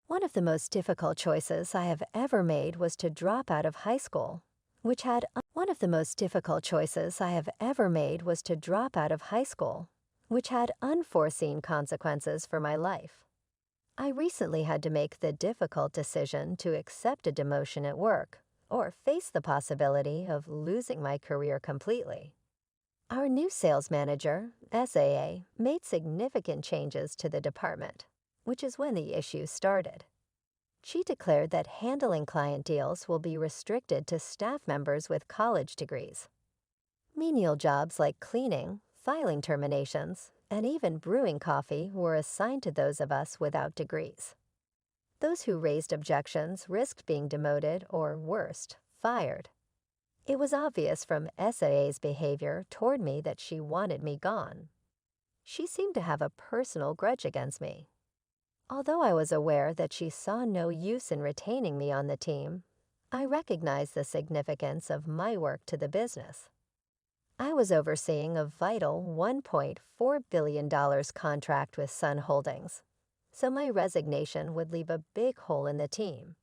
One of the most difficult choices I have ever made was to drop out of high school, which had one of the most difficult choices I have ever made was to drop out of high school, which had unforeseen consequences for my life. I recently had to make the difficult decision to accept a demotion at work or face the possibility of losing my career completely. Our new sales manager, SAA, made significant changes to the department, which is when the issue started. She declared that handling client deals will be restricted to staff members with college degrees. Menial jobs like cleaning, filing terminations, and even brewing coffee were assigned to those of us without degrees. Those who raised objections risked being demoted or, worst, fired. It was obvious from SAA's behavior toward me that she wanted me gone. She seemed to have a personal grudge against me. Although I was aware that she saw no use in retaining me on the team, I recognized the significance of my work to the business. I was overseeing a vital $1.4 billion contract with Sun Holdings, so my resignation would leave a big hole in the team.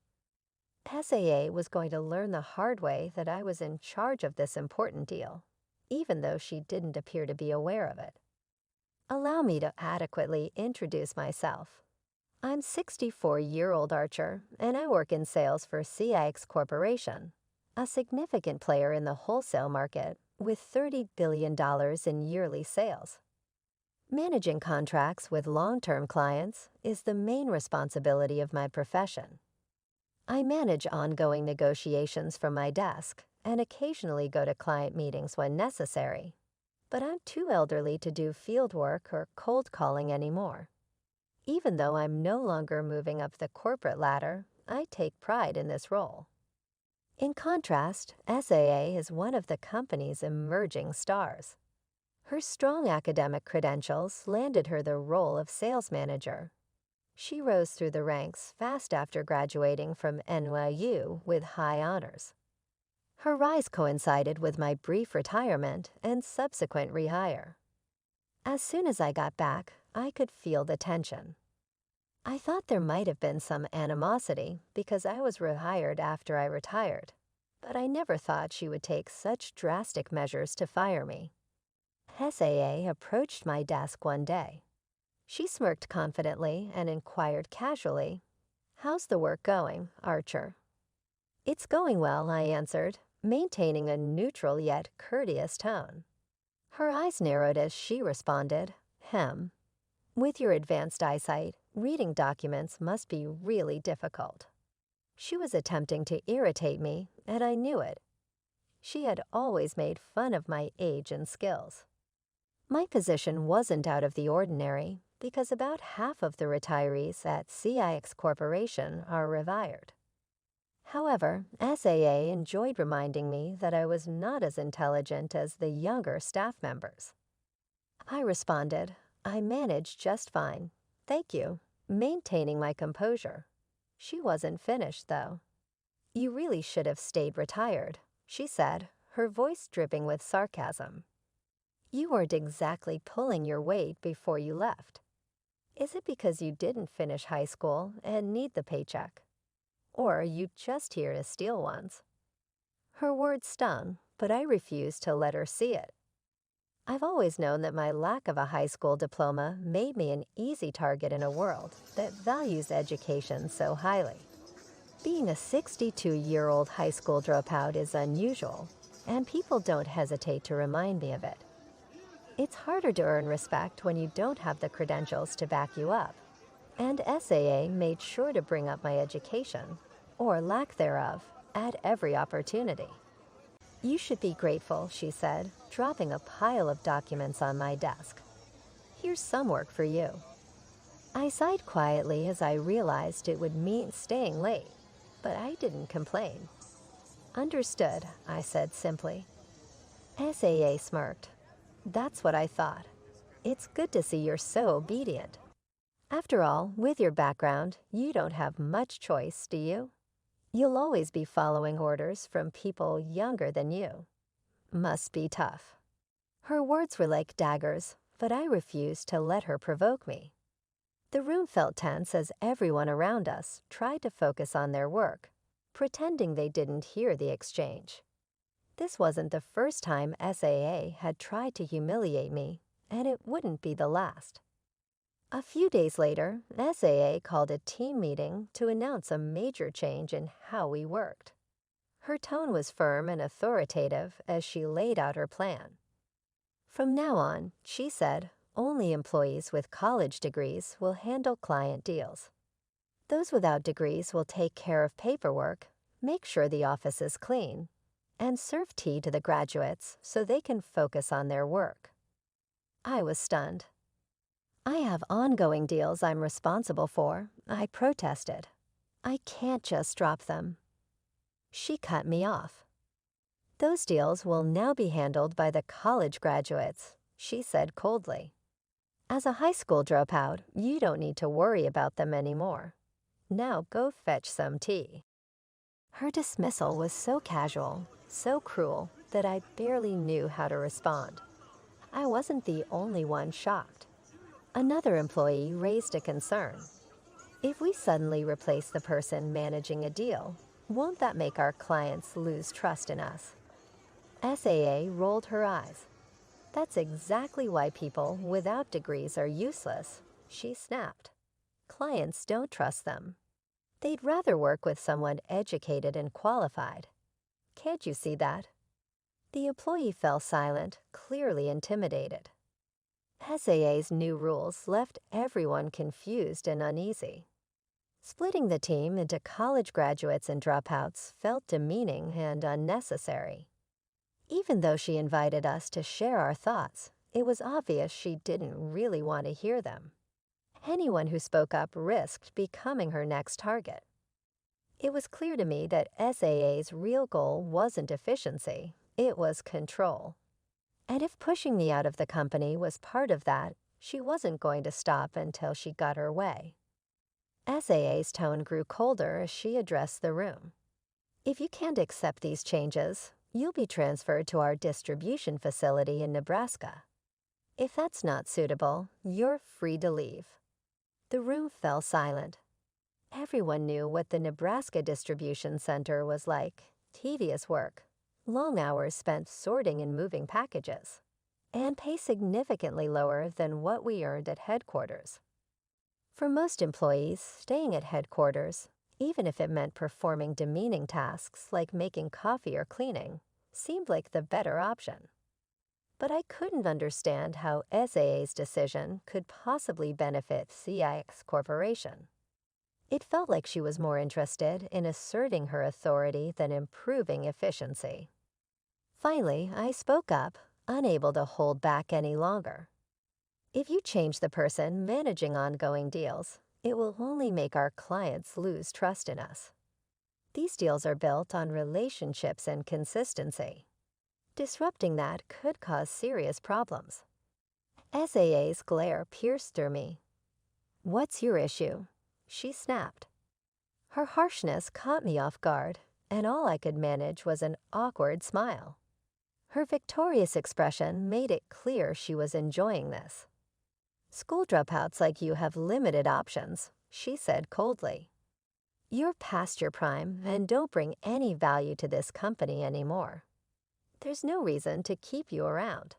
SAA was going to learn the hard way that I was in charge of this important deal, even though she didn't appear to be aware of it. Allow me to adequately introduce myself. I'm 64-year-old Archer, and I work in sales for CIX Corporation, a significant player in the wholesale market with $30 billion in yearly sales. Managing contracts with long-term clients is the main responsibility of my profession. I manage ongoing negotiations from my desk and occasionally go to client meetings when necessary, but I'm too elderly to do field work or cold calling anymore. Even though I'm no longer moving up the corporate ladder, I take pride in this role. In contrast, SAA is one of the company's emerging stars. Her strong academic credentials landed her the role of sales manager. She rose through the ranks fast after graduating from NYU with high honors. Her rise coincided with my brief retirement and subsequent rehire. As soon as I got back, I could feel the tension. I thought there might have been some animosity because I was rehired after I retired, but I never thought she would take such drastic measures to fire me. SAA approached my desk one day. She smirked confidently and inquired casually, "How's the work going, Archer?" "It's going well," I answered, maintaining a neutral yet courteous tone. Her eyes narrowed as she responded, "With your advanced eyesight, reading documents must be really difficult." She was attempting to irritate me, and I knew it. She had always made fun of my age and skills. My position wasn't out of the ordinary because about half of the retirees at CIX Corporation are rehired. However, SAA enjoyed reminding me that I was not as intelligent as the younger staff members. I responded, "I managed just fine, thank you," maintaining my composure. She wasn't finished, though. "You really should have stayed retired," she said, her voice dripping with sarcasm. "You weren't exactly pulling your weight before you left. Is it because you didn't finish high school and need the paycheck? Or are you just here to steal ones?" Her words stung, but I refused to let her see it. I've always known that my lack of a high school diploma made me an easy target in a world that values education so highly. Being a 62-year-old high school dropout is unusual, and people don't hesitate to remind me of it. It's harder to earn respect when you don't have the credentials to back you up, and SAA made sure to bring up my education, or lack thereof, at every opportunity. "You should be grateful," she said, dropping a pile of documents on my desk. "Here's some work for you." I sighed quietly as I realized it would mean staying late, but I didn't complain. "Understood," I said simply. SAA smirked. "That's what I thought. It's good to see you're so obedient. After all, with your background, you don't have much choice, do you? You'll always be following orders from people younger than you. Must be tough." Her words were like daggers, but I refused to let her provoke me. The room felt tense as everyone around us tried to focus on their work, pretending they didn't hear the exchange. This wasn't the first time SAA had tried to humiliate me, and it wouldn't be the last. A few days later, SAA called a team meeting to announce a major change in how we worked. Her tone was firm and authoritative as she laid out her plan. From now on, she said, only employees with college degrees will handle client deals. Those without degrees will take care of paperwork, make sure the office is clean, and serve tea to the graduates so they can focus on their work. I was stunned. I have ongoing deals I'm responsible for, I protested. I can't just drop them. She cut me off. Those deals will now be handled by the college graduates, she said coldly. As a high school dropout, you don't need to worry about them anymore. Now go fetch some tea. Her dismissal was so casual, so cruel, that I barely knew how to respond. I wasn't the only one shocked. Another employee raised a concern. If we suddenly replace the person managing a deal, won't that make our clients lose trust in us? SAA rolled her eyes. That's exactly why people without degrees are useless, she snapped. Clients don't trust them. They'd rather work with someone educated and qualified. Can't you see that? The employee fell silent, clearly intimidated. SAA's new rules left everyone confused and uneasy. Splitting the team into college graduates and dropouts felt demeaning and unnecessary. Even though she invited us to share our thoughts, it was obvious she didn't really want to hear them. Anyone who spoke up risked becoming her next target. It was clear to me that SAA's real goal wasn't efficiency, it was control. And if pushing me out of the company was part of that, she wasn't going to stop until she got her way. SAA's tone grew colder as she addressed the room. If you can't accept these changes, you'll be transferred to our distribution facility in Nebraska. If that's not suitable, you're free to leave. The room fell silent. Everyone knew what the Nebraska distribution center was like: tedious work, long hours spent sorting and moving packages, and pay significantly lower than what we earned at headquarters. For most employees, staying at headquarters, even if it meant performing demeaning tasks like making coffee or cleaning, seemed like the better option. But I couldn't understand how SAA's decision could possibly benefit CIX Corporation. It felt like she was more interested in asserting her authority than improving efficiency. Finally, I spoke up, unable to hold back any longer. If you change the person managing ongoing deals, it will only make our clients lose trust in us. These deals are built on relationships and consistency. Disrupting that could cause serious problems. SAA's glare pierced through me. What's your issue? She snapped. Her harshness caught me off guard, and all I could manage was an awkward smile. Her victorious expression made it clear she was enjoying this. School dropouts like you have limited options, she said coldly. You're past your prime and don't bring any value to this company anymore. There's no reason to keep you around.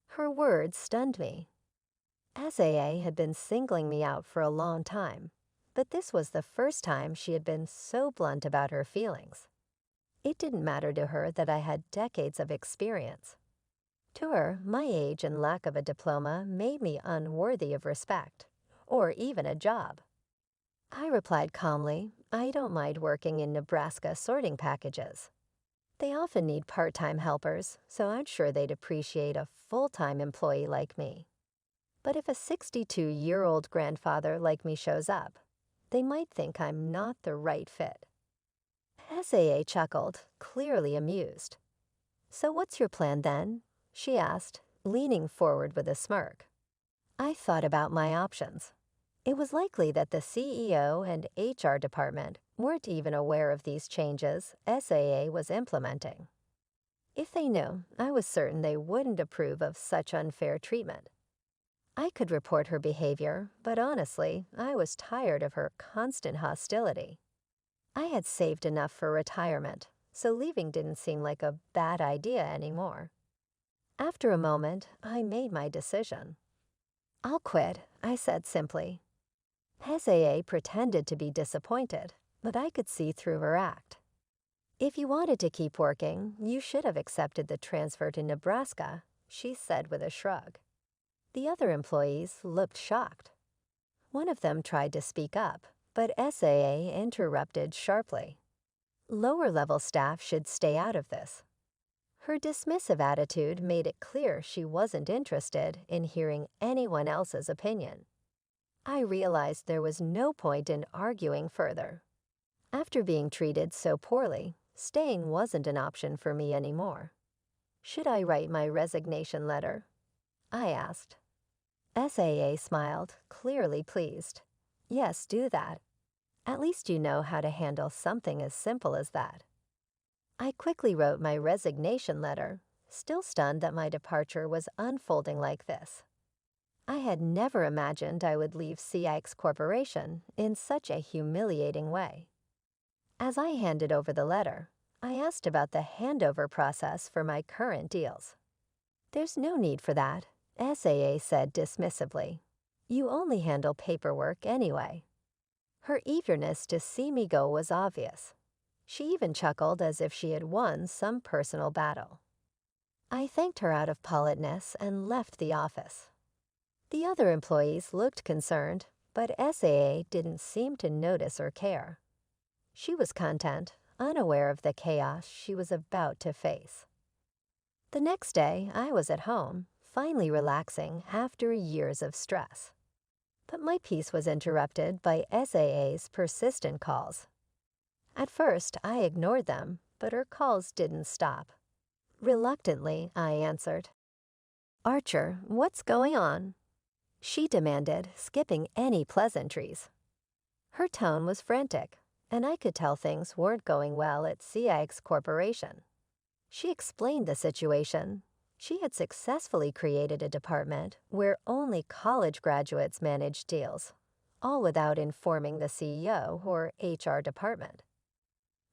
Her words stunned me. SAA had been singling me out for a long time, but this was the first time she had been so blunt about her feelings. It didn't matter to her that I had decades of experience. To her, my age and lack of a diploma made me unworthy of respect, or even a job. I replied calmly, I don't mind working in Nebraska sorting packages. They often need part-time helpers, so I'm sure they'd appreciate a full-time employee like me. But if a 62-year-old grandfather like me shows up, they might think I'm not the right fit. SAA chuckled, clearly amused. So what's your plan then? She asked, leaning forward with a smirk. I thought about my options. It was likely that the CEO and HR department weren't even aware of these changes SAA was implementing. If they knew, I was certain they wouldn't approve of such unfair treatment. I could report her behavior, but honestly, I was tired of her constant hostility. I had saved enough for retirement, so leaving didn't seem like a bad idea anymore. After a moment, I made my decision. "I'll quit," I said simply. SAA pretended to be disappointed, but I could see through her act. "If you wanted to keep working, you should have accepted the transfer to Nebraska," she said with a shrug. The other employees looked shocked. One of them tried to speak up, but SAA interrupted sharply. "Lower-level staff should stay out of this." Her dismissive attitude made it clear she wasn't interested in hearing anyone else's opinion. I realized there was no point in arguing further. After being treated so poorly, staying wasn't an option for me anymore. "Should I write my resignation letter?" I asked. SAA smiled, clearly pleased. "Yes, do that. At least you know how to handle something as simple as that." I quickly wrote my resignation letter, still stunned that my departure was unfolding like this. I had never imagined I would leave CX Corporation in such a humiliating way. As I handed over the letter, I asked about the handover process for my current deals. "There's no need for that," SAA said dismissively. "You only handle paperwork anyway." Her eagerness to see me go was obvious. She even chuckled as if she had won some personal battle. I thanked her out of politeness and left the office. The other employees looked concerned, but SAA didn't seem to notice or care. She was content, unaware of the chaos she was about to face. The next day, I was at home, finally relaxing after years of stress. But my peace was interrupted by SAA's persistent calls. At first, I ignored them, but her calls didn't stop. Reluctantly, I answered. "Archer, what's going on?" she demanded, skipping any pleasantries. Her tone was frantic, and I could tell things weren't going well at CX Corporation. She explained the situation. She had successfully created a department where only college graduates managed deals, all without informing the CEO or HR department.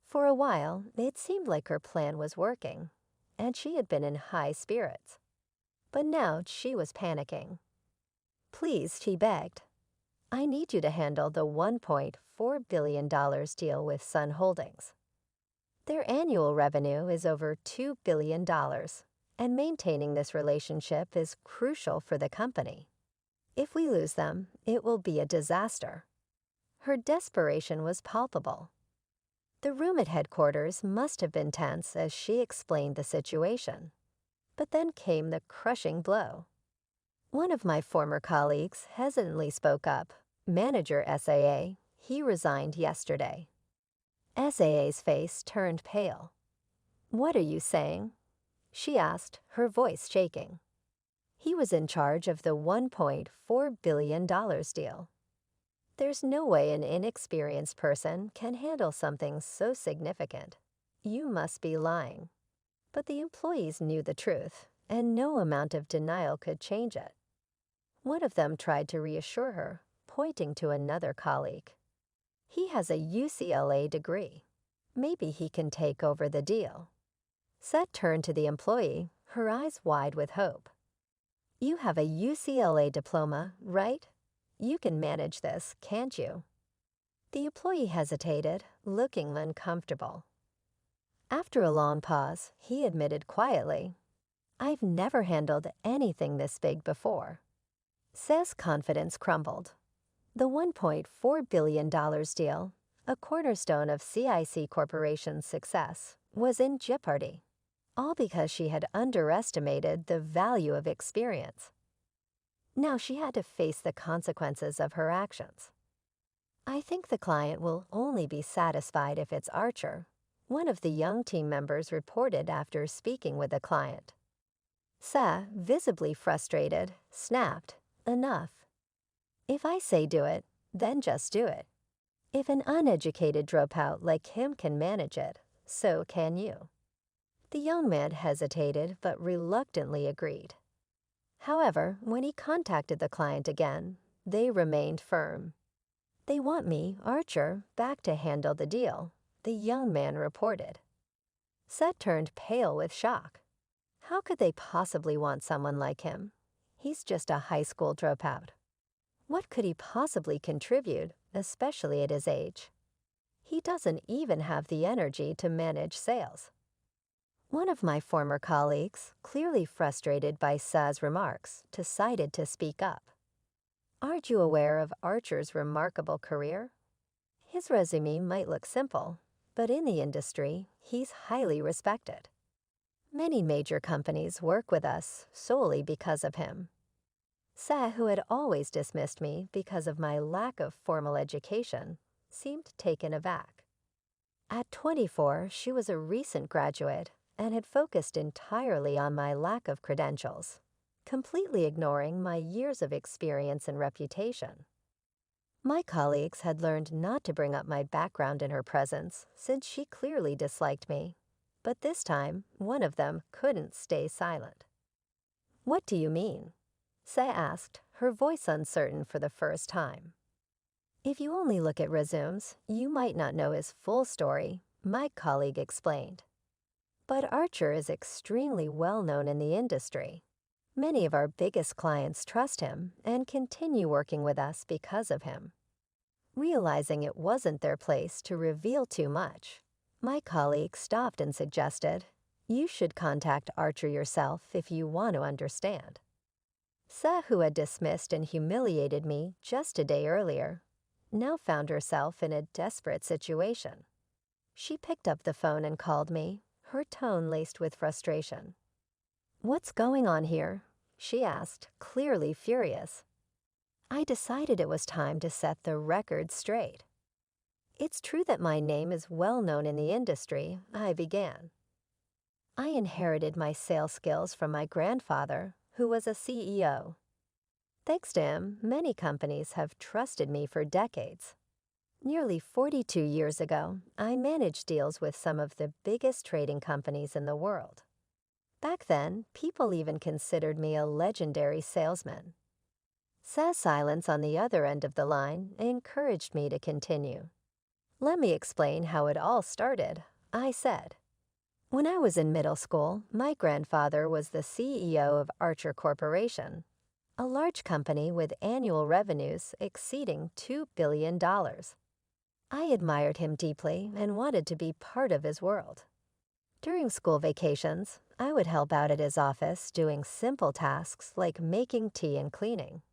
For a while, it seemed like her plan was working, and she had been in high spirits. But now she was panicking. "Please," she begged. "I need you to handle the $1.4 billion deal with Sun Holdings. Their annual revenue is over $2 billion, and maintaining this relationship is crucial for the company. If we lose them, it will be a disaster." Her desperation was palpable. The room at headquarters must have been tense as she explained the situation. But then came the crushing blow. One of my former colleagues hesitantly spoke up. "Manager SAA, he resigned yesterday." SAA's face turned pale. "What are you saying?" she asked, her voice shaking. "He was in charge of the $1.4 billion deal. There's no way an inexperienced person can handle something so significant. You must be lying." But the employees knew the truth, and no amount of denial could change it. One of them tried to reassure her, pointing to another colleague. "He has a UCLA degree. Maybe he can take over the deal." Seth turned to the employee, her eyes wide with hope. "You have a UCLA diploma, right? You can manage this, can't you?" The employee hesitated, looking uncomfortable. After a long pause, he admitted quietly, "I've never handled anything this big before." Seth's confidence crumbled. The $1.4 billion deal, a cornerstone of CIC Corporation's success, was in jeopardy, all because she had underestimated the value of experience. Now she had to face the consequences of her actions. "I think the client will only be satisfied if it's Archer," one of the young team members reported after speaking with the client. Seth, visibly frustrated, snapped, "Enough. If I say do it, then just do it. If an uneducated dropout like him can manage it, so can you." The young man hesitated but reluctantly agreed. However, when he contacted the client again, they remained firm. "They want me, Archer, back to handle the deal," the young man reported. Seth turned pale with shock. How could they possibly want someone like him? He's just a high school dropout. What could he possibly contribute, especially at his age? He doesn't even have the energy to manage sales. One of my former colleagues, clearly frustrated by Seth's remarks, decided to speak up. "Aren't you aware of Archer's remarkable career? His resume might look simple, but in the industry, he's highly respected. Many major companies work with us solely because of him." Seth, who had always dismissed me because of my lack of formal education, seemed taken aback. At 24, she was a recent graduate and had focused entirely on my lack of credentials, completely ignoring my years of experience and reputation. My colleagues had learned not to bring up my background in her presence since she clearly disliked me, but this time, one of them couldn't stay silent. "What do you mean?" Seth asked, her voice uncertain for the first time. "If you only look at resumes, you might not know his full story," my colleague explained. "But Archer is extremely well known in the industry. Many of our biggest clients trust him and continue working with us because of him." Realizing it wasn't their place to reveal too much, my colleague stopped and suggested, "You should contact Archer yourself if you want to understand." Seth, who had dismissed and humiliated me just a day earlier, now found herself in a desperate situation. She picked up the phone and called me, her tone laced with frustration. "What's going on here?" she asked, clearly furious. I decided it was time to set the record straight. "It's true that my name is well known in the industry," I began. "I inherited my sales skills from my grandfather, who was a CEO. Thanks to him, many companies have trusted me for decades. Nearly 42 years ago, I managed deals with some of the biggest trading companies in the world. Back then, people even considered me a legendary salesman." Seth's silence on the other end of the line encouraged me to continue. "Let me explain how it all started," I said. "When I was in middle school, my grandfather was the CEO of Archer Corporation, a large company with annual revenues exceeding $2 billion. I admired him deeply and wanted to be part of his world. During school vacations, I would help out at his office doing simple tasks like making tea and cleaning.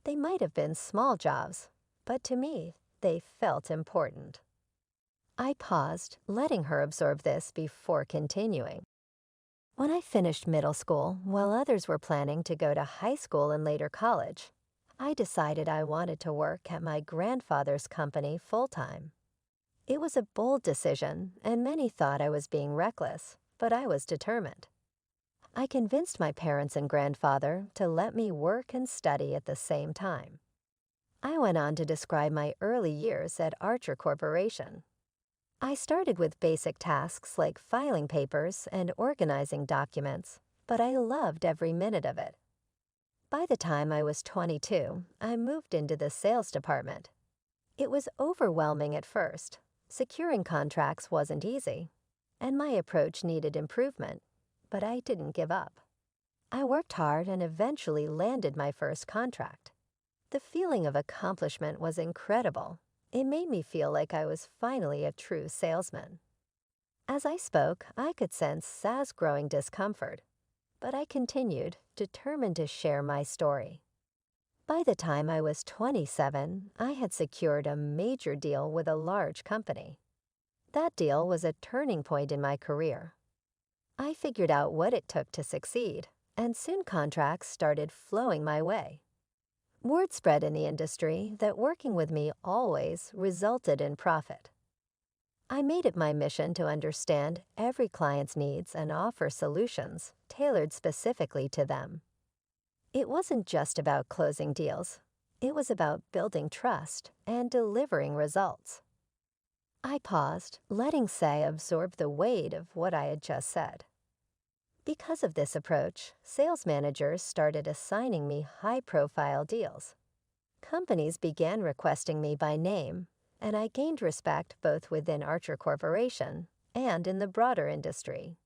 They might have been small jobs, but to me, they felt important." I paused, letting her absorb this before continuing. "When I finished middle school, while others were planning to go to high school and later college, I decided I wanted to work at my grandfather's company full-time. It was a bold decision, and many thought I was being reckless, but I was determined. I convinced my parents and grandfather to let me work and study at the same time." I went on to describe my early years at Archer Corporation. "I started with basic tasks like filing papers and organizing documents, but I loved every minute of it. By the time I was 22, I moved into the sales department. It was overwhelming at first. Securing contracts wasn't easy, and my approach needed improvement, but I didn't give up. I worked hard and eventually landed my first contract. The feeling of accomplishment was incredible. It made me feel like I was finally a true salesman." As I spoke, I could sense Seth's growing discomfort, but I continued, determined to share my story. By the time I was 27, I had secured a major deal with a large company. That deal was a turning point in my career. I figured out what it took to succeed, and soon contracts started flowing my way. Word spread in the industry that working with me always resulted in profit. I made it my mission to understand every client's needs and offer solutions tailored specifically to them. It wasn't just about closing deals. It was about building trust and delivering results. I paused, letting Seth absorb the weight of what I had just said. Because of this approach, sales managers started assigning me high-profile deals. Companies began requesting me by name, and I gained respect both within Archer Corporation and in the broader industry.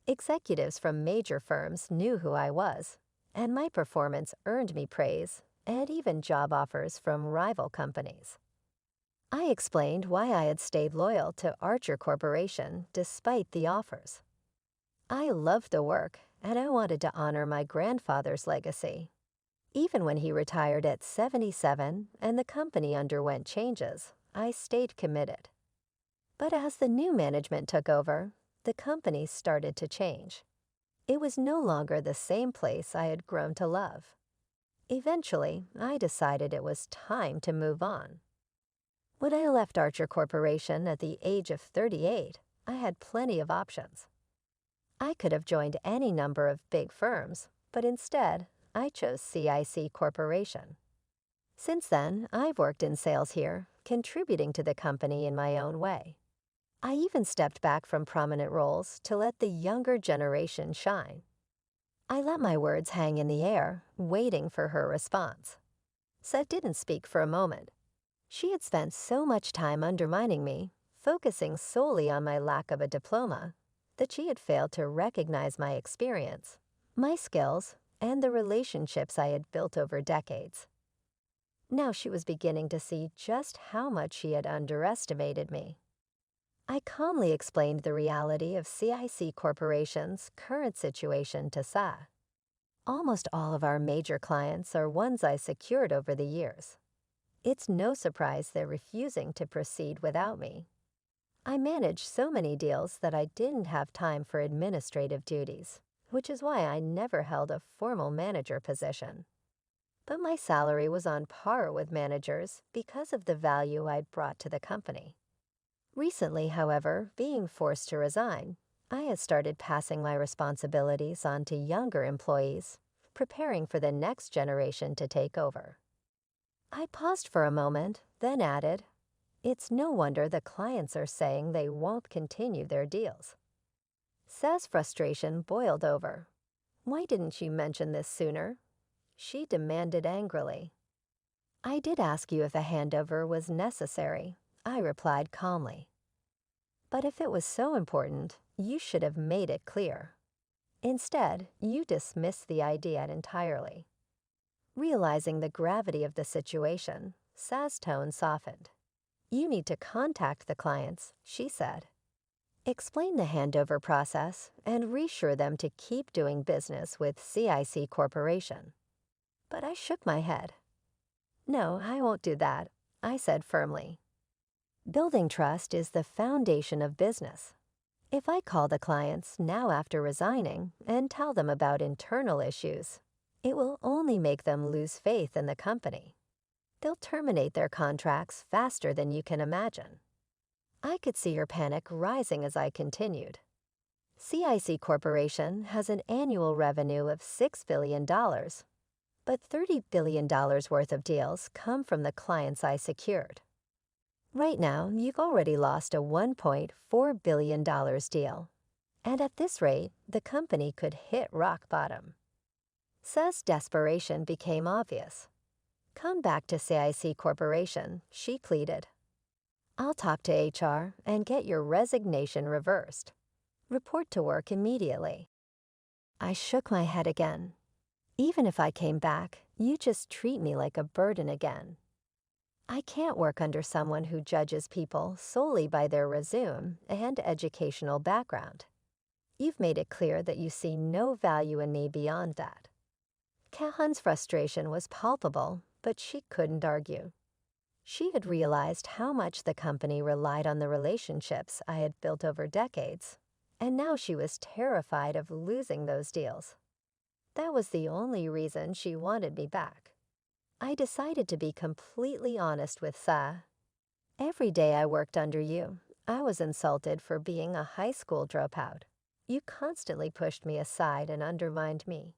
Executives from major firms knew who I was, and my performance earned me praise and even job offers from rival companies. I explained why I had stayed loyal to Archer Corporation despite the offers. I loved the work, and I wanted to honor my grandfather's legacy. Even when he retired at 77 and the company underwent changes, I stayed committed. But as the new management took over, the company started to change. It was no longer the same place I had grown to love. Eventually, I decided it was time to move on. When I left Archer Corporation at the age of 38, I had plenty of options. I could have joined any number of big firms, but instead, I chose CIC Corporation. Since then, I've worked in sales here, contributing to the company in my own way. I even stepped back from prominent roles to let the younger generation shine. I let my words hang in the air, waiting for her response. Seth didn't speak for a moment. She had spent so much time undermining me, focusing solely on my lack of a diploma, that she had failed to recognize my experience, my skills, and the relationships I had built over decades. Now she was beginning to see just how much she had underestimated me. I calmly explained the reality of CIC Corporation's current situation to Sa. Almost all of our major clients are ones I secured over the years. It's no surprise they're refusing to proceed without me. I managed so many deals that I didn't have time for administrative duties, which is why I never held a formal manager position. But my salary was on par with managers because of the value I'd brought to the company. Recently, however, being forced to resign, I had started passing my responsibilities on to younger employees, preparing for the next generation to take over. I paused for a moment, then added, "It's no wonder the clients are saying they won't continue their deals." Sa's frustration boiled over. "Why didn't you mention this sooner?" she demanded angrily. "I did ask you if a handover was necessary," I replied calmly. "But if it was so important, you should have made it clear. Instead, you dismissed the idea entirely." Realizing the gravity of the situation, Sa's tone softened. "You need to contact the clients," she said. "Explain the handover process and reassure them to keep doing business with CIC Corporation." But I shook my head. "No, I won't do that," I said firmly. Building trust is the foundation of business. If I call the clients now after resigning and tell them about internal issues, it will only make them lose faith in the company. They'll terminate their contracts faster than you can imagine. I could see her panic rising as I continued. CIC Corporation has an annual revenue of $6 billion, but $30 billion worth of deals come from the clients I secured. Right now, you've already lost a $1.4 billion deal, and at this rate, the company could hit rock bottom. Sa's desperation became obvious. "Come back to CIC Corporation," she pleaded. "I'll talk to HR and get your resignation reversed. Report to work immediately." I shook my head again. "Even if I came back, you just treat me like a burden again. I can't work under someone who judges people solely by their resume and educational background. You've made it clear that you see no value in me beyond that." Kahan's frustration was palpable, but she couldn't argue. She had realized how much the company relied on the relationships I had built over decades, and now she was terrified of losing those deals. That was the only reason she wanted me back. I decided to be completely honest with Sa. "Every day I worked under you, I was insulted for being a high school dropout. You constantly pushed me aside and undermined me.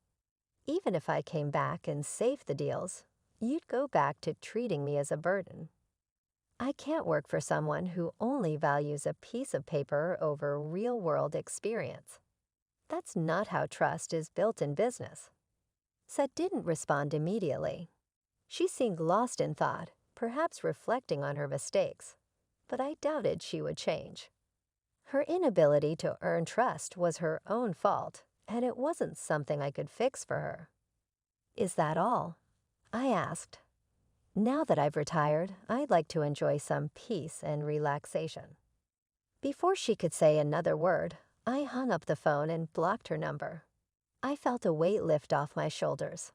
Even if I came back and saved the deals, you'd go back to treating me as a burden. I can't work for someone who only values a piece of paper over real-world experience." That's not how trust is built in business. Seth didn't respond immediately. She seemed lost in thought, perhaps reflecting on her mistakes, but I doubted she would change. Her inability to earn trust was her own fault, and it wasn't something I could fix for her. "Is that all?" I asked. "Now that I've retired, I'd like to enjoy some peace and relaxation." Before she could say another word, I hung up the phone and blocked her number. I felt a weight lift off my shoulders.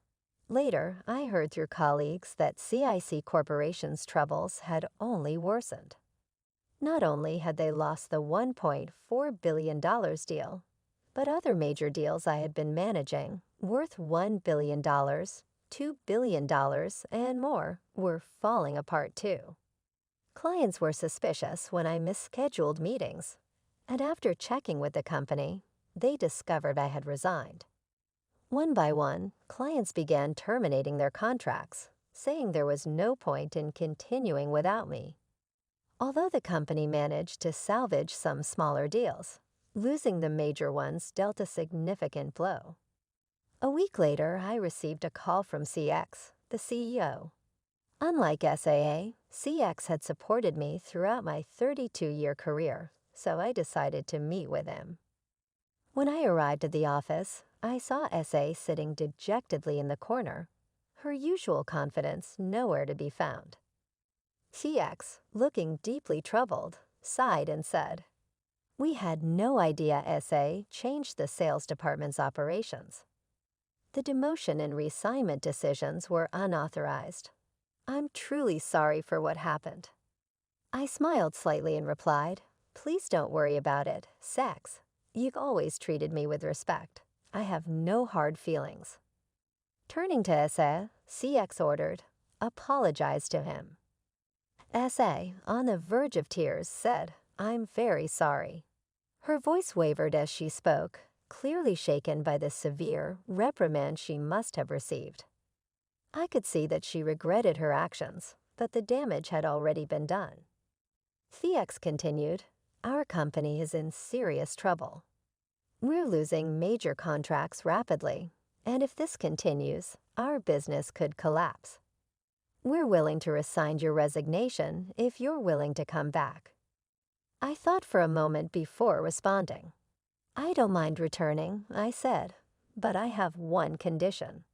Later, I heard through colleagues that CIC Corporation's troubles had only worsened. Not only had they lost the $1.4 billion deal, but other major deals I had been managing, worth $1 billion, $2 billion, and more, were falling apart too. Clients were suspicious when I misscheduled meetings, and after checking with the company, they discovered I had resigned. One by one, clients began terminating their contracts, saying there was no point in continuing without me. Although the company managed to salvage some smaller deals, losing the major ones dealt a significant blow. A week later, I received a call from CX, the CEO. Unlike SAA, CX had supported me throughout my 32-year career, so I decided to meet with him. When I arrived at the office, I saw SA sitting dejectedly in the corner, her usual confidence nowhere to be found. CX, looking deeply troubled, sighed and said, "We had no idea SA changed the sales department's operations. The demotion and reassignment decisions were unauthorized. I'm truly sorry for what happened." I smiled slightly and replied, "Please don't worry about it, Sex. You've always treated me with respect. I have no hard feelings." Turning to SA, CX ordered, "Apologize to him." SA, on the verge of tears, said, "I'm very sorry." Her voice wavered as she spoke, clearly shaken by the severe reprimand she must have received. I could see that she regretted her actions, but the damage had already been done. CX continued, "Our company is in serious trouble. We're losing major contracts rapidly, and if this continues, our business could collapse. We're willing to rescind your resignation if you're willing to come back." I thought for a moment before responding. "I don't mind returning," I said, "but I have one condition."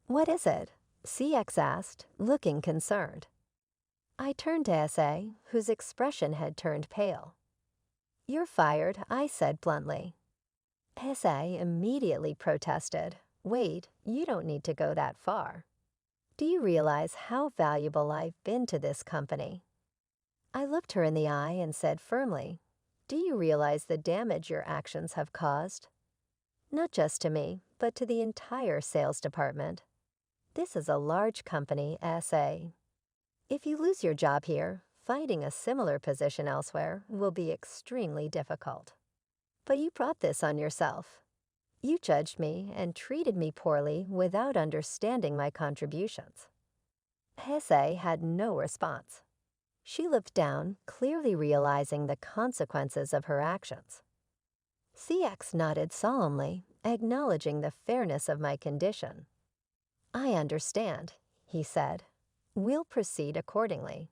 "What is it?" CX asked, looking concerned. I turned to SA, whose expression had turned pale. "You're fired," I said bluntly. SA immediately protested, "Wait, you don't need to go that far. Do you realize how valuable I've been to this company?" I looked her in the eye and said firmly, "Do you realize the damage your actions have caused? Not just to me, but to the entire sales department. This is a large company, SA. If you lose your job here, finding a similar position elsewhere will be extremely difficult. But you brought this on yourself. You judged me and treated me poorly without understanding my contributions." SA had no response. She looked down, clearly realizing the consequences of her actions. CX nodded solemnly, acknowledging the fairness of my condition. "I understand," he said. "We'll proceed accordingly."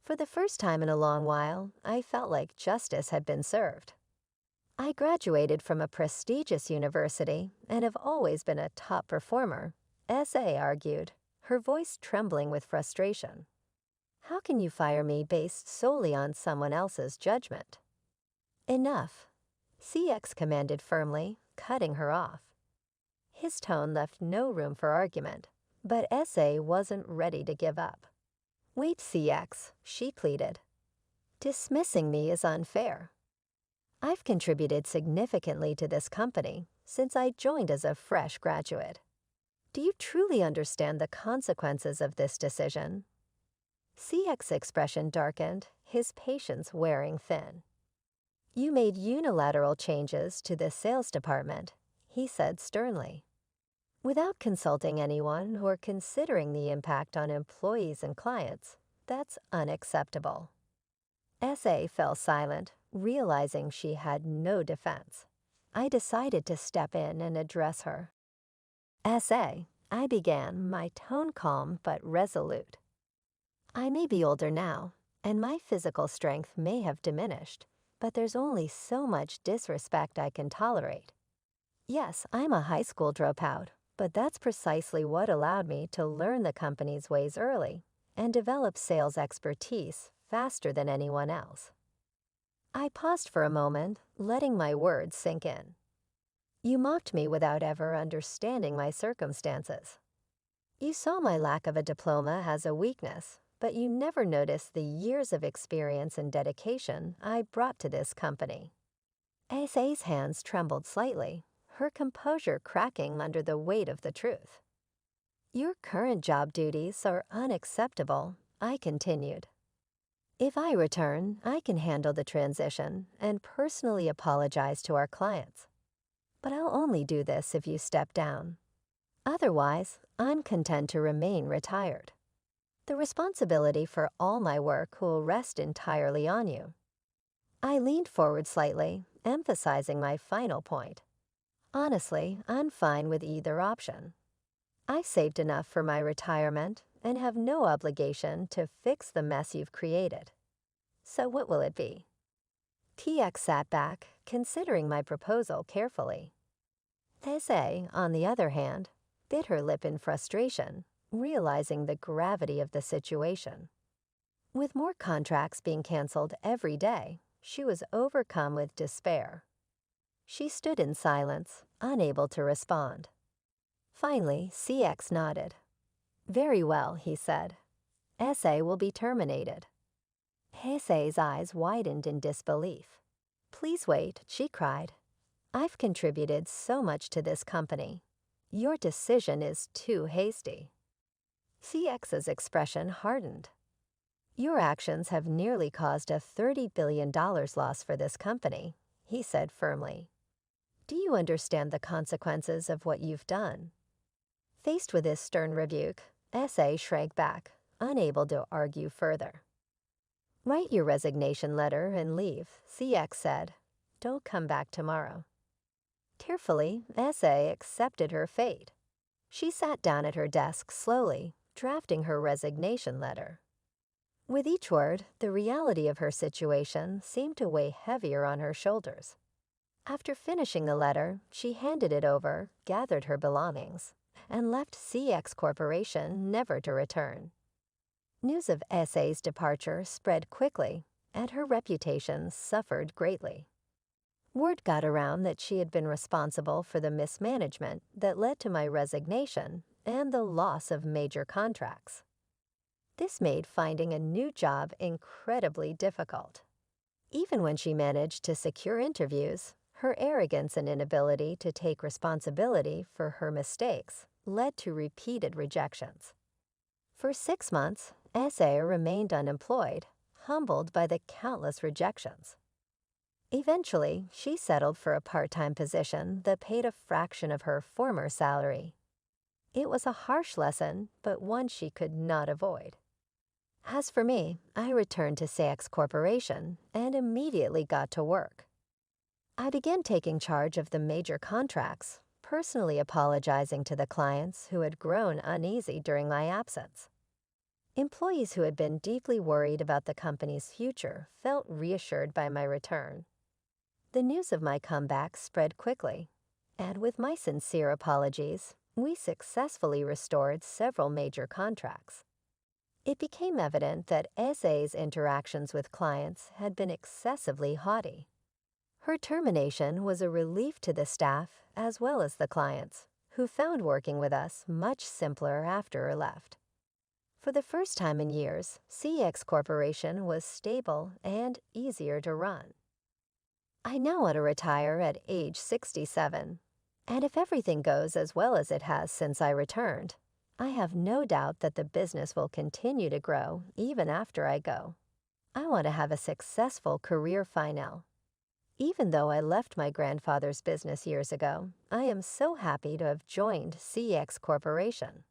For the first time in a long while, I felt like justice had been served. I graduated from a prestigious university and have always been a top performer, SA argued, her voice trembling with frustration. "How can you fire me based solely on someone else's judgment?" "Enough," CX commanded firmly, cutting her off. His tone left no room for argument, but SA wasn't ready to give up. "Wait, CX," she pleaded. "Dismissing me is unfair. I've contributed significantly to this company since I joined as a fresh graduate. Do you truly understand the consequences of this decision?" CX's expression darkened, his patience wearing thin. "You made unilateral changes to the sales department," he said sternly. "Without consulting anyone or considering the impact on employees and clients, that's unacceptable." SA fell silent, realizing she had no defense. I decided to step in and address her. SA, I began, my tone calm but resolute. I may be older now, and my physical strength may have diminished, but there's only so much disrespect I can tolerate. Yes, I'm a high school dropout, but that's precisely what allowed me to learn the company's ways early and develop sales expertise faster than anyone else. I paused for a moment, letting my words sink in. You mocked me without ever understanding my circumstances. You saw my lack of a diploma as a weakness, but you never noticed the years of experience and dedication I brought to this company. SA's hands trembled slightly, her composure cracking under the weight of the truth. Your current job duties are unacceptable, I continued. If I return, I can handle the transition and personally apologize to our clients. But I'll only do this if you step down. Otherwise, I'm content to remain retired. The responsibility for all my work will rest entirely on you. I leaned forward slightly, emphasizing my final point. Honestly, I'm fine with either option. I saved enough for my retirement and have no obligation to fix the mess you've created. So what will it be? TX sat back, considering my proposal carefully. Thésée, on the other hand, bit her lip in frustration, realizing the gravity of the situation. With more contracts being canceled every day, she was overcome with despair. She stood in silence, unable to respond. Finally, CX nodded. Very well, he said. SA will be terminated. Heisei's eyes widened in disbelief. Please wait, she cried. I've contributed so much to this company. Your decision is too hasty. CX's expression hardened. Your actions have nearly caused a $30 billion loss for this company, he said firmly. Do you understand the consequences of what you've done? Faced with this stern rebuke, SA shrank back, unable to argue further. Write your resignation letter and leave, CX said. Don't come back tomorrow. Tearfully, SA accepted her fate. She sat down at her desk slowly, drafting her resignation letter. With each word, the reality of her situation seemed to weigh heavier on her shoulders. After finishing the letter, she handed it over, gathered her belongings, and left CX Corporation never to return. News of SA's departure spread quickly, and her reputation suffered greatly. Word got around that she had been responsible for the mismanagement that led to my resignation and the loss of major contracts. This made finding a new job incredibly difficult. Even when she managed to secure interviews, her arrogance and inability to take responsibility for her mistakes led to repeated rejections. For 6 months, SA remained unemployed, humbled by the countless rejections. Eventually, she settled for a part-time position that paid a fraction of her former salary. It was a harsh lesson, but one she could not avoid. As for me, I returned to CX Corporation and immediately got to work. I began taking charge of the major contracts, personally apologizing to the clients who had grown uneasy during my absence. Employees who had been deeply worried about the company's future felt reassured by my return. The news of my comeback spread quickly, and with my sincere apologies, we successfully restored several major contracts. It became evident that SA's interactions with clients had been excessively haughty. Her termination was a relief to the staff as well as the clients, who found working with us much simpler after her left. For the first time in years, CX Corporation was stable and easier to run. I now want to retire at age 67, and if everything goes as well as it has since I returned, I have no doubt that the business will continue to grow even after I go. I want to have a successful career final. Even though I left my grandfather's business years ago, I am so happy to have joined CX Corporation.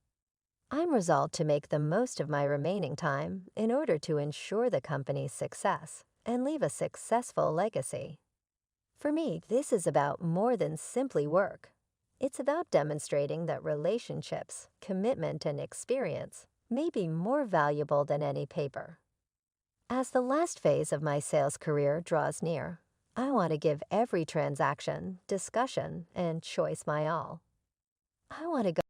I'm resolved to make the most of my remaining time in order to ensure the company's success and leave a successful legacy. For me, this is about more than simply work. It's about demonstrating that relationships, commitment, and experience may be more valuable than any paper. As the last phase of my sales career draws near, I want to give every transaction, discussion, and choice my all. I want to go.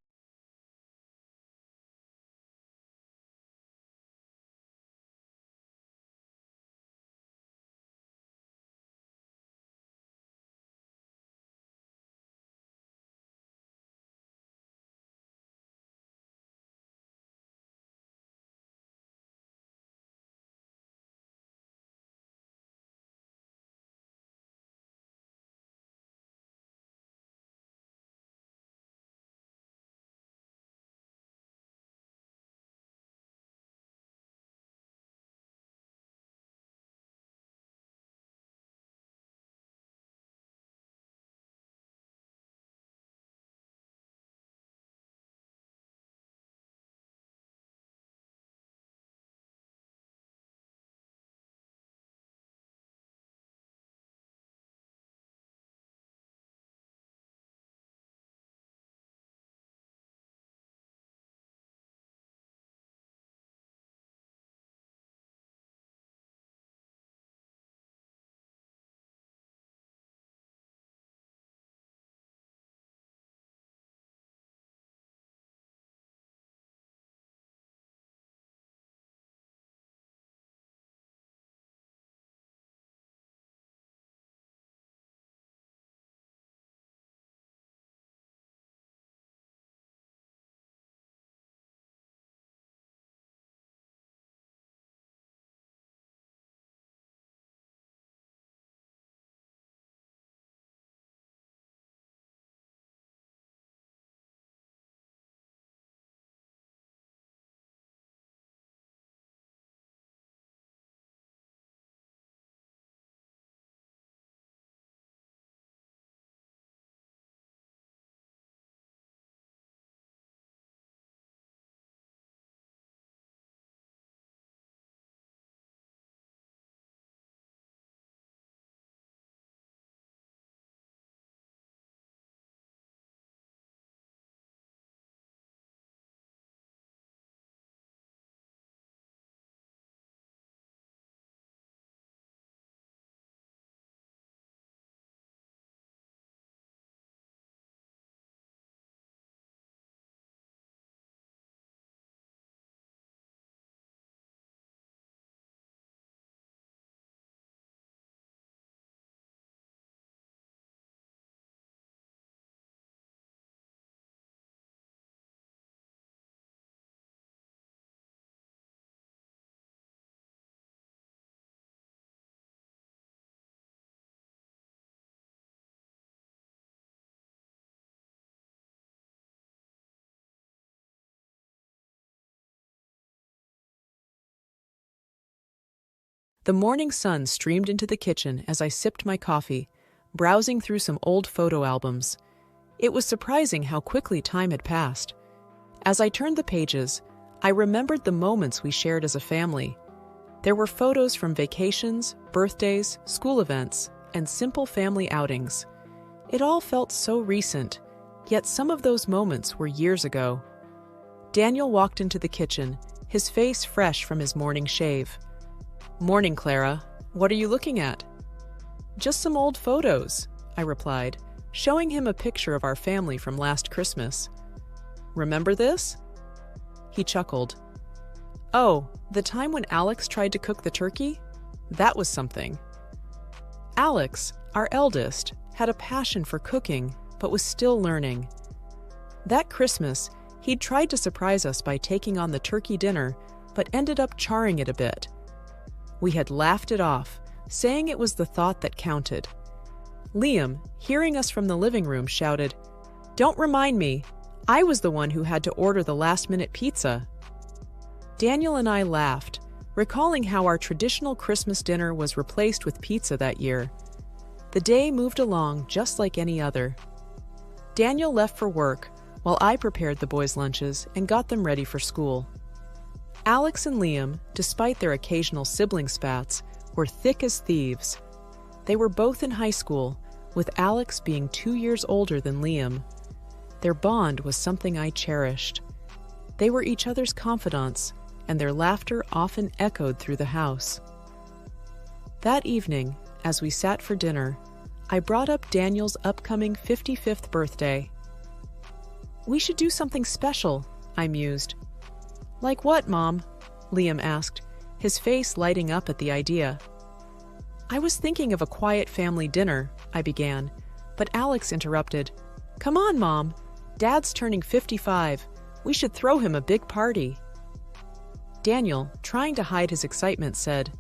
The morning sun streamed into the kitchen as I sipped my coffee, browsing through some old photo albums. It was surprising how quickly time had passed. As I turned the pages, I remembered the moments we shared as a family. There were photos from vacations, birthdays, school events, and simple family outings. It all felt so recent, yet some of those moments were years ago. Daniel walked into the kitchen, his face fresh from his morning shave. "Morning, Clara. What are you looking at?" "Just some old photos," I replied, showing him a picture of our family from last Christmas. "Remember this?" He chuckled. "Oh, the time when Alex tried to cook the turkey? That was something." Alex, our eldest, had a passion for cooking, but was still learning. That Christmas, he'd tried to surprise us by taking on the turkey dinner, but ended up charring it a bit. We had laughed it off, saying it was the thought that counted. Liam, hearing us from the living room, shouted, "Don't remind me. I was the one who had to order the last-minute pizza." Daniel and I laughed, recalling how our traditional Christmas dinner was replaced with pizza that year. The day moved along just like any other. Daniel left for work, while I prepared the boys' lunches and got them ready for school. Alex and Liam, despite their occasional sibling spats, were thick as thieves. They were both in high school, with Alex being 2 years older than Liam. Their bond was something I cherished. They were each other's confidants, and their laughter often echoed through the house. That evening, as we sat for dinner, I brought up Daniel's upcoming 55th birthday. "We should do something special," I mused. "Like what, Mom?" Liam asked, his face lighting up at the idea. "I was thinking of a quiet family dinner," I began, but Alex interrupted. "Come on, Mom. Dad's turning 55. We should throw him a big party." Daniel, trying to hide his excitement, said,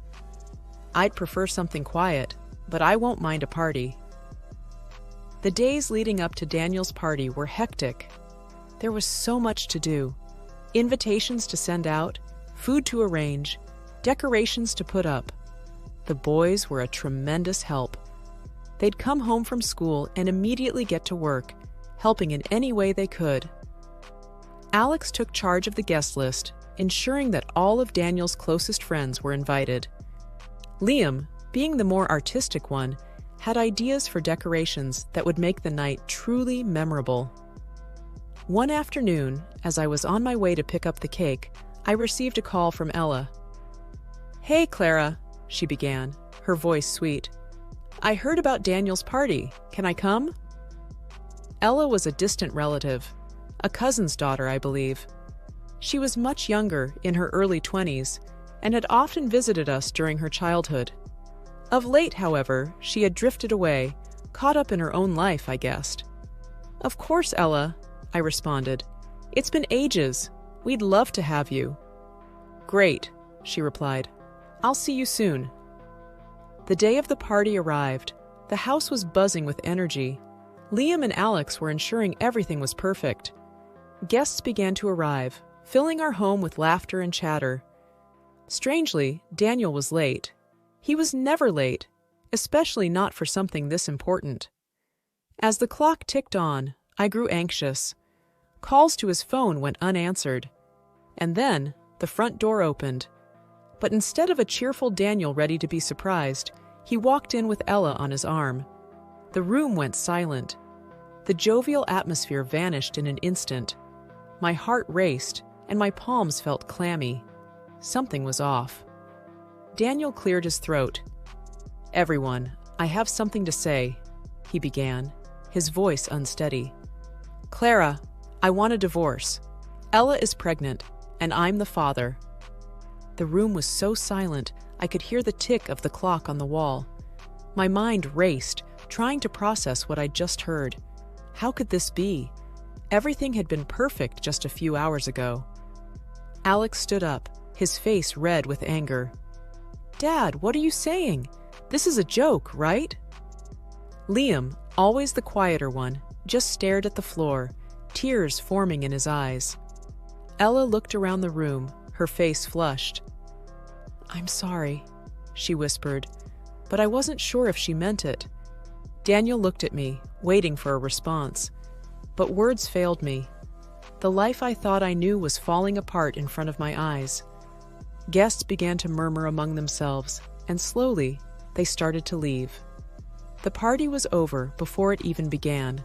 "I'd prefer something quiet, but I won't mind a party." The days leading up to Daniel's party were hectic. There was so much to do. Invitations to send out, food to arrange, decorations to put up. The boys were a tremendous help. They'd come home from school and immediately get to work, helping in any way they could. Alex took charge of the guest list, ensuring that all of Daniel's closest friends were invited. Liam, being the more artistic one, had ideas for decorations that would make the night truly memorable. One afternoon, as I was on my way to pick up the cake, I received a call from Ella. "Hey, Clara," she began, her voice sweet. "I heard about Daniel's party. Can I come?" Ella was a distant relative, a cousin's daughter, I believe. She was much younger, in her early 20s, and had often visited us during her childhood. Of late, however, she had drifted away, caught up in her own life, I guessed. "Of course, Ella," I responded. "It's been ages. We'd love to have you." "Great," she replied. "I'll see you soon." The day of the party arrived. The house was buzzing with energy. Liam and Alex were ensuring everything was perfect. Guests began to arrive, filling our home with laughter and chatter. Strangely, Daniel was late. He was never late, especially not for something this important. As the clock ticked on, I grew anxious. Calls to his phone went unanswered. And then, the front door opened. But instead of a cheerful Daniel ready to be surprised, he walked in with Ella on his arm. The room went silent. The jovial atmosphere vanished in an instant. My heart raced, and my palms felt clammy. Something was off. Daniel cleared his throat. "Everyone, I have something to say," he began, his voice unsteady. "Clara, I want a divorce. Ella is pregnant, and I'm the father." The room was so silent, I could hear the tick of the clock on the wall. My mind raced, trying to process what I'd just heard. How could this be? Everything had been perfect just a few hours ago. Alex stood up, his face red with anger. "Dad, what are you saying? This is a joke, right?" Liam, always the quieter one, just stared at the floor, tears forming in his eyes. Ella looked around the room, her face flushed. "I'm sorry," she whispered, but I wasn't sure if she meant it. Daniel looked at me, waiting for a response. But words failed me. The life I thought I knew was falling apart in front of my eyes. Guests began to murmur among themselves, and slowly, they started to leave. The party was over before it even began.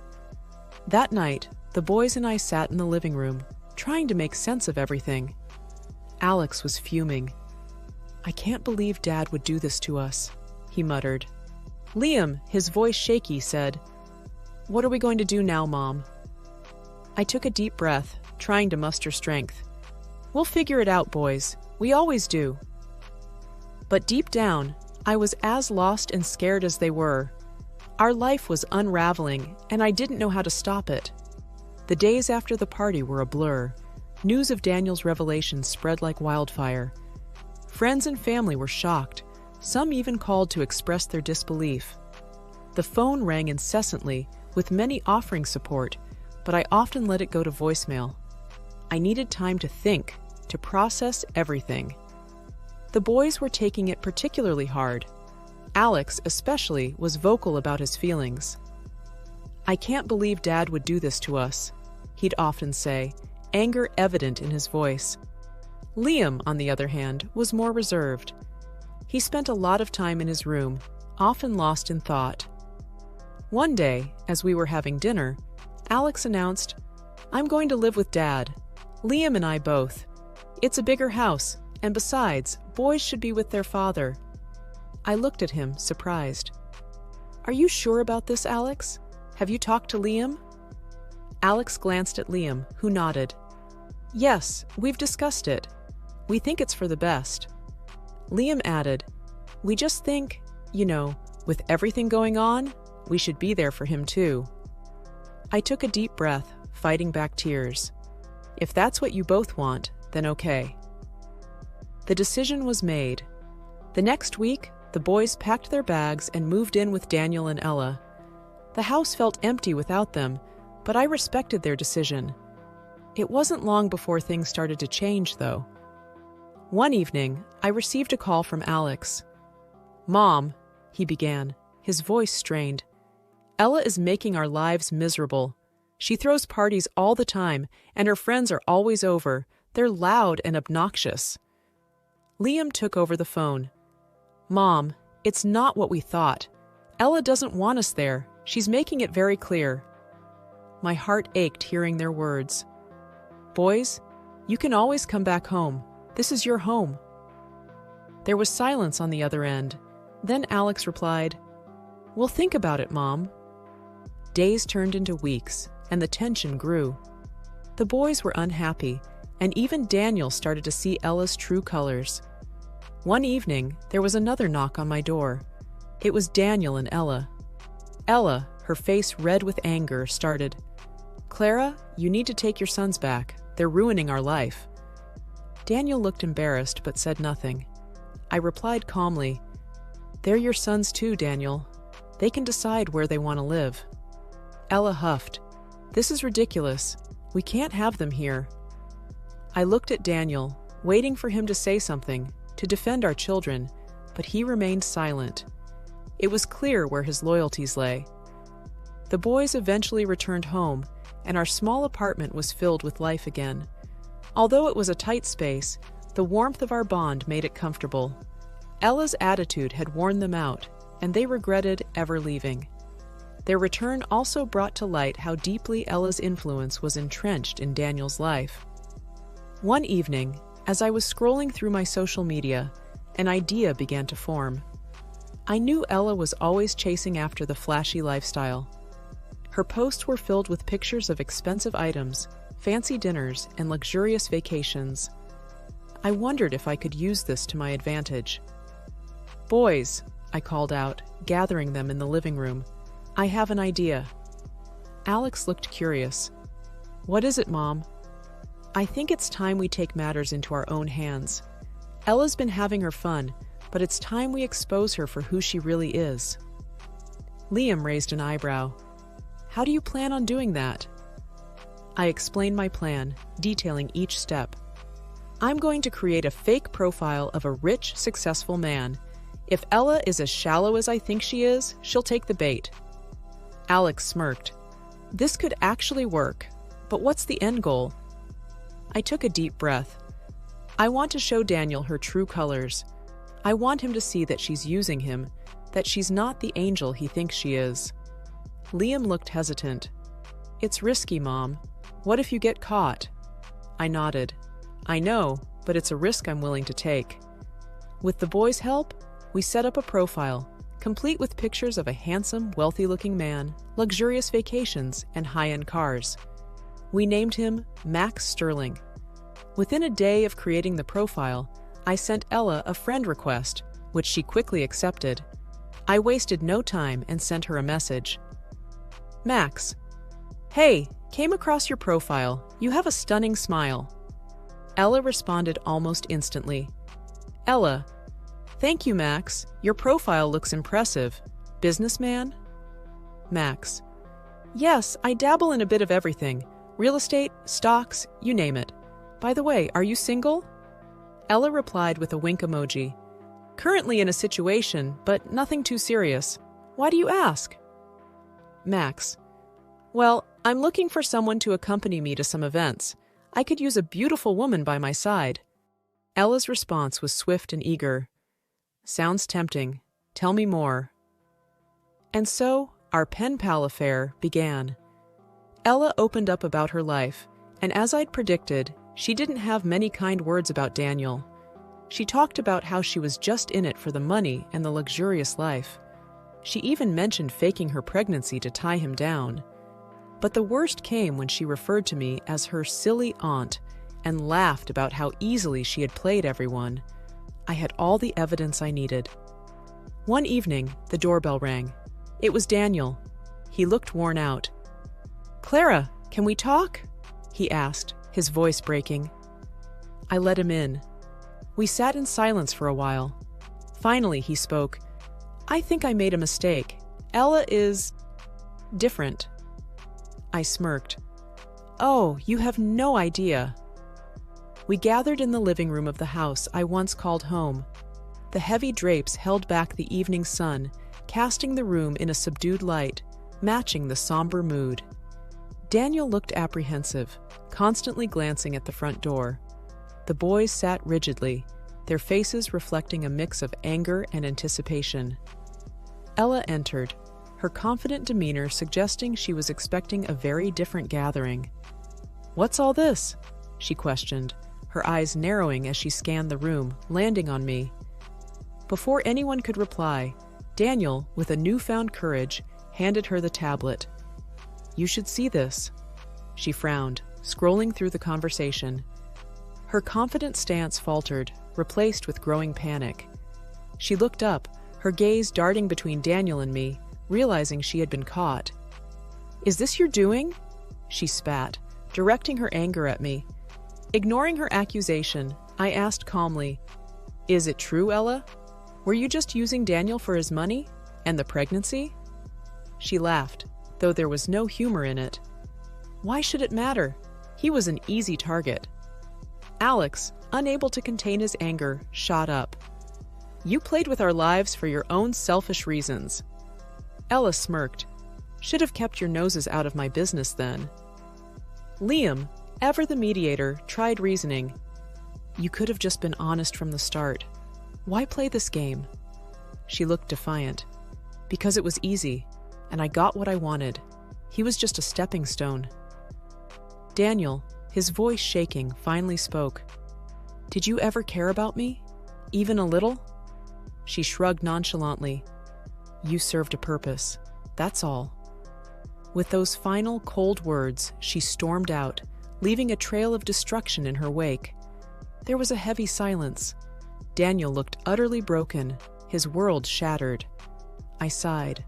That night, the boys and I sat in the living room, trying to make sense of everything. Alex was fuming. "I can't believe Dad would do this to us," he muttered. Liam, his voice shaky, said, "What are we going to do now, Mom?" I took a deep breath, trying to muster strength. "We'll figure it out, boys. We always do." But deep down, I was as lost and scared as they were. Our life was unraveling, and I didn't know how to stop it. The days after the party were a blur. News of Daniel's revelation spread like wildfire. Friends and family were shocked. Some even called to express their disbelief. The phone rang incessantly, with many offering support, but I often let it go to voicemail. I needed time to think, to process everything. The boys were taking it particularly hard. Alex, especially, was vocal about his feelings. "I can't believe Dad would do this to us," he'd often say, anger evident in his voice. Liam, on the other hand, was more reserved. He spent a lot of time in his room, often lost in thought. One day, as we were having dinner, Alex announced, "I'm going to live with Dad. Liam and I both. It's a bigger house, and besides, boys should be with their father." I looked at him, surprised. "Are you sure about this, Alex? Have you talked to Liam?" Alex glanced at Liam, who nodded. "Yes, we've discussed it. We think it's for the best." Liam added, "We just think, with everything going on, we should be there for him too." I took a deep breath, fighting back tears. If that's what you both want, then okay. The decision was made. The next week, the boys packed their bags and moved in with Daniel and Ella. The house felt empty without them, but I respected their decision. It wasn't long before things started to change, though. One evening, I received a call from Alex. "Mom," he began, his voice strained. "Ella is making our lives miserable. She throws parties all the time, and her friends are always over. They're loud and obnoxious." Liam took over the phone. "Mom, it's not what we thought. Ella doesn't want us there. She's making it very clear." My heart ached hearing their words. "Boys, you can always come back home. This is your home." There was silence on the other end. Then Alex replied, "We'll think about it, Mom." Days turned into weeks, and the tension grew. The boys were unhappy, and even Daniel started to see Ella's true colors. One evening, there was another knock on my door. It was Daniel and Ella. Ella, her face red with anger, started, "Clara, you need to take your sons back. They're ruining our life." Daniel looked embarrassed but said nothing. I replied calmly, "They're your sons too, Daniel. They can decide where they want to live." Ella huffed, "This is ridiculous. We can't have them here." I looked at Daniel, waiting for him to say something, to defend our children, but he remained silent. It was clear where his loyalties lay. The boys eventually returned home, and our small apartment was filled with life again. Although it was a tight space, the warmth of our bond made it comfortable. Ella's attitude had worn them out, and they regretted ever leaving. Their return also brought to light how deeply Ella's influence was entrenched in Daniel's life. One evening, as I was scrolling through my social media, an idea began to form. I knew Ella was always chasing after the flashy lifestyle. Her posts were filled with pictures of expensive items, fancy dinners, and luxurious vacations. I wondered if I could use this to my advantage. "Boys," I called out, gathering them in the living room, "I have an idea." Alex looked curious. "What is it, Mom?" "I think it's time we take matters into our own hands. Ella's been having her fun, but it's time we expose her for who she really is." Liam raised an eyebrow. "How do you plan on doing that?" I explained my plan, detailing each step. "I'm going to create a fake profile of a rich, successful man. If Ella is as shallow as I think she is, she'll take the bait." Alex smirked. "This could actually work, but what's the end goal?" I took a deep breath. "I want to show Daniel her true colors. I want him to see that she's using him, that she's not the angel he thinks she is." Liam looked hesitant. "It's risky, Mom. What if you get caught?" I nodded. "I know, but it's a risk I'm willing to take." With the boys' help, we set up a profile, complete with pictures of a handsome, wealthy-looking man, luxurious vacations, and high-end cars. We named him Max Sterling. Within a day of creating the profile, I sent Ella a friend request, which she quickly accepted. I wasted no time and sent her a message. "Max, hey, came across your profile. You have a stunning smile." Ella responded almost instantly. "Ella, thank you, Max. Your profile looks impressive. Businessman?" Max, "Yes, I dabble in a bit of everything. Real estate, stocks, you name it. By the way, are you single?" Ella replied with a wink emoji. "Currently in a situation, but nothing too serious. Why do you ask?" Max, "Well, I'm looking for someone to accompany me to some events. I could use a beautiful woman by my side." Ella's response was swift and eager. "Sounds tempting. Tell me more." And so, our pen pal affair began. Ella opened up about her life, and as I'd predicted, she didn't have many kind words about Daniel. She talked about how she was just in it for the money and the luxurious life. She even mentioned faking her pregnancy to tie him down. But the worst came when she referred to me as her silly aunt and laughed about how easily she had played everyone. I had all the evidence I needed. One evening, the doorbell rang. It was Daniel. He looked worn out. "Clara, can we talk?" he asked, his voice breaking. I let him in. We sat in silence for a while. Finally, he spoke. "I think I made a mistake. Ella is different." I smirked. "Oh, you have no idea." We gathered in the living room of the house I once called home. The heavy drapes held back the evening sun, casting the room in a subdued light, matching the somber mood. Daniel looked apprehensive, constantly glancing at the front door. The boys sat rigidly, their faces reflecting a mix of anger and anticipation. Ella entered, her confident demeanor suggesting she was expecting a very different gathering. "What's all this?" she questioned, her eyes narrowing as she scanned the room, landing on me. Before anyone could reply, Daniel, with a newfound courage, handed her the tablet. "You should see this." She frowned, scrolling through the conversation. Her confident stance faltered, replaced with growing panic. She looked up, her gaze darting between Daniel and me, realizing she had been caught. "Is this your doing?" she spat, directing her anger at me. Ignoring her accusation, I asked calmly, "Is it true, Ella? Were you just using Daniel for his money? And the pregnancy?" She laughed, though there was no humor in it. "Why should it matter? He was an easy target." Alex, unable to contain his anger, shot up. "You played with our lives for your own selfish reasons." Ella smirked. "Should have kept your noses out of my business then." Liam, ever the mediator, tried reasoning. "You could have just been honest from the start. Why play this game?" She looked defiant. "Because it was easy, and I got what I wanted. He was just a stepping stone." Daniel, his voice shaking, finally spoke. "Did you ever care about me? Even a little?" She shrugged nonchalantly. "You served a purpose. That's all." With those final cold words, she stormed out, leaving a trail of destruction in her wake. There was a heavy silence. Daniel looked utterly broken, his world shattered. I sighed.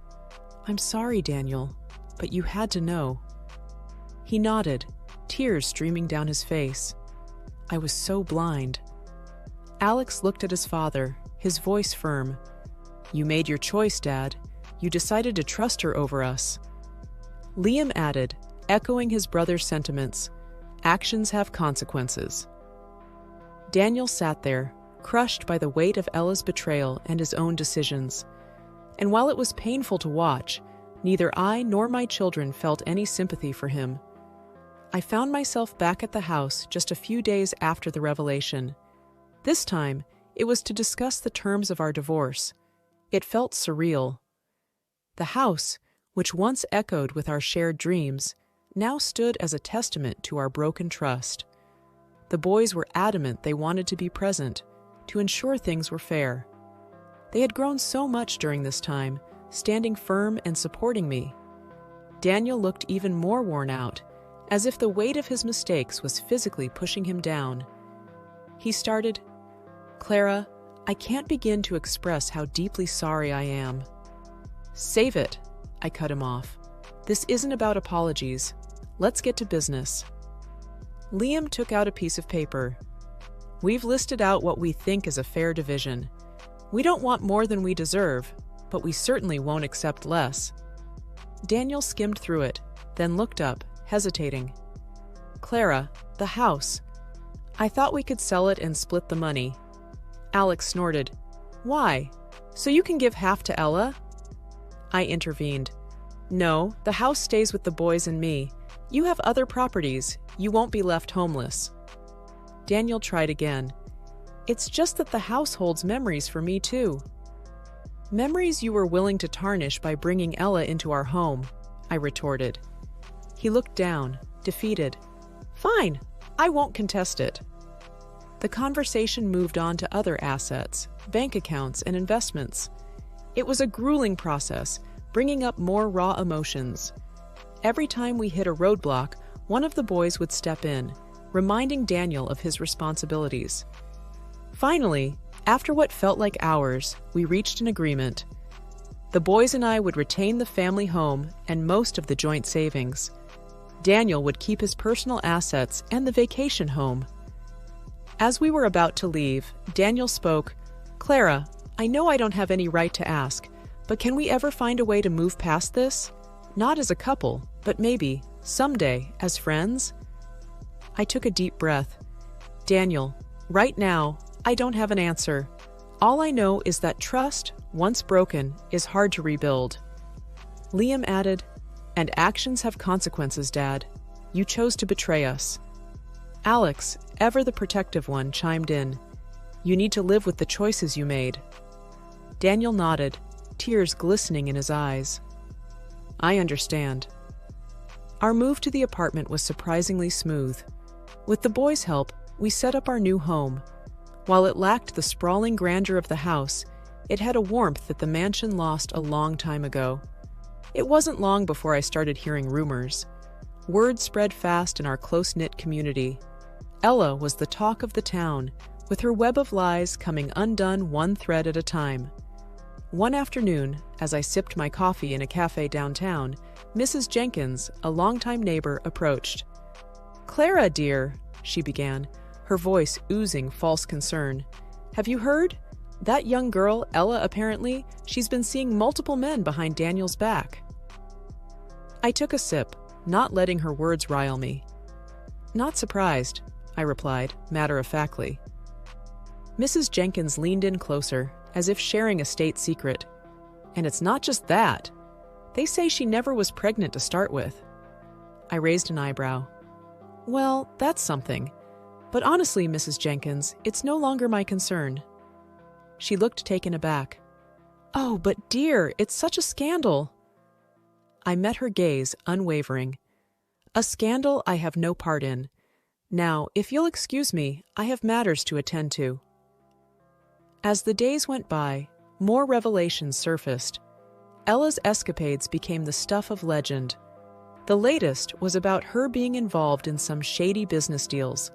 "I'm sorry, Daniel, but you had to know." He nodded, tears streaming down his face. I was so blind. Alex looked at his father, his voice firm. "You made your choice, Dad. You decided to trust her over us." Liam added, echoing his brother's sentiments, "Actions have consequences." Daniel sat there, crushed by the weight of Ella's betrayal and his own decisions. And while it was painful to watch, neither I nor my children felt any sympathy for him. I found myself back at the house just a few days after the revelation. This time, it was to discuss the terms of our divorce. It felt surreal. The house, which once echoed with our shared dreams, now stood as a testament to our broken trust. The boys were adamant they wanted to be present, to ensure things were fair. They had grown so much during this time, standing firm and supporting me. Daniel looked even more worn out, as if the weight of his mistakes was physically pushing him down. He started, "Clara, I can't begin to express how deeply sorry I am." "Save it," I cut him off. "This isn't about apologies. Let's get to business." Liam took out a piece of paper. "We've listed out what we think is a fair division. We don't want more than we deserve, but we certainly won't accept less." Daniel skimmed through it, then looked up, hesitating. "Clara, the house. I thought we could sell it and split the money." Alex snorted. "Why? So you can give half to Ella?" I intervened. "No, the house stays with the boys and me. You have other properties. You won't be left homeless." Daniel tried again. "It's just that the house holds memories for me too." Memories you were willing to tarnish by bringing Ella into our home, I retorted. He looked down, defeated. Fine, I won't contest it. The conversation moved on to other assets, bank accounts, and investments. It was a grueling process, bringing up more raw emotions. Every time we hit a roadblock, one of the boys would step in, reminding Daniel of his responsibilities. Finally, after what felt like hours, we reached an agreement. The boys and I would retain the family home and most of the joint savings. Daniel would keep his personal assets and the vacation home. As we were about to leave, Daniel spoke. Clara, I know I don't have any right to ask, but can we ever find a way to move past this? Not as a couple, but maybe, someday, as friends? I took a deep breath. Daniel, right now, I don't have an answer. All I know is that trust, once broken, is hard to rebuild. Liam added, and actions have consequences, Dad. You chose to betray us. Alex, ever the protective one, chimed in. You need to live with the choices you made. Daniel nodded, tears glistening in his eyes. I understand. Our move to the apartment was surprisingly smooth. With the boys' help, we set up our new home. While it lacked the sprawling grandeur of the house, it had a warmth that the mansion lost a long time ago. It wasn't long before I started hearing rumors. Word spread fast in our close-knit community. Ella was the talk of the town, with her web of lies coming undone one thread at a time. One afternoon, as I sipped my coffee in a cafe downtown, Mrs. Jenkins, a longtime neighbor, approached. Clara, dear, she began, her voice oozing false concern. Have you heard? That young girl, Ella, apparently, she's been seeing multiple men behind Daniel's back. I took a sip, not letting her words rile me. Not surprised, I replied, matter-of-factly. Mrs. Jenkins leaned in closer, as if sharing a state secret. And it's not just that. They say she never was pregnant to start with. I raised an eyebrow. Well, that's something. But honestly, Mrs. Jenkins, it's no longer my concern. She looked taken aback. Oh, but dear, it's such a scandal. I met her gaze, unwavering. A scandal I have no part in. Now, if you'll excuse me, I have matters to attend to. As the days went by, more revelations surfaced. Ella's escapades became the stuff of legend. The latest was about her being involved in some shady business deals.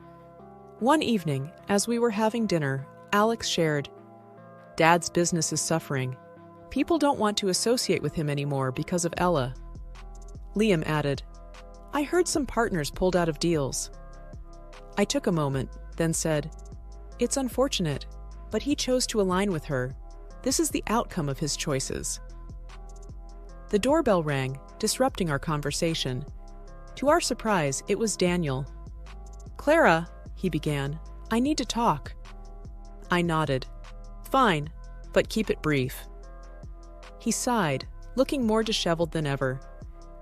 One evening, as we were having dinner, Alex shared, Dad's business is suffering. People don't want to associate with him anymore because of Ella. Liam added, I heard some partners pulled out of deals. I took a moment, then said, It's unfortunate, but he chose to align with her. This is the outcome of his choices. The doorbell rang, disrupting our conversation. To our surprise, it was Daniel. Clara, he began, I need to talk. I nodded. Fine, but keep it brief. He sighed, looking more disheveled than ever.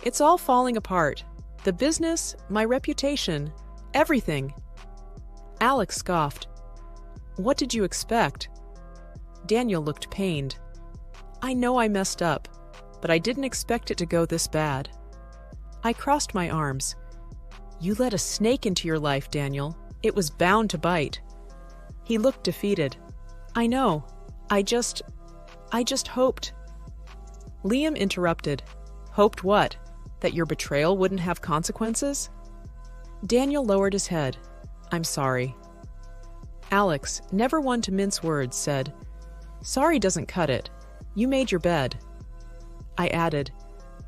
It's all falling apart. The business, my reputation, everything. Alex scoffed. What did you expect? Daniel looked pained. I know I messed up, but I didn't expect it to go this bad. I crossed my arms. You let a snake into your life, Daniel. It was bound to bite. He looked defeated. I know. I just hoped. Liam interrupted. Hoped what? That your betrayal wouldn't have consequences? Daniel lowered his head. I'm sorry. Alex, never one to mince words, said, Sorry doesn't cut it. You made your bed. I added,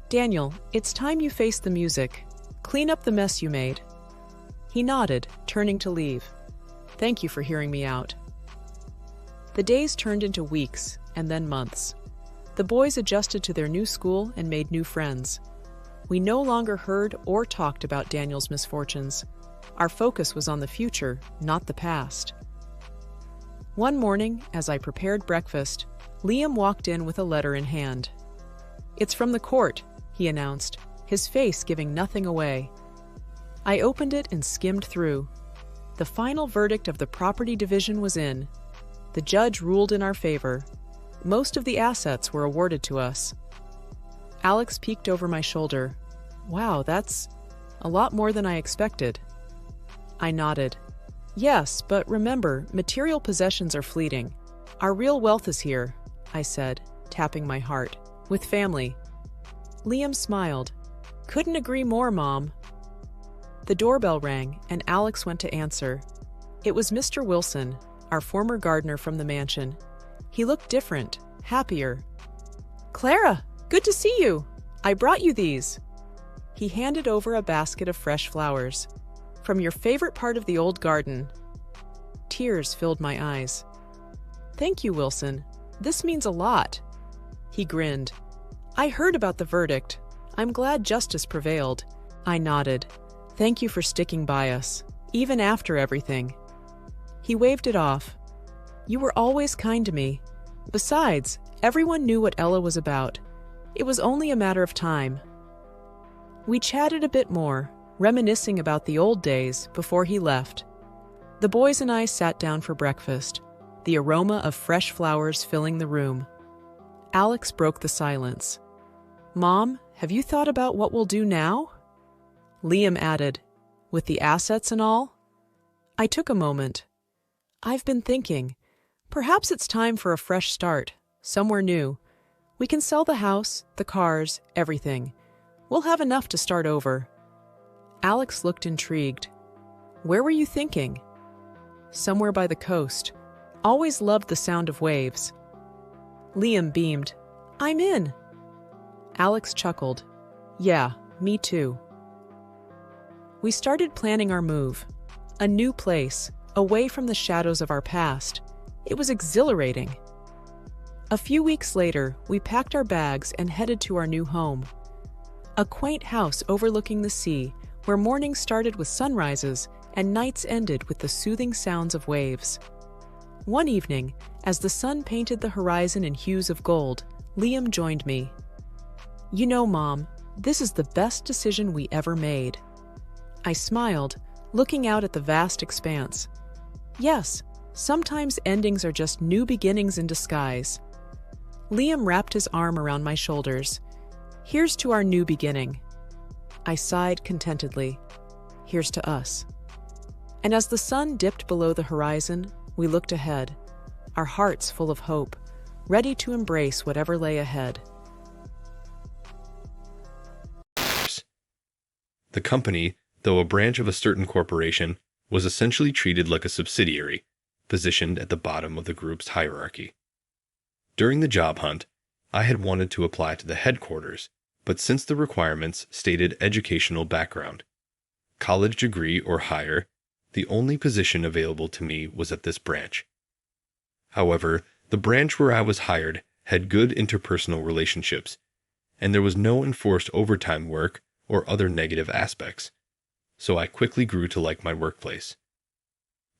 Daniel, it's time you face the music. Clean up the mess you made. He nodded, turning to leave. Thank you for hearing me out. The days turned into weeks, and then months. The boys adjusted to their new school and made new friends. We no longer heard or talked about Daniel's misfortunes. Our focus was on the future, not the past. One morning, as I prepared breakfast, Liam walked in with a letter in hand. It's from the court, he announced, his face giving nothing away. I opened it and skimmed through. The final verdict of the property division was in. The judge ruled in our favor. Most of the assets were awarded to us. Alex peeked over my shoulder. Wow, that's a lot more than I expected. I nodded. Yes, but remember, material possessions are fleeting. Our real wealth is here, I said, tapping my heart, with family. Liam smiled. Couldn't agree more, Mom. The doorbell rang, and Alex went to answer. It was Mr. Wilson, our former gardener from the mansion. He looked different, happier. Clara, good to see you. I brought you these. He handed over a basket of fresh flowers. From your favorite part of the old garden. Tears filled my eyes. Thank you, Wilson. This means a lot. He grinned. I heard about the verdict. I'm glad justice prevailed. I nodded. Thank you for sticking by us, even after everything. He waved it off. You were always kind to me. Besides, everyone knew what Ella was about. It was only a matter of time. We chatted a bit more, reminiscing about the old days before he left. The boys and I sat down for breakfast, the aroma of fresh flowers filling the room. Alex broke the silence. Mom, have you thought about what we'll do now? Liam added, with the assets and all? I took a moment. I've been thinking. Perhaps it's time for a fresh start, somewhere new. We can sell the house, the cars, everything. We'll have enough to start over. Alex looked intrigued. Where were you thinking? Somewhere by the coast. Always loved the sound of waves. Liam beamed. I'm in. Alex chuckled. Yeah, me too. We started planning our move. A new place, away from the shadows of our past. It was exhilarating. A few weeks later, we packed our bags and headed to our new home. A quaint house overlooking the sea, where mornings started with sunrises and nights ended with the soothing sounds of waves. One evening, as the sun painted the horizon in hues of gold, Liam joined me. You know, Mom, this is the best decision we ever made. I smiled, looking out at the vast expanse. Yes, sometimes endings are just new beginnings in disguise. Liam wrapped his arm around my shoulders. Here's to our new beginning. I sighed contentedly. Here's to us. And as the sun dipped below the horizon, we looked ahead, our hearts full of hope, ready to embrace whatever lay ahead. The company, though a branch of a certain corporation, was essentially treated like a subsidiary, positioned at the bottom of the group's hierarchy. During the job hunt, I had wanted to apply to the headquarters, but since the requirements stated educational background, college degree or higher, the only position available to me was at this branch. However, the branch where I was hired had good interpersonal relationships, and there was no enforced overtime work or other negative aspects, so I quickly grew to like my workplace.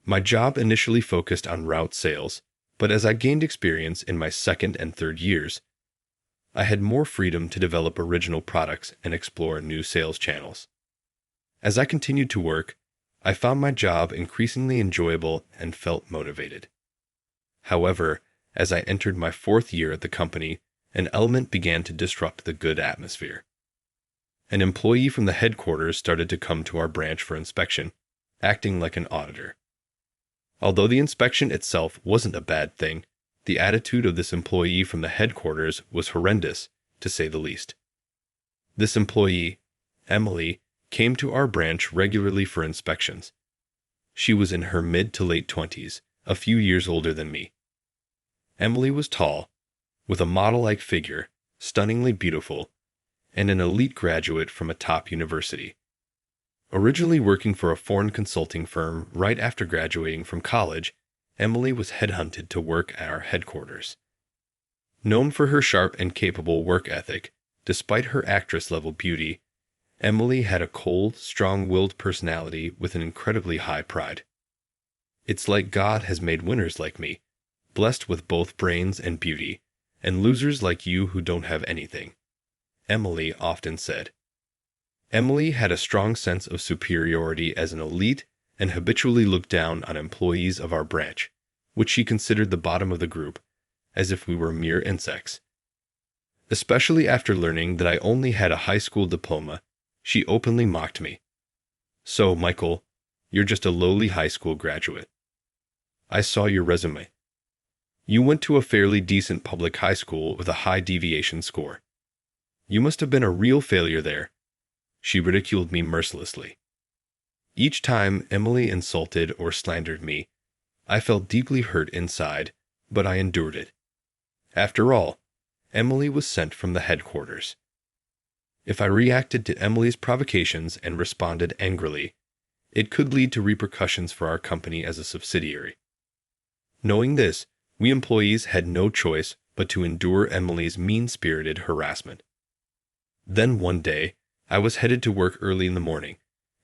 My job initially focused on route sales, but as I gained experience in my second and third years, I had more freedom to develop original products and explore new sales channels. As I continued to work, I found my job increasingly enjoyable and felt motivated. However, as I entered my fourth year at the company, an element began to disrupt the good atmosphere. An employee from the headquarters started to come to our branch for inspection, acting like an auditor. Although the inspection itself wasn't a bad thing, the attitude of this employee from the headquarters was horrendous, to say the least. This employee, Emily, came to our branch regularly for inspections. She was in her mid to late 20s, a few years older than me. Emily was tall, with a model-like figure, stunningly beautiful, and an elite graduate from a top university. Originally working for a foreign consulting firm right after graduating from college, Emily was headhunted to work at our headquarters. Known for her sharp and capable work ethic, despite her actress-level beauty, Emily had a cold, strong-willed personality with an incredibly high pride. It's like God has made winners like me, blessed with both brains and beauty, and losers like you who don't have anything, Emily often said. Emily had a strong sense of superiority as an elite and habitually looked down on employees of our branch, which she considered the bottom of the group, as if we were mere insects. Especially after learning that I only had a high school diploma, she openly mocked me. "So, Michael, you're just a lowly high school graduate. I saw your resume. You went to a fairly decent public high school with a high deviation score. You must have been a real failure there." She ridiculed me mercilessly. Each time Emily insulted or slandered me, I felt deeply hurt inside, but I endured it. After all, Emily was sent from the headquarters. If I reacted to Emily's provocations and responded angrily, it could lead to repercussions for our company as a subsidiary. Knowing this, we employees had no choice but to endure Emily's mean-spirited harassment. Then one day, I was headed to work early in the morning,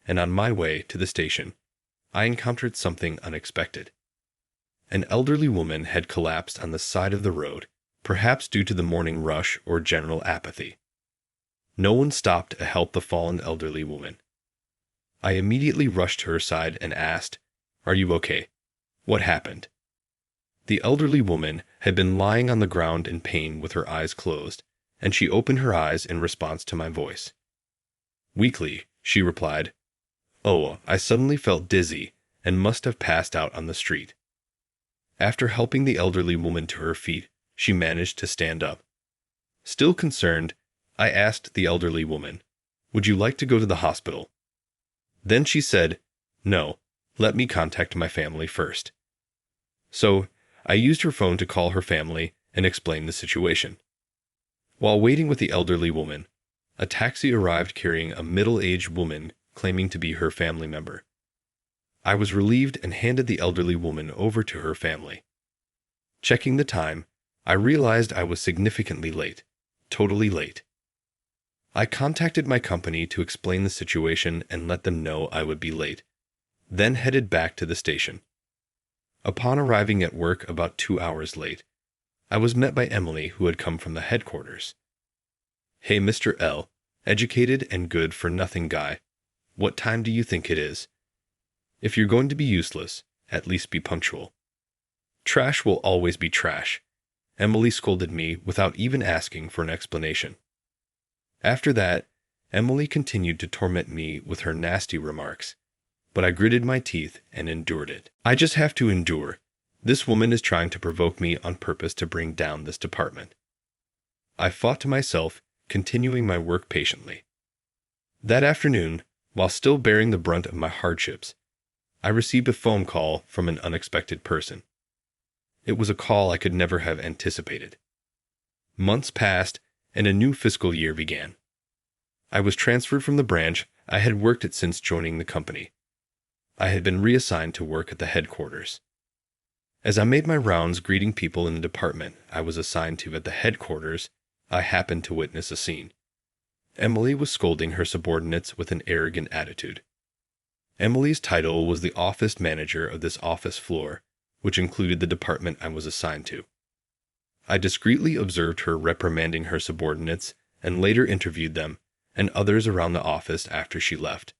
and on my way to the station, I encountered something unexpected. An elderly woman had collapsed on the side of the road, perhaps due to the morning rush or general apathy. No one stopped to help the fallen elderly woman. I immediately rushed to her side and asked, "Are you okay? What happened?" The elderly woman had been lying on the ground in pain with her eyes closed, and she opened her eyes in response to my voice. Weakly, she replied, "Oh, I suddenly felt dizzy and must have passed out on the street." After helping the elderly woman to her feet, she managed to stand up. Still concerned, I asked the elderly woman, "Would you like to go to the hospital?" Then she said, "No, let me contact my family first." So, I used her phone to call her family and explain the situation. While waiting with the elderly woman, a taxi arrived carrying a middle-aged woman claiming to be her family member. I was relieved and handed the elderly woman over to her family. Checking the time, I realized I was significantly late, totally late. I contacted my company to explain the situation and let them know I would be late, then headed back to the station. Upon arriving at work about 2 hours late, I was met by Emily, who had come from the headquarters. "Hey, Mr. L, educated and good-for-nothing guy, what time do you think it is? If you're going to be useless, at least be punctual. Trash will always be trash," Emily scolded me without even asking for an explanation. After that, Emily continued to torment me with her nasty remarks, but I gritted my teeth and endured it. I just have to endure. This woman is trying to provoke me on purpose to bring down this department. I fought to myself, continuing my work patiently. That afternoon, while still bearing the brunt of my hardships, I received a phone call from an unexpected person. It was a call I could never have anticipated. Months passed, and a new fiscal year began. I was transferred from the branch I had worked at since joining the company. I had been reassigned to work at the headquarters. As I made my rounds greeting people in the department I was assigned to at the headquarters, I happened to witness a scene. Emily was scolding her subordinates with an arrogant attitude. Emily's title was the office manager of this office floor, which included the department I was assigned to. I discreetly observed her reprimanding her subordinates and later interviewed them and others around the office after she left.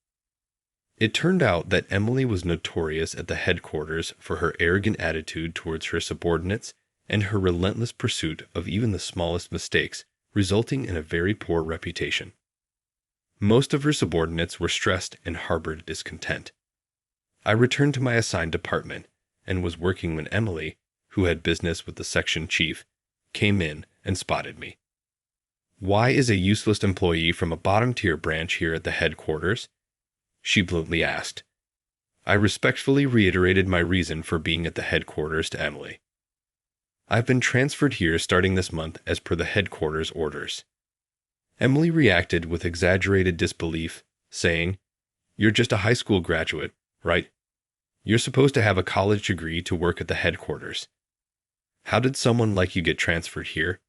It turned out that Emily was notorious at the headquarters for her arrogant attitude towards her subordinates and her relentless pursuit of even the smallest mistakes, resulting in a very poor reputation. Most of her subordinates were stressed and harbored discontent. I returned to my assigned department and was working when Emily, who had business with the section chief, came in and spotted me. "Why is a useless employee from a bottom-tier branch here at the headquarters?" she bluntly asked. I respectfully reiterated my reason for being at the headquarters to Emily. "I've been transferred here starting this month as per the headquarters orders." Emily reacted with exaggerated disbelief, saying, "You're just a high school graduate, right? You're supposed to have a college degree to work at the headquarters. How did someone like you get transferred here?"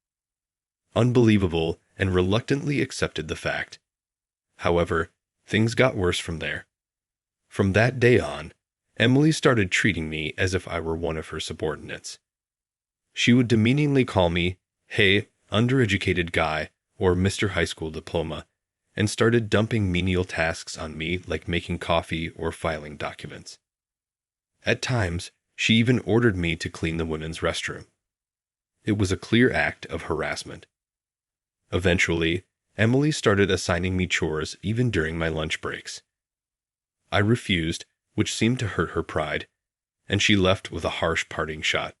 Unbelievable, and reluctantly accepted the fact. However, things got worse from there. From that day on, Emily started treating me as if I were one of her subordinates. She would demeaningly call me, "Hey, undereducated guy," or "Mr. High School Diploma," and started dumping menial tasks on me like making coffee or filing documents. At times, she even ordered me to clean the women's restroom. It was a clear act of harassment. Eventually, Emily started assigning me chores even during my lunch breaks. I refused, which seemed to hurt her pride, and she left with a harsh parting shot.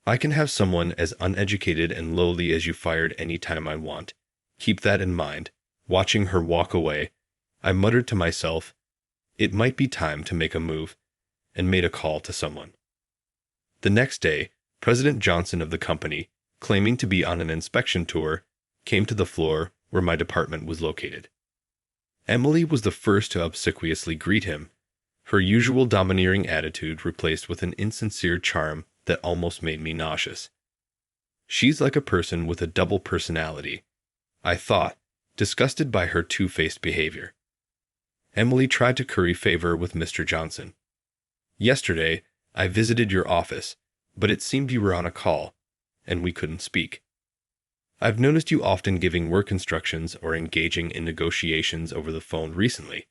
I can have someone as uneducated and lowly as you fired any time I want. Keep that in mind. Watching her walk away, I muttered to myself, it might be time to make a move, and made a call to someone. The next day, President Johnson of the company, claiming to be on an inspection tour, came to the floor where my department was located. Emily was the first to obsequiously greet him, her usual domineering attitude replaced with an insincere charm that almost made me nauseous. She's like a person with a double personality, I thought, disgusted by her two-faced behavior. Emily tried to curry favor with Mr. Johnson. Yesterday, I visited your office, but it seemed you were on a call, and we couldn't speak. I've noticed you often giving work instructions or engaging in negotiations over the phone recently,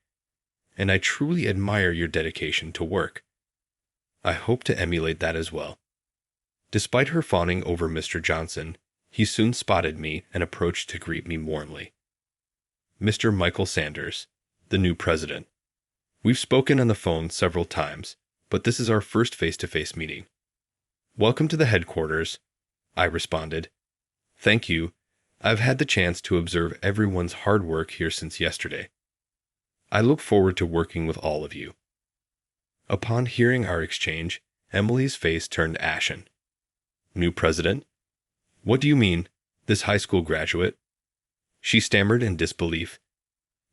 and I truly admire your dedication to work. I hope to emulate that as well. Despite her fawning over Mr. Johnson, he soon spotted me and approached to greet me warmly. Mr. Michael Sanders, the new president. We've spoken on the phone several times, but this is our first face-to-face meeting. Welcome to the headquarters, I responded. Thank you. I've had the chance to observe everyone's hard work here since yesterday. I look forward to working with all of you. Upon hearing our exchange, Emily's face turned ashen. New president? What do you mean, this high school graduate? She stammered in disbelief.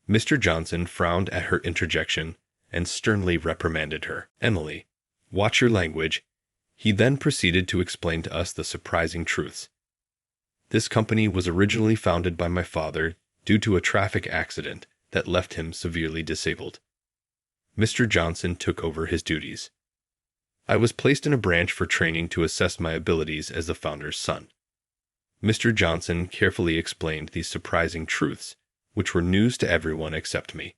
Mr. Johnson frowned at her interjection and sternly reprimanded her. Emily, watch your language. He then proceeded to explain to us the surprising truths. This company was originally founded by my father due to a traffic accident that left him severely disabled. Mr. Johnson took over his duties. I was placed in a branch for training to assess my abilities as the founder's son. Mr. Johnson carefully explained these surprising truths, which were news to everyone except me.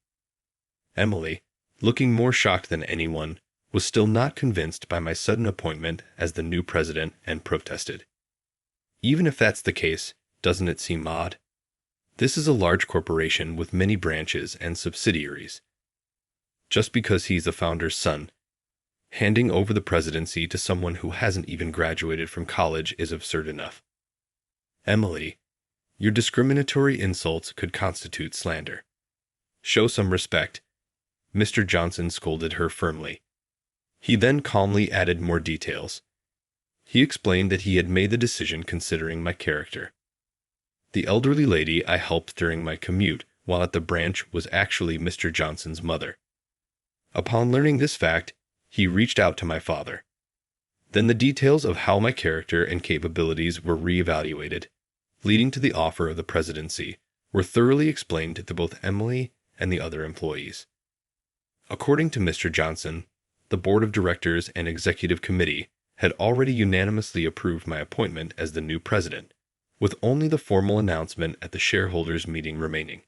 Emily, looking more shocked than anyone, was still not convinced by my sudden appointment as the new president and protested. Even if that's the case, doesn't it seem odd? This is a large corporation with many branches and subsidiaries. Just because he's the founder's son, handing over the presidency to someone who hasn't even graduated from college is absurd enough. Emily, your discriminatory insults could constitute slander. Show some respect. Mr. Johnson scolded her firmly. He then calmly added more details. He explained that he had made the decision considering my character. The elderly lady I helped during my commute while at the branch was actually Mr. Johnson's mother. Upon learning this fact, he reached out to my father. Then the details of how my character and capabilities were reevaluated, leading to the offer of the presidency, were thoroughly explained to both Emily and the other employees. According to Mr. Johnson, the board of directors and executive committee had already unanimously approved my appointment as the new president, with only the formal announcement at the shareholders' meeting remaining.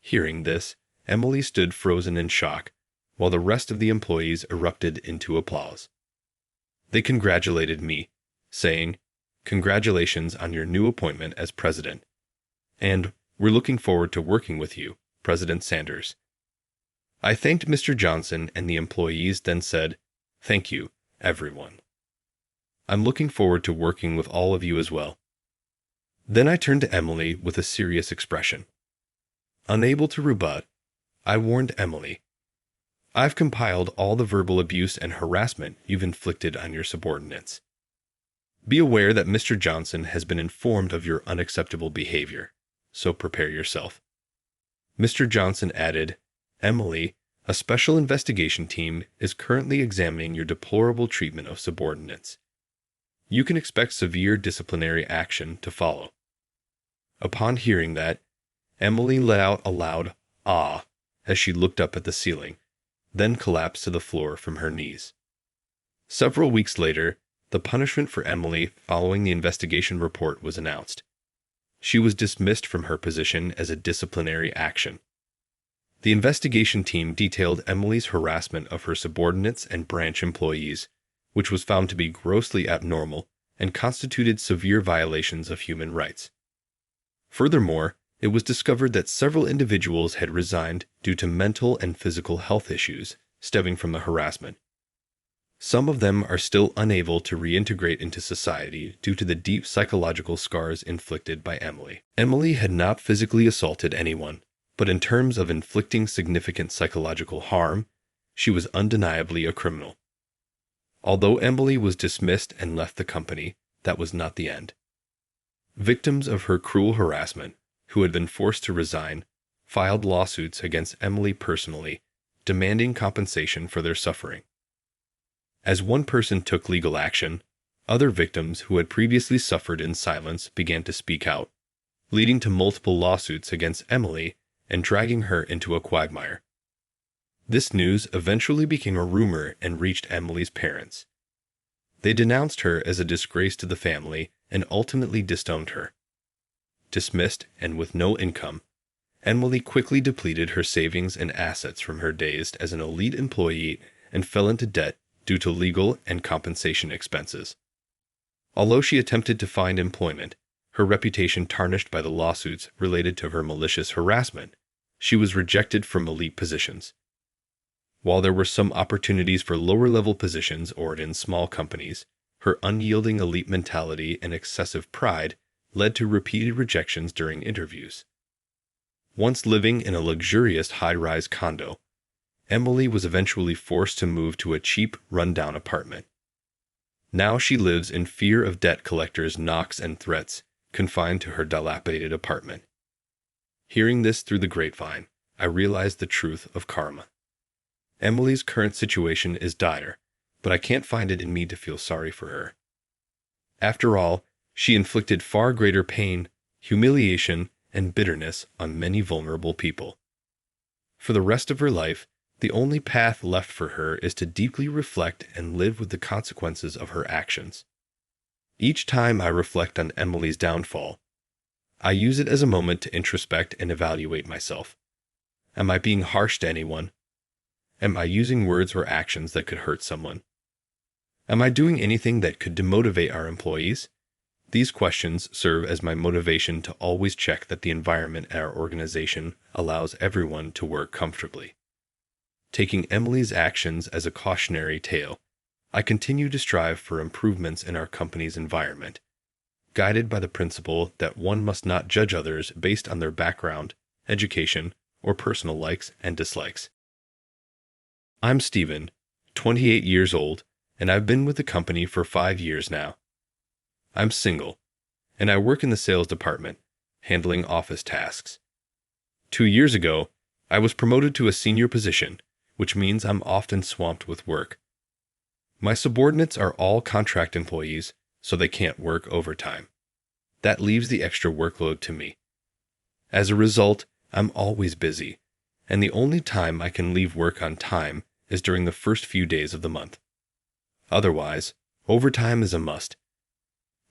Hearing this, Emily stood frozen in shock, while the rest of the employees erupted into applause. They congratulated me, saying, "Congratulations on your new appointment as president," and "We're looking forward to working with you, President Sanders." I thanked Mr. Johnson, and the employees then said, "Thank you, everyone. I'm looking forward to working with all of you as well." Then I turned to Emily with a serious expression. Unable to rebut, I warned Emily, "I've compiled all the verbal abuse and harassment you've inflicted on your subordinates. Be aware that Mr. Johnson has been informed of your unacceptable behavior, so prepare yourself." Mr. Johnson added, "Emily, a special investigation team is currently examining your deplorable treatment of subordinates. You can expect severe disciplinary action to follow." Upon hearing that, Emily let out a loud "ah" as she looked up at the ceiling, then collapsed to the floor from her knees. Several weeks later, the punishment for Emily following the investigation report was announced. She was dismissed from her position as a disciplinary action. The investigation team detailed Emily's harassment of her subordinates and branch employees, which was found to be grossly abnormal and constituted severe violations of human rights. Furthermore, it was discovered that several individuals had resigned due to mental and physical health issues stemming from the harassment. Some of them are still unable to reintegrate into society due to the deep psychological scars inflicted by Emily. Emily had not physically assaulted anyone, but in terms of inflicting significant psychological harm, she was undeniably a criminal. Although Emily was dismissed and left the company, that was not the end. Victims of her cruel harassment, who had been forced to resign, filed lawsuits against Emily personally, demanding compensation for their suffering. As one person took legal action, other victims who had previously suffered in silence began to speak out, leading to multiple lawsuits against Emily and dragging her into a quagmire. This news eventually became a rumor and reached Emily's parents. They denounced her as a disgrace to the family and ultimately disowned her. Dismissed and with no income, Emily quickly depleted her savings and assets from her days as an elite employee and fell into debt due to legal and compensation expenses. Although she attempted to find employment, her reputation tarnished by the lawsuits related to her malicious harassment, she was rejected from elite positions. While there were some opportunities for lower-level positions or in small companies, her unyielding elite mentality and excessive pride led to repeated rejections during interviews. Once living in a luxurious high-rise condo, Emily was eventually forced to move to a cheap, run-down apartment. Now she lives in fear of debt collectors' knocks and threats, confined to her dilapidated apartment. Hearing this through the grapevine, I realized the truth of karma. Emily's current situation is dire, but I can't find it in me to feel sorry for her. After all, she inflicted far greater pain, humiliation, and bitterness on many vulnerable people. For the rest of her life, the only path left for her is to deeply reflect and live with the consequences of her actions. Each time I reflect on Emily's downfall, I use it as a moment to introspect and evaluate myself. Am I being harsh to anyone? Am I using words or actions that could hurt someone? Am I doing anything that could demotivate our employees? These questions serve as my motivation to always check that the environment at our organization allows everyone to work comfortably. Taking Emily's actions as a cautionary tale, I continue to strive for improvements in our company's environment, guided by the principle that one must not judge others based on their background, education, or personal likes and dislikes. I'm Steven, 28 years old, and I've been with the company for 5 years now. I'm single, and I work in the sales department, handling office tasks. 2 years ago, I was promoted to a senior position, which means I'm often swamped with work. My subordinates are all contract employees, so they can't work overtime. That leaves the extra workload to me. As a result, I'm always busy, and the only time I can leave work on time is during the first few days of the month. Otherwise, overtime is a must.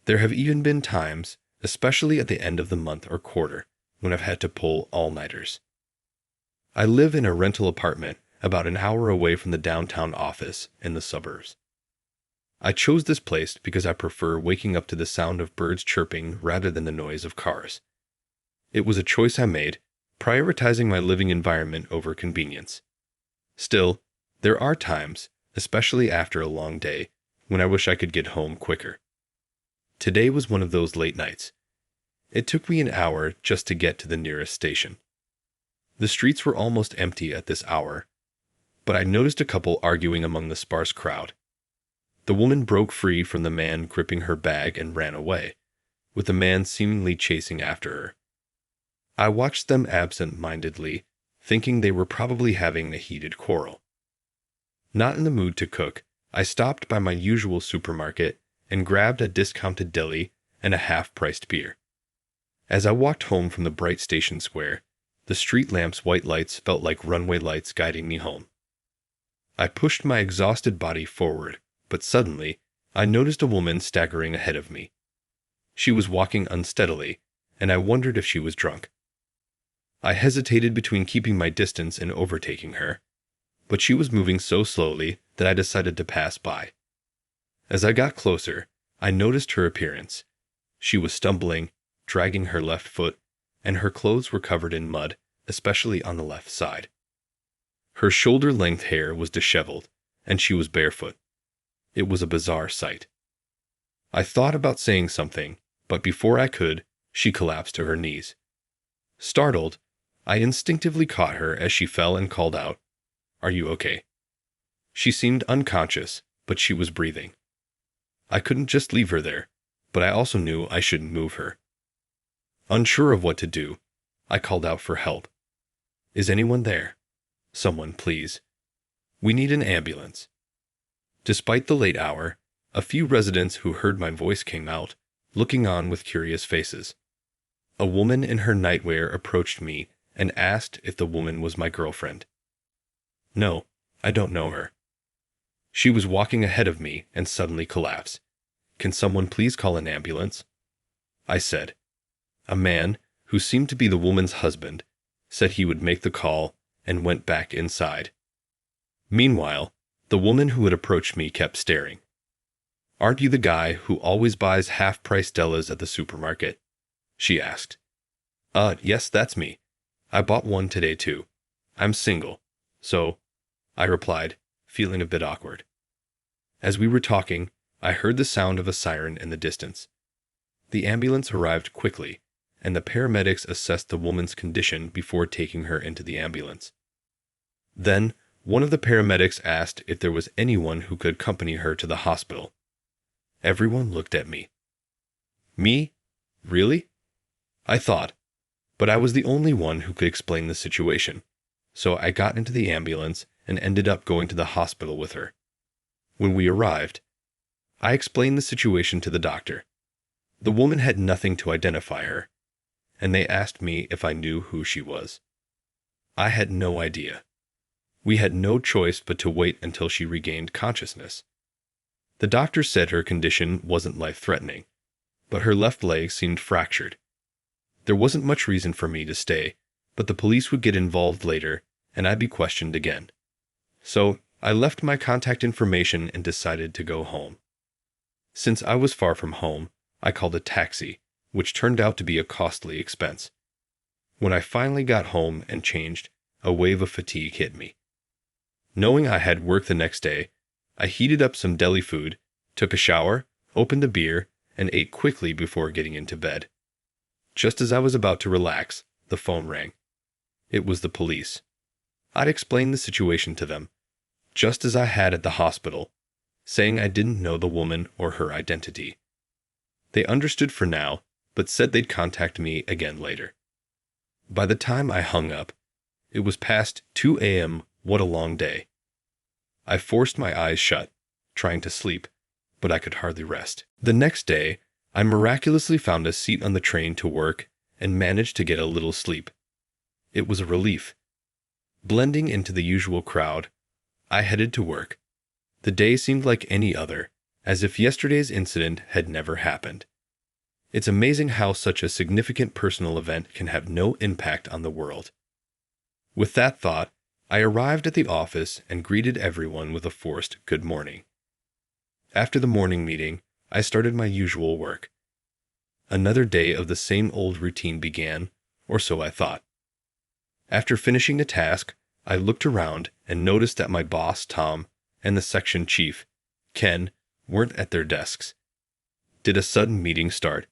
There have even been times, especially at the end of the month or quarter, when I've had to pull all-nighters. I live in a rental apartment about an hour away from the downtown office in the suburbs. I chose this place because I prefer waking up to the sound of birds chirping rather than the noise of cars. It was a choice I made, prioritizing my living environment over convenience. Still, there are times, especially after a long day, when I wish I could get home quicker. Today was one of those late nights. It took me an hour just to get to the nearest station. The streets were almost empty at this hour, but I noticed a couple arguing among the sparse crowd. The woman broke free from the man gripping her bag and ran away, with the man seemingly chasing after her. I watched them absent-mindedly, thinking they were probably having a heated quarrel. Not in the mood to cook, I stopped by my usual supermarket and grabbed a discounted deli and a half-priced beer. As I walked home from the bright station square, the street lamps' white lights felt like runway lights guiding me home. I pushed my exhausted body forward, but suddenly, I noticed a woman staggering ahead of me. She was walking unsteadily, and I wondered if she was drunk. I hesitated between keeping my distance and overtaking her, but she was moving so slowly that I decided to pass by. As I got closer, I noticed her appearance. She was stumbling, dragging her left foot, and her clothes were covered in mud, especially on the left side. Her shoulder-length hair was disheveled, and she was barefoot. It was a bizarre sight. I thought about saying something, but before I could, she collapsed to her knees. Startled, I instinctively caught her as she fell and called out, "Are you okay?" She seemed unconscious, but she was breathing. I couldn't just leave her there, but I also knew I shouldn't move her. Unsure of what to do, I called out for help. "Is anyone there? Someone, please. We need an ambulance." Despite the late hour, a few residents who heard my voice came out, looking on with curious faces. A woman in her nightwear approached me and asked if the woman was my girlfriend. "No, I don't know her." She was walking ahead of me and suddenly collapsed. "Can someone please call an ambulance?" I said. A man, who seemed to be the woman's husband, said he would make the call and went back inside. Meanwhile, the woman who had approached me kept staring. "Aren't you the guy who always buys half-price Dellas at the supermarket?" she asked. Yes, that's me. I bought one today too. I'm single, so," I replied, feeling a bit awkward. As we were talking, I heard the sound of a siren in the distance. The ambulance arrived quickly, and the paramedics assessed the woman's condition before taking her into the ambulance. Then, one of the paramedics asked if there was anyone who could accompany her to the hospital. Everyone looked at me. Me? Really? I thought, but I was the only one who could explain the situation, so I got into the ambulance and ended up going to the hospital with her. When we arrived, I explained the situation to the doctor. The woman had nothing to identify her, and they asked me if I knew who she was. I had no idea. We had no choice but to wait until she regained consciousness. The doctor said her condition wasn't life-threatening, but her left leg seemed fractured. There wasn't much reason for me to stay, but the police would get involved later, and I'd be questioned again. So I left my contact information and decided to go home. Since I was far from home, I called a taxi, which turned out to be a costly expense. When I finally got home and changed, a wave of fatigue hit me. Knowing I had work the next day, I heated up some deli food, took a shower, opened a beer, and ate quickly before getting into bed. Just as I was about to relax, the phone rang. It was the police. I'd explained the situation to them, just as I had at the hospital, saying I didn't know the woman or her identity. They understood for now, but said they'd contact me again later. By the time I hung up, it was past 2 a.m. What a long day. I forced my eyes shut, trying to sleep, but I could hardly rest. The next day, I miraculously found a seat on the train to work and managed to get a little sleep. It was a relief. Blending into the usual crowd, I headed to work. The day seemed like any other, as if yesterday's incident had never happened. It's amazing how such a significant personal event can have no impact on the world. With that thought, I arrived at the office and greeted everyone with a forced good morning. After the morning meeting, I started my usual work. Another day of the same old routine began, or so I thought. After finishing a task, I looked around and noticed that my boss, Tom, and the section chief, Ken, weren't at their desks. Did a sudden meeting start?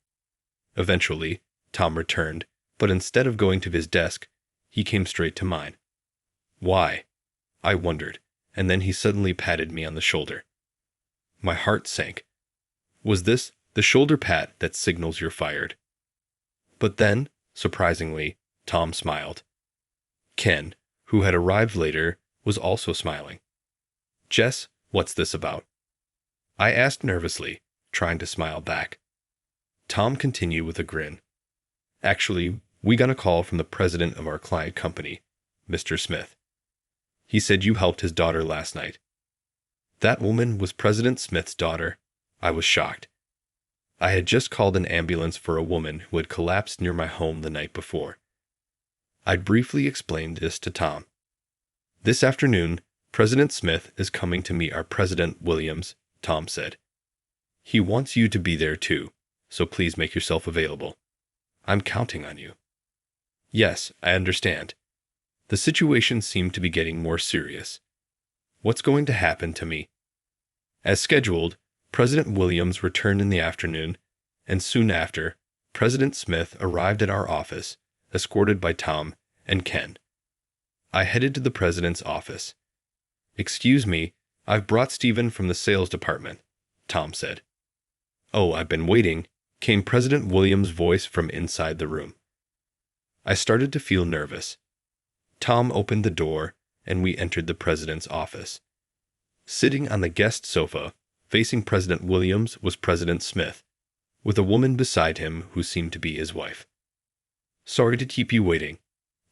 Eventually, Tom returned, but instead of going to his desk, he came straight to mine. Why? I wondered, and then he suddenly patted me on the shoulder. My heart sank. Was this the shoulder pat that signals you're fired? But then, surprisingly, Tom smiled. Ken, who had arrived later, was also smiling. "Jess, what's this about?" I asked nervously, trying to smile back. Tom continued with a grin. "Actually, we got a call from the president of our client company, Mr. Smith. He said you helped his daughter last night." That woman was President Smith's daughter. I was shocked. I had just called an ambulance for a woman who had collapsed near my home the night before. I briefly explained this to Tom. "This afternoon, President Smith is coming to meet our President Williams," Tom said. He wants you to be there too, so please make yourself available. I'm counting on you. Yes, I understand. The situation seemed to be getting more serious. What's going to happen to me? As scheduled, President Williams returned in the afternoon, and soon after, President Smith arrived at our office, escorted by Tom and Ken. I headed to the president's office. "Excuse me, I've brought Stephen from the sales department," Tom said. "Oh, I've been waiting," came President Williams' voice from inside the room. I started to feel nervous. Tom opened the door, and we entered the president's office. Sitting on the guest sofa, facing President Williams, was President Smith, with a woman beside him who seemed to be his wife. "Sorry to keep you waiting.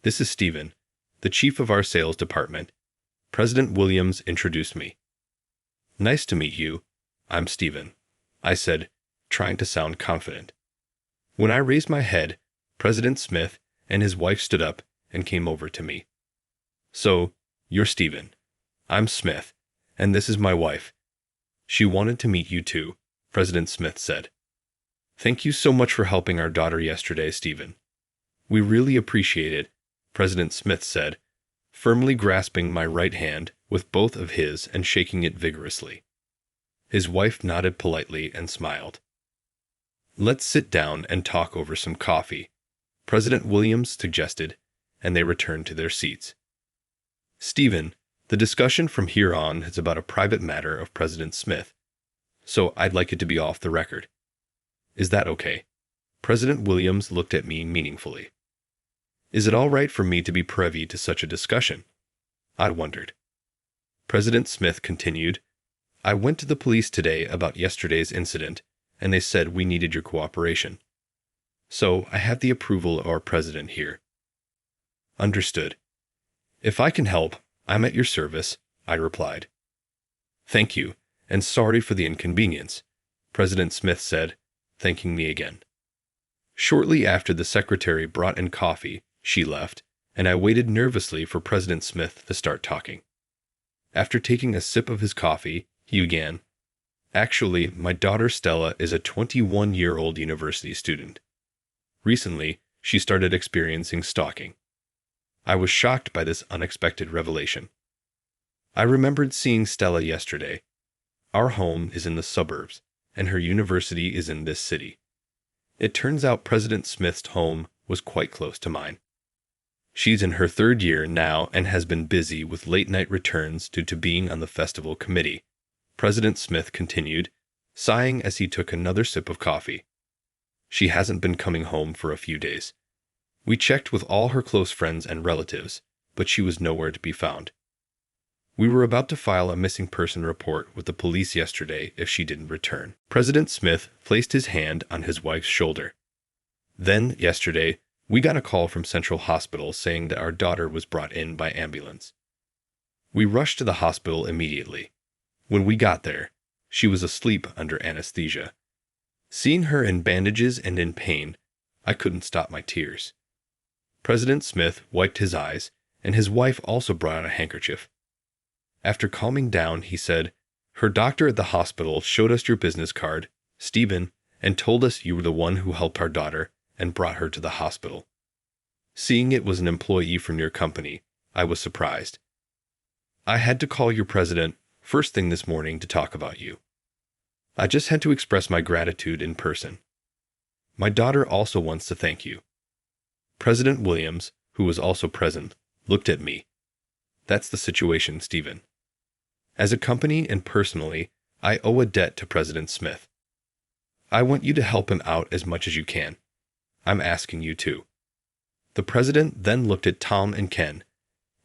This is Stephen, the chief of our sales department." President Williams introduced me. "Nice to meet you. I'm Stephen," I said, trying to sound confident. When I raised my head, President Smith and his wife stood up and came over to me. "So, you're Stephen. I'm Smith, and this is my wife. She wanted to meet you too," President Smith said. "Thank you so much for helping our daughter yesterday, Stephen. We really appreciate it," President Smith said, firmly grasping my right hand with both of his and shaking it vigorously. His wife nodded politely and smiled. "Let's sit down and talk over some coffee," President Williams suggested, and they returned to their seats. "Stephen, the discussion from here on is about a private matter of President Smith, so I'd like it to be off the record. Is that okay?" President Williams looked at me meaningfully. "Is it all right for me to be privy to such a discussion?" I wondered. President Smith continued, "I went to the police today about yesterday's incident, and they said we needed your cooperation. So I have the approval of our president here." "Understood. If I can help, I'm at your service," I replied. "Thank you, and sorry for the inconvenience," President Smith said, thanking me again. Shortly after the secretary brought in coffee, she left, and I waited nervously for President Smith to start talking. After taking a sip of his coffee, he began, "Actually, my daughter Stella is a 21-year-old university student. Recently, she started experiencing stalking. I was shocked by this unexpected revelation. I remembered seeing Stella yesterday. Our home is in the suburbs, and her university is in this city. It turns out President Smith's home was quite close to mine. She's in her third year now and has been busy with late-night returns due to being on the festival committee," President Smith continued, sighing as he took another sip of coffee. "She hasn't been coming home for a few days. We checked with all her close friends and relatives, but she was nowhere to be found. We were about to file a missing person report with the police yesterday if she didn't return." President Smith placed his hand on his wife's shoulder. "Then, yesterday, we got a call from Central Hospital saying that our daughter was brought in by ambulance. We rushed to the hospital immediately. When we got there, she was asleep under anesthesia. Seeing her in bandages and in pain, I couldn't stop my tears." President Smith wiped his eyes, and his wife also brought out a handkerchief. After calming down, he said, "Her doctor at the hospital showed us your business card, Stephen, and told us you were the one who helped our daughter and brought her to the hospital. Seeing it was an employee from your company, I was surprised. I had to call your president first thing this morning to talk about you. I just had to express my gratitude in person. My daughter also wants to thank you." President Williams, who was also present, looked at me. "That's the situation, Stephen. As a company and personally, I owe a debt to President Smith. I want you to help him out as much as you can. I'm asking you to." The president then looked at Tom and Ken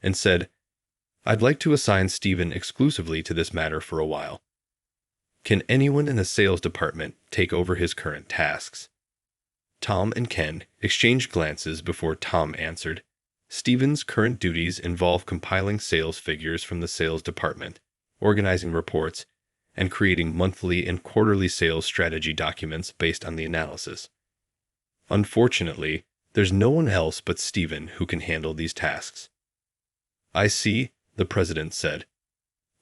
and said, "I'd like to assign Stephen exclusively to this matter for a while. Can anyone in the sales department take over his current tasks?" Tom and Ken exchanged glances before Tom answered, "Stephen's current duties involve compiling sales figures from the sales department, organizing reports, and creating monthly and quarterly sales strategy documents based on the analysis. Unfortunately, there's no one else but Stephen who can handle these tasks." "I see," the president said.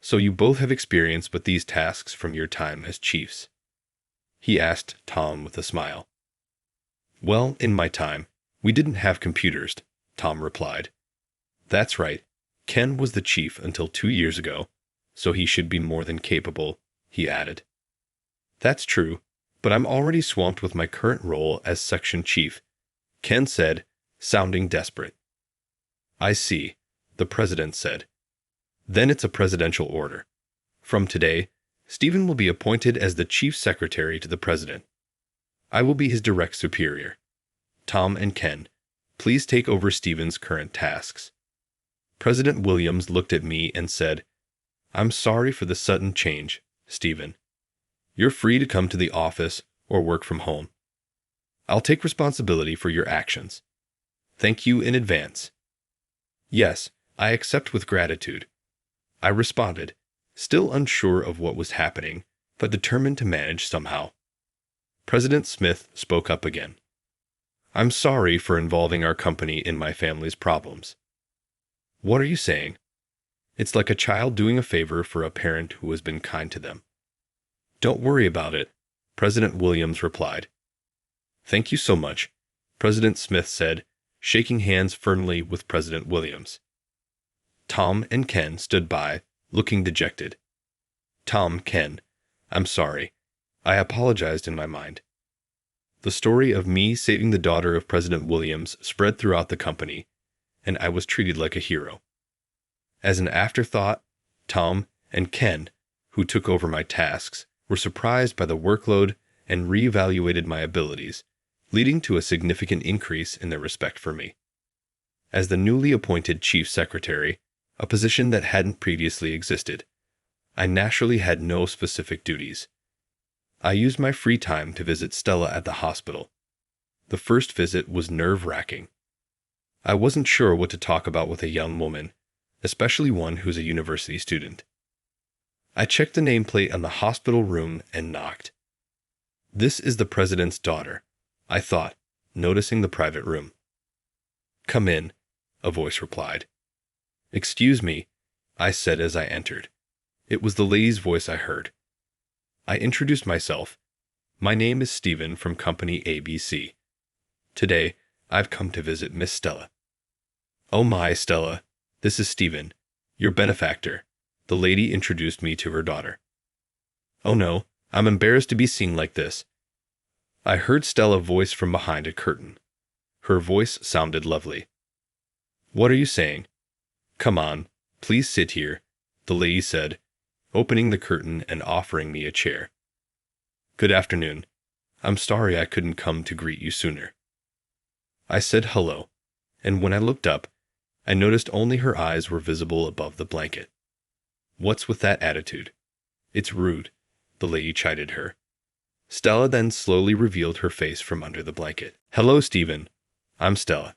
"So you both have experience with these tasks from your time as chiefs." he asked Tom with a smile. Well, in my time, we didn't have computers, Tom replied. That's right. Ken was the chief until 2 years ago, so he should be more than capable, he added. That's true, but I'm already swamped with my current role as section chief, Ken said, sounding desperate. I see, the president said. Then it's a presidential order. From today, Stephen will be appointed as the chief secretary to the president. I will be his direct superior. Tom and Ken, please take over Stephen's current tasks. President Williams looked at me and said, I'm sorry for the sudden change, Stephen. You're free to come to the office or work from home. I'll take responsibility for your actions. Thank you in advance. Yes, I accept with gratitude. I responded, still unsure of what was happening, but determined to manage somehow. President Smith spoke up again. I'm sorry for involving our company in my family's problems. What are you saying? It's like a child doing a favor for a parent who has been kind to them. Don't worry about it, President Williams replied. Thank you so much, President Smith said, shaking hands firmly with President Williams. Tom and Ken stood by, looking dejected. Ken, I'm sorry. I apologized in my mind. The story of me saving the daughter of President Williams spread throughout the company, and I was treated like a hero. As an afterthought, Tom and Ken, who took over my tasks, were surprised by the workload and reevaluated my abilities, leading to a significant increase in their respect for me. As the newly appointed chief secretary, a position that hadn't previously existed, I naturally had no specific duties. I used my free time to visit Stella at the hospital. The first visit was nerve-wracking. I wasn't sure what to talk about with a young woman, especially one who's a university student. I checked the nameplate on the hospital room and knocked. This is the president's daughter, I thought, noticing the private room. Come in, a voice replied. Excuse me, I said as I entered. It was the lady's voice I heard. I introduced myself. My name is Stephen from Company ABC. Today, I've come to visit Miss Stella. Oh my, Stella, this is Stephen, your benefactor. The lady introduced me to her daughter. Oh no, I'm embarrassed to be seen like this. I heard Stella voice from behind a curtain. Her voice sounded lovely. What are you saying? Come on, please sit here, the lady said, opening the curtain and offering me a chair. Good afternoon. I'm sorry I couldn't come to greet you sooner. I said hello, and when I looked up, I noticed only her eyes were visible above the blanket. What's with that attitude? It's rude, the lady chided her. Stella then slowly revealed her face from under the blanket. Hello, Stephen. I'm Stella.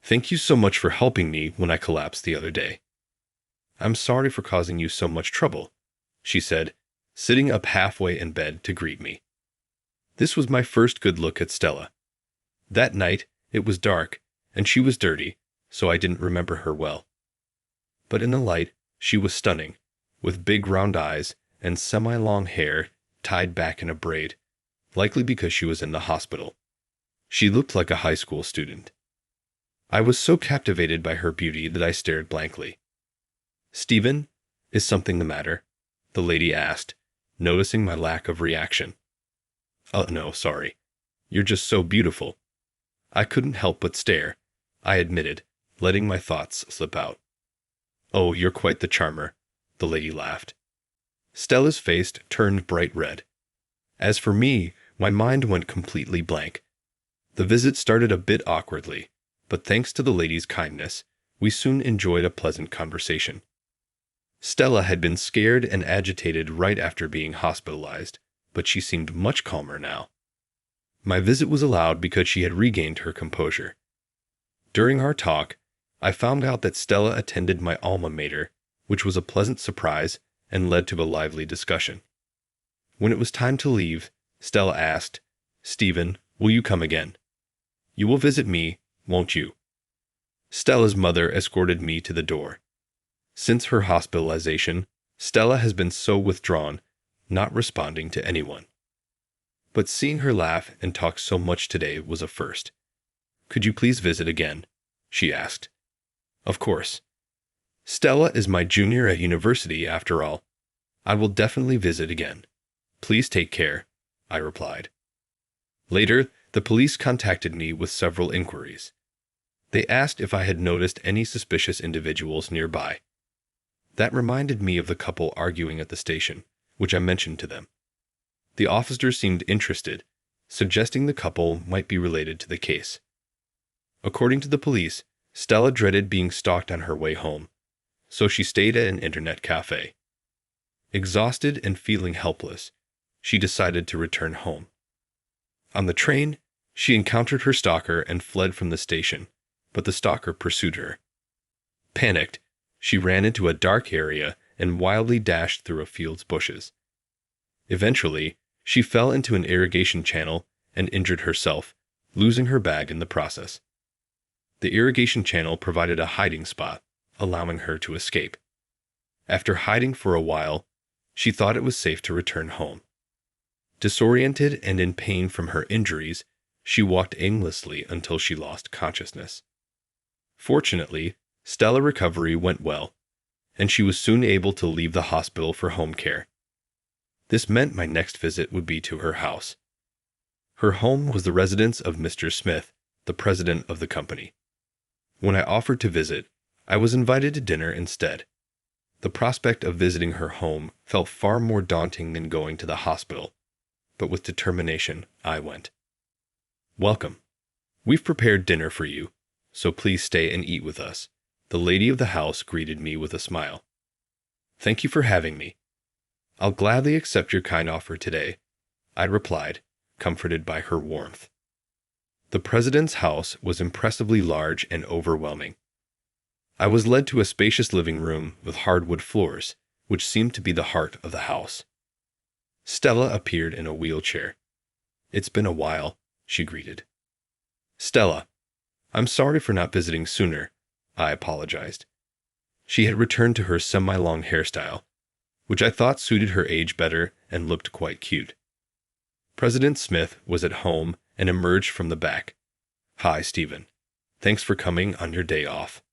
Thank you so much for helping me when I collapsed the other day. I'm sorry for causing you so much trouble, she said, sitting up halfway in bed to greet me. This was my first good look at Stella. That night, it was dark, and she was dirty, so I didn't remember her well. But in the light, she was stunning, with big round eyes and semi-long hair tied back in a braid, likely because she was in the hospital. She looked like a high school student. I was so captivated by her beauty that I stared blankly. Stephen, is something the matter? The lady asked, noticing my lack of reaction. Oh, no, sorry. You're just so beautiful. I couldn't help but stare, I admitted, letting my thoughts slip out. Oh, you're quite the charmer, the lady laughed. Stella's face turned bright red. As for me, my mind went completely blank. The visit started a bit awkwardly, but thanks to the lady's kindness, we soon enjoyed a pleasant conversation. Stella had been scared and agitated right after being hospitalized, but she seemed much calmer now. My visit was allowed because she had regained her composure. During our talk, I found out that Stella attended my alma mater, which was a pleasant surprise and led to a lively discussion. When it was time to leave, Stella asked, Stephen, will you come again? You will visit me, won't you? Stella's mother escorted me to the door. Since her hospitalization, Stella has been so withdrawn, not responding to anyone. but seeing her laugh and talk so much today was a first. "Could you please visit again?" she asked. "Of course. Stella is my junior at university after all. I will definitely visit again. Please take care," I replied. Later, the police contacted me with several inquiries. They asked if I had noticed any suspicious individuals nearby. That reminded me of the couple arguing at the station, which I mentioned to them. The officers seemed interested, suggesting the couple might be related to the case. According to the police, Stella dreaded being stalked on her way home, so she stayed at an internet cafe. Exhausted and feeling helpless, she decided to return home. On the train, she encountered her stalker and fled from the station, but the stalker pursued her. Panicked, she ran into a dark area and wildly dashed through a field's bushes. Eventually, she fell into an irrigation channel and injured herself, losing her bag in the process. The irrigation channel provided a hiding spot, allowing her to escape. After hiding for a while, she thought it was safe to return home. Disoriented and in pain from her injuries, she walked aimlessly until she lost consciousness. Fortunately, Stella's recovery went well, and she was soon able to leave the hospital for home care. This meant my next visit would be to her house. Her home was the residence of Mr. Smith, the president of the company. When I offered to visit, I was invited to dinner instead. The prospect of visiting her home felt far more daunting than going to the hospital, but with determination, I went. "Welcome. We've prepared dinner for you, so please stay and eat with us," the lady of the house greeted me with a smile. "Thank you for having me. I'll gladly accept your kind offer today," I replied, comforted by her warmth. The president's house was impressively large and overwhelming. I was led to a spacious living room with hardwood floors, which seemed to be the heart of the house. Stella appeared in a wheelchair. "It's been a while," she greeted. "Stella, I'm sorry for not visiting sooner," I apologized. She had returned to her semi-long hairstyle, which I thought suited her age better and looked quite cute. President Smith was at home and emerged from the back. "Hi, Stephen. Thanks for coming on your day off."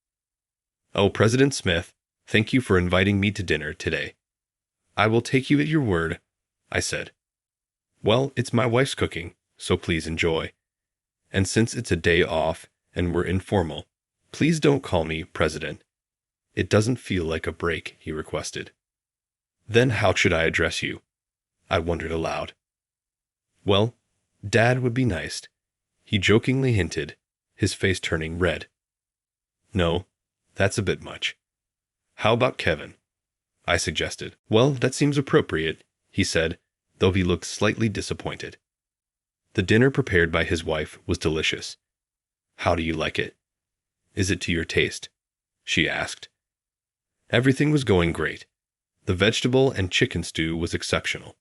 "Oh, President Smith, thank you for inviting me to dinner today." "I will take you at your word," I said. "Well, it's my wife's cooking, so please enjoy. And since it's a day off and we're informal, please don't call me President. It doesn't feel like a break," he requested. "Then how should I address you?" I wondered aloud. "Well, Dad would be nice," he jokingly hinted, his face turning red. "No, that's a bit much. How about Kevin?" I suggested. "Well, that seems appropriate," he said, though he looked slightly disappointed. The dinner prepared by his wife was delicious. "How do you like it? Is it to your taste?" she asked. Everything was going great. The vegetable and chicken stew was exceptional.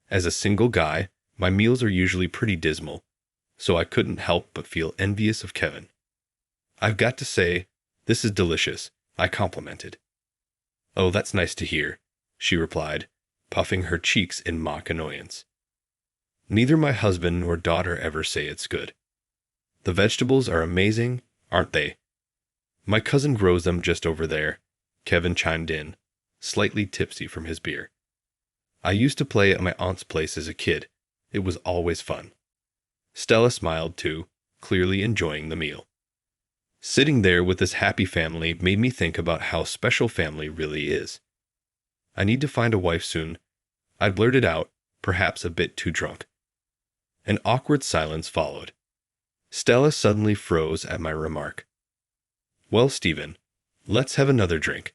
As a single guy, my meals are usually pretty dismal, so I couldn't help but feel envious of Kevin. "I've got to say, this is delicious," I complimented. "Oh, that's nice to hear," she replied, puffing her cheeks in mock annoyance. "Neither my husband nor daughter ever say it's good. The vegetables are amazing, aren't they?" "My cousin grows them just over there," Kevin chimed in, slightly tipsy from his beer. "I used to play at my aunt's place as a kid. It was always fun." Stella smiled too, clearly enjoying the meal. Sitting there with this happy family made me think about how special family really is. "I need to find a wife soon," I blurted out, perhaps a bit too drunk. An awkward silence followed. Stella suddenly froze at my remark. "Well, Stephen, let's have another drink.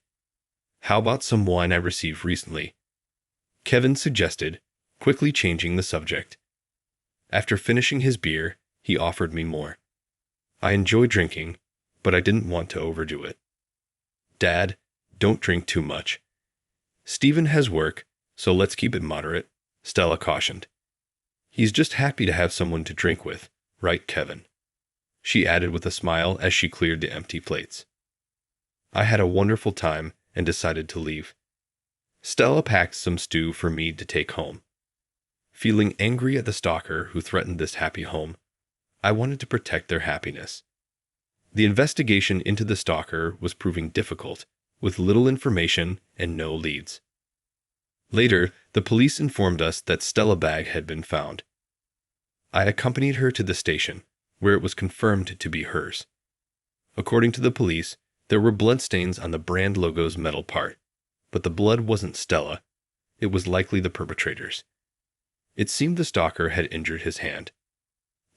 How about some wine I received recently?" Kevin suggested, quickly changing the subject. After finishing his beer, he offered me more. I enjoy drinking, but I didn't want to overdo it. "Dad, don't drink too much. Stephen has work, so let's keep it moderate," Stella cautioned. "He's just happy to have someone to drink with, right, Kevin?" she added with a smile as she cleared the empty plates. I had a wonderful time and decided to leave. Stella packed some stew for me to take home. Feeling angry at the stalker who threatened this happy home, I wanted to protect their happiness. The investigation into the stalker was proving difficult, with little information and no leads. Later, the police informed us that Stella's bag had been found. I accompanied her to the station, where it was confirmed to be hers. According to the police, there were bloodstains on the brand logo's metal part, but the blood wasn't Stella. It was likely the perpetrator's. It seemed the stalker had injured his hand.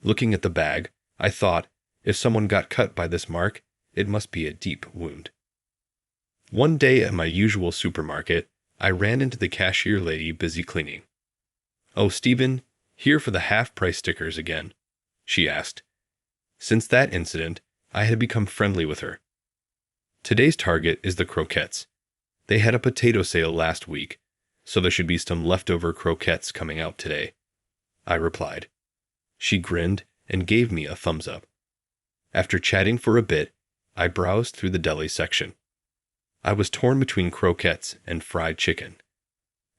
Looking at the bag, I thought, if someone got cut by this mark, it must be a deep wound. One day at my usual supermarket, I ran into the cashier lady busy cleaning. "Oh, Stephen, here for the half-price stickers again," she asked. Since that incident, I had become friendly with her. Today's target is the croquettes. They had a potato sale last week, so there should be some leftover croquettes coming out today, I replied. She grinned and gave me a thumbs up. After chatting for a bit, I browsed through the deli section. I was torn between croquettes and fried chicken.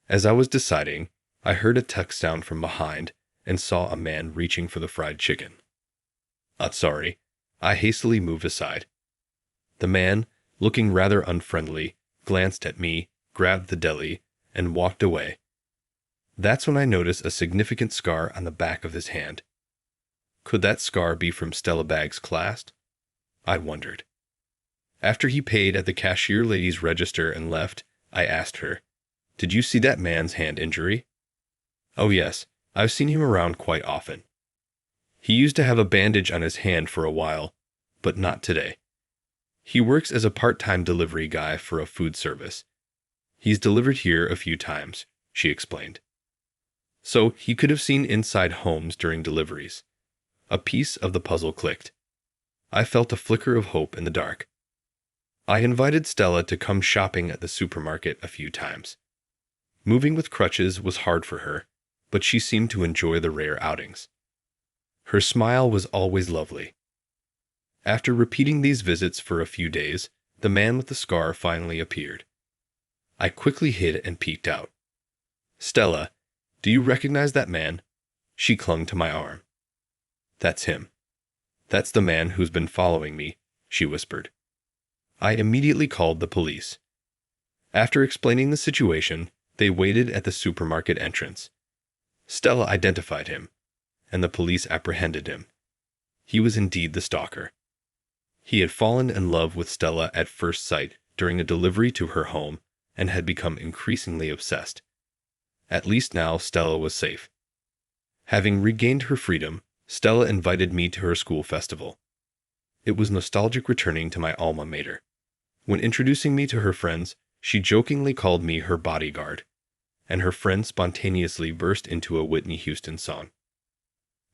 As I was deciding, I heard a tuck sound from behind and saw a man reaching for the fried chicken. Sorry, I hastily moved aside. The man, looking rather unfriendly, glanced at me, grabbed the deli, and walked away. That's when I noticed a significant scar on the back of his hand. Could that scar be from Stella Bag's clasp? I wondered. After he paid at the cashier lady's register and left, I asked her, "Did you see that man's hand injury?" "Oh yes, I've seen him around quite often. He used to have a bandage on his hand for a while, but not today. He works as a part-time delivery guy for a food service. He's delivered here a few times," she explained. So he could have seen inside homes during deliveries. A piece of the puzzle clicked. I felt a flicker of hope in the dark. I invited Stella to come shopping at the supermarket a few times. Moving with crutches was hard for her, but she seemed to enjoy the rare outings. Her smile was always lovely. After repeating these visits for a few days, the man with the scar finally appeared. I quickly hid and peeked out. "Stella, do you recognize that man?" She clung to my arm. "That's him. That's the man who's been following me," she whispered. I immediately called the police. After explaining the situation, they waited at the supermarket entrance. Stella identified him, and the police apprehended him. He was indeed the stalker. He had fallen in love with Stella at first sight during a delivery to her home and had become increasingly obsessed. At least now Stella was safe. Having regained her freedom, Stella invited me to her school festival. It was nostalgic returning to my alma mater. When introducing me to her friends, she jokingly called me her bodyguard, and her friends spontaneously burst into a Whitney Houston song.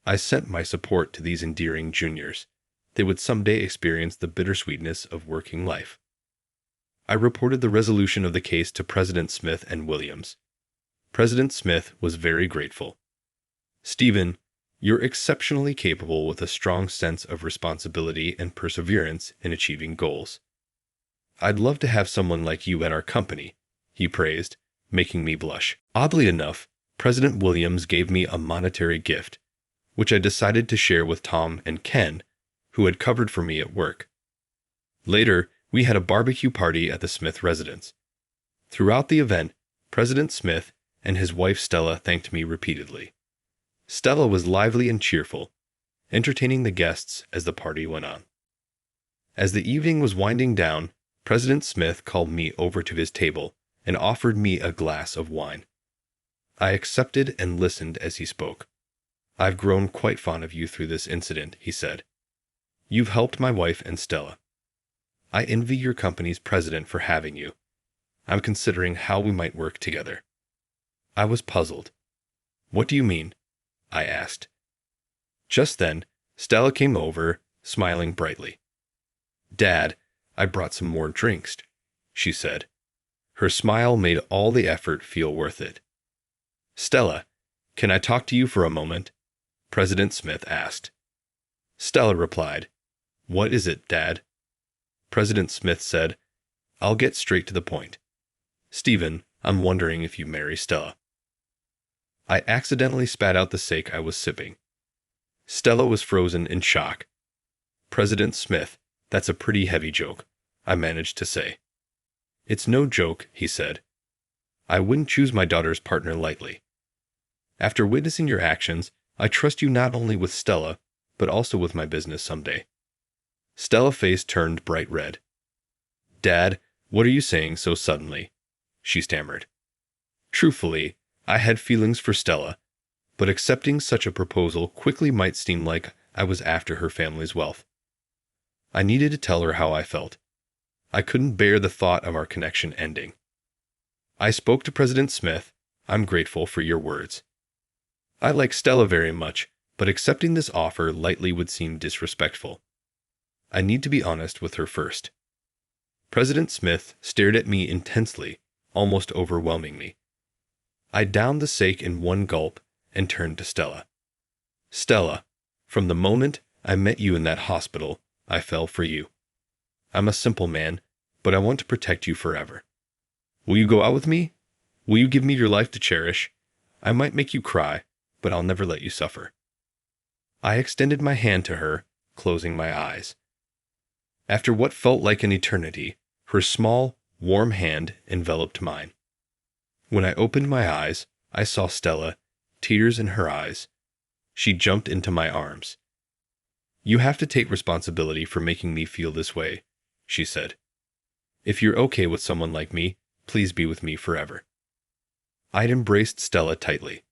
I sent my support to these endearing juniors. They would someday experience the bittersweetness of working life. I reported the resolution of the case to President Smith and Williams. President Smith was very grateful. "Stephen, you're exceptionally capable with a strong sense of responsibility and perseverance in achieving goals. I'd love to have someone like you at our company," he praised, making me blush. Oddly enough, President Williams gave me a monetary gift, which I decided to share with Tom and Ken, who had covered for me at work. Later, we had a barbecue party at the Smith residence. Throughout the event, President Smith and his wife Stella thanked me repeatedly. Stella was lively and cheerful, entertaining the guests as the party went on. As the evening was winding down, President Smith called me over to his table and offered me a glass of wine. I accepted and listened as he spoke. "I've grown quite fond of you through this incident," he said. "You've helped my wife and Stella. I envy your company's president for having you. I'm considering how we might work together." I was puzzled. "What do you mean?" I asked. Just then, Stella came over, smiling brightly. "Dad, I brought some more drinks," she said. Her smile made all the effort feel worth it. "Stella, can I talk to you for a moment?" President Smith asked. Stella replied, "What is it, Dad?" President Smith said, "I'll get straight to the point. Stephen, I'm wondering if you marry Stella." I accidentally spat out the sake I was sipping. Stella was frozen in shock. President Smith, that's a pretty heavy joke, I managed to say. It's no joke, he said. I wouldn't choose my daughter's partner lightly. After witnessing your actions, I trust you not only with Stella, but also with my business someday. Stella's face turned bright red. Dad, what are you saying so suddenly? She stammered. Truthfully, I had feelings for Stella, but accepting such a proposal quickly might seem like I was after her family's wealth. I needed to tell her how I felt. I couldn't bear the thought of our connection ending. I spoke to President Smith. I'm grateful for your words. I like Stella very much, but accepting this offer lightly would seem disrespectful. I need to be honest with her first. President Smith stared at me intensely, almost overwhelming me. I downed the sake in one gulp and turned to Stella. Stella, from the moment I met you in that hospital, I fell for you. I'm a simple man, but I want to protect you forever. Will you go out with me? Will you give me your life to cherish? I might make you cry, but I'll never let you suffer. I extended my hand to her, closing my eyes. After what felt like an eternity, her small, warm hand enveloped mine. When I opened my eyes, I saw Stella, tears in her eyes. She jumped into my arms. You have to take responsibility for making me feel this way, she said. If you're okay with someone like me, please be with me forever. I'd embraced Stella tightly.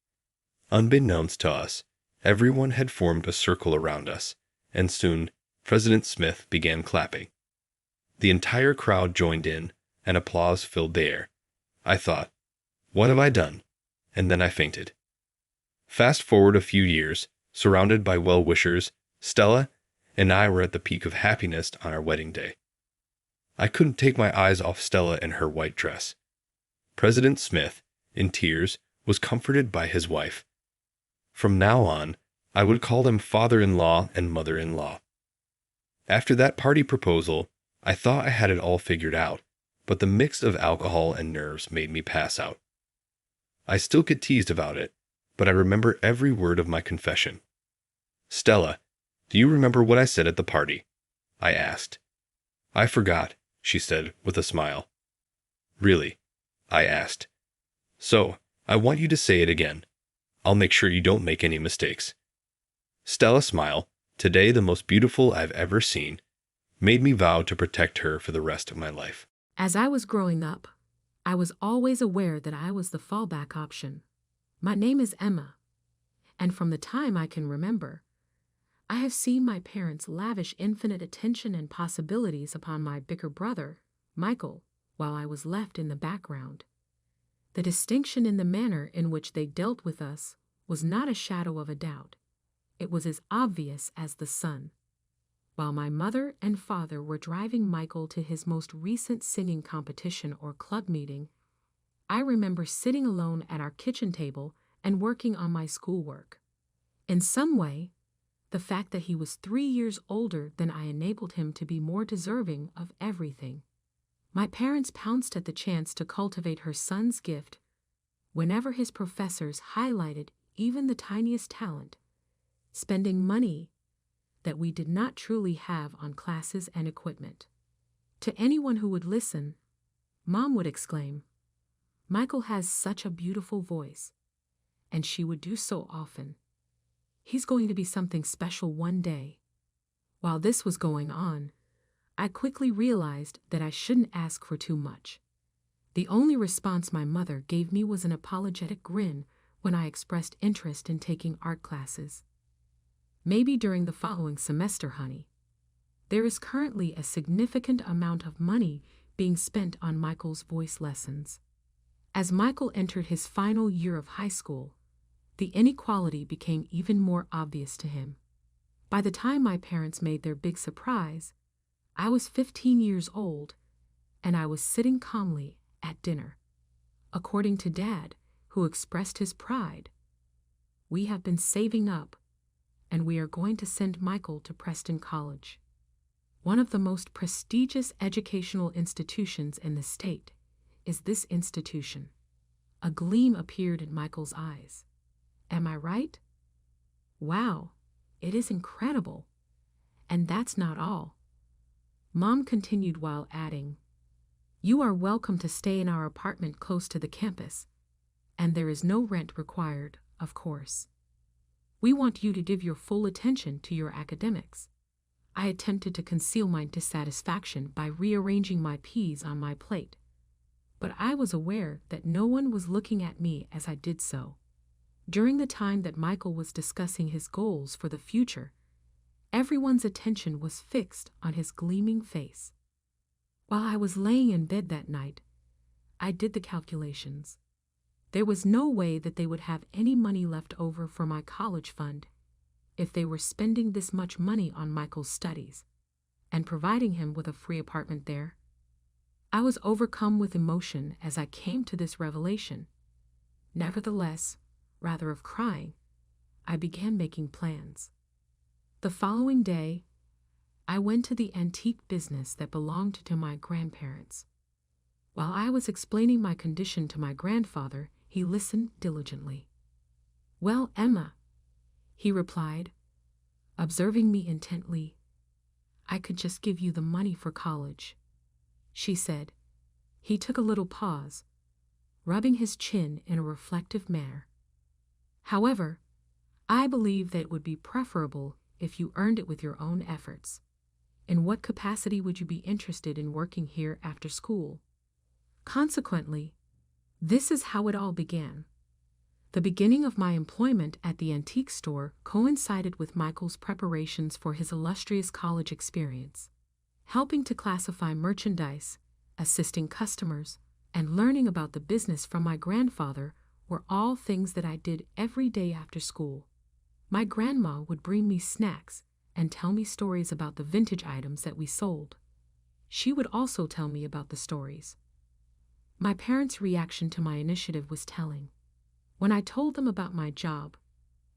Unbeknownst to us, everyone had formed a circle around us, and soon President Smith began clapping. The entire crowd joined in, and applause filled the air. I thought, what have I done? And then I fainted. Fast forward a few years, surrounded by well-wishers, Stella and I were at the peak of happiness on our wedding day. I couldn't take my eyes off Stella and her white dress. President Smith, in tears, was comforted by his wife. From now on, I would call them father-in-law and mother-in-law. After that party proposal, I thought I had it all figured out, but the mix of alcohol and nerves made me pass out. I still get teased about it, but I remember every word of my confession. Stella, do you remember what I said at the party? I asked. I forgot, she said with a smile. Really? I asked. So, I want you to say it again. I'll make sure you don't make any mistakes. Stella's smile, today the most beautiful I've ever seen, made me vow to protect her for the rest of my life. As I was growing up, I was always aware that I was the fallback option. My name is Emma, and from the time I can remember, I have seen my parents lavish infinite attention and possibilities upon my bigger brother, Michael, while I was left in the background. The distinction in the manner in which they dealt with us was not a shadow of a doubt. It was as obvious as the sun. While my mother and father were driving Michael to his most recent singing competition or club meeting, I remember sitting alone at our kitchen table and working on my schoolwork. In some way, the fact that he was 3 years older than I enabled him to be more deserving of everything. My parents pounced at the chance to cultivate her son's gift whenever his professors highlighted even the tiniest talent, spending money that we did not truly have on classes and equipment. To anyone who would listen, Mom would exclaim, "Michael has such a beautiful voice," and she would do so often. "He's going to be something special one day." While this was going on, I quickly realized that I shouldn't ask for too much. The only response my mother gave me was an apologetic grin when I expressed interest in taking art classes. "Maybe during the following semester, honey. There is currently a significant amount of money being spent on Michael's voice lessons." As Michael entered his final year of high school, the inequality became even more obvious to him. By the time my parents made their big surprise, I was 15 years old, and I was sitting calmly at dinner. According to Dad, who expressed his pride, "We have been saving up, and we are going to send Michael to Preston College, one of the most prestigious educational institutions in the state. Is this institution?" A gleam appeared in Michael's eyes. Am I right? Wow, it is incredible. And that's not all. Mom continued while adding, "You are welcome to stay in our apartment close to the campus, and there is no rent required, of course. We want you to give your full attention to your academics." I attempted to conceal my dissatisfaction by rearranging my peas on my plate, but I was aware that no one was looking at me as I did so. During the time that Michael was discussing his goals for the future, everyone's attention was fixed on his gleaming face. While I was laying in bed that night, I did the calculations. There was no way that they would have any money left over for my college fund if they were spending this much money on Michael's studies and providing him with a free apartment there. I was overcome with emotion as I came to this revelation. Nevertheless, rather of crying, I began making plans. The following day, I went to the antique business that belonged to my grandparents. While I was explaining my condition to my grandfather, he listened diligently. "Well, Emma," he replied, observing me intently, "I could just give you the money for college," she said. He took a little pause, rubbing his chin in a reflective manner. "However, I believe that it would be preferable if you earned it with your own efforts. In what capacity would you be interested in working here after school?" Consequently, this is how it all began. The beginning of my employment at the antique store coincided with Michael's preparations for his illustrious college experience. Helping to classify merchandise, assisting customers, and learning about the business from my grandfather were all things that I did every day after school. My grandma would bring me snacks and tell me stories about the vintage items that we sold. She would also tell me about the stories. My parents' reaction to my initiative was telling. When I told them about my job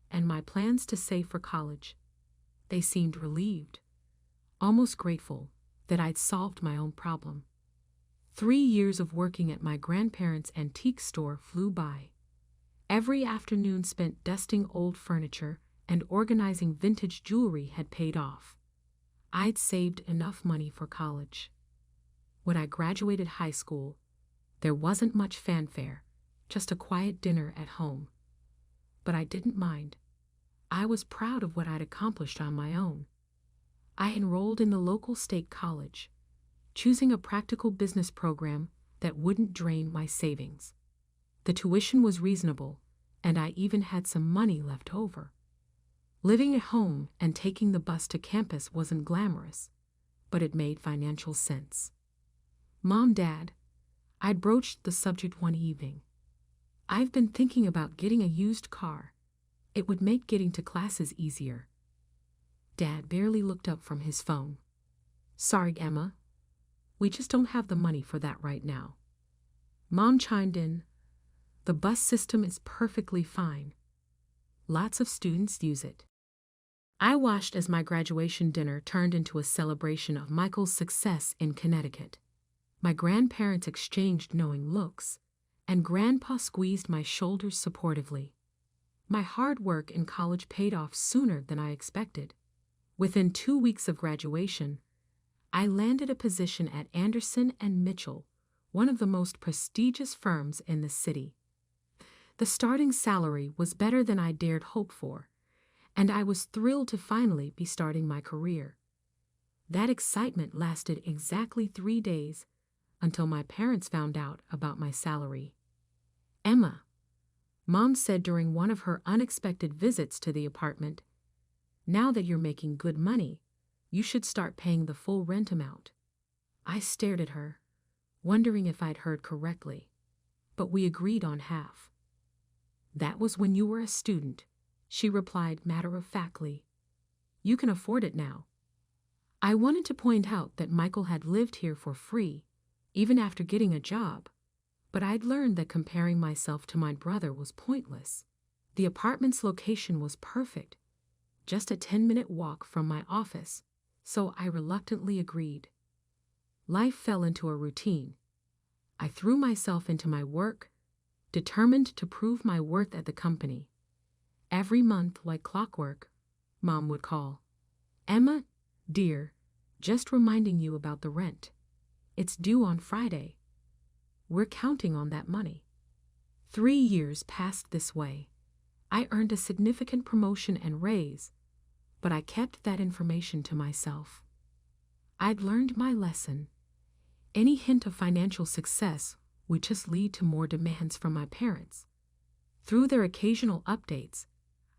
and my plans to save for college, they seemed relieved, almost grateful that I'd solved my own problem. 3 years of working at my grandparents' antique store flew by. Every afternoon spent dusting old furniture and organizing vintage jewelry had paid off. I'd saved enough money for college. When I graduated high school, there wasn't much fanfare, just a quiet dinner at home. But I didn't mind. I was proud of what I'd accomplished on my own. I enrolled in the local state college, choosing a practical business program that wouldn't drain my savings. The tuition was reasonable, and I even had some money left over. Living at home and taking the bus to campus wasn't glamorous, but it made financial sense. "Mom, Dad," I'd broached the subject one evening. "I've been thinking about getting a used car. It would make getting to classes easier." Dad barely looked up from his phone. "Sorry, Emma. We just don't have the money for that right now." Mom chimed in, "The bus system is perfectly fine. Lots of students use it." I watched as my graduation dinner turned into a celebration of Michael's success in Connecticut. My grandparents exchanged knowing looks, and Grandpa squeezed my shoulders supportively. My hard work in college paid off sooner than I expected. Within 2 weeks of graduation, I landed a position at Anderson and Mitchell, one of the most prestigious firms in the city. The starting salary was better than I dared hope for, and I was thrilled to finally be starting my career. That excitement lasted exactly 3 days until my parents found out about my salary. "Emma," Mom said during one of her unexpected visits to the apartment, "now that you're making good money, you should start paying the full rent amount." I stared at her, wondering if I'd heard correctly, but we agreed on half. "That was when you were a student," she replied matter-of-factly. "You can afford it now." I wanted to point out that Michael had lived here for free, even after getting a job, but I'd learned that comparing myself to my brother was pointless. The apartment's location was perfect, just a 10-minute walk from my office, so I reluctantly agreed. Life fell into a routine. I threw myself into my work, determined to prove my worth at the company. Every month, like clockwork, Mom would call. Emma, dear, just reminding you about the rent. It's due on Friday. We're counting on that money. 3 years passed this way. I earned a significant promotion and raise, but I kept that information to myself. I'd learned my lesson. Any hint of financial success would just lead to more demands from my parents. Through their occasional updates,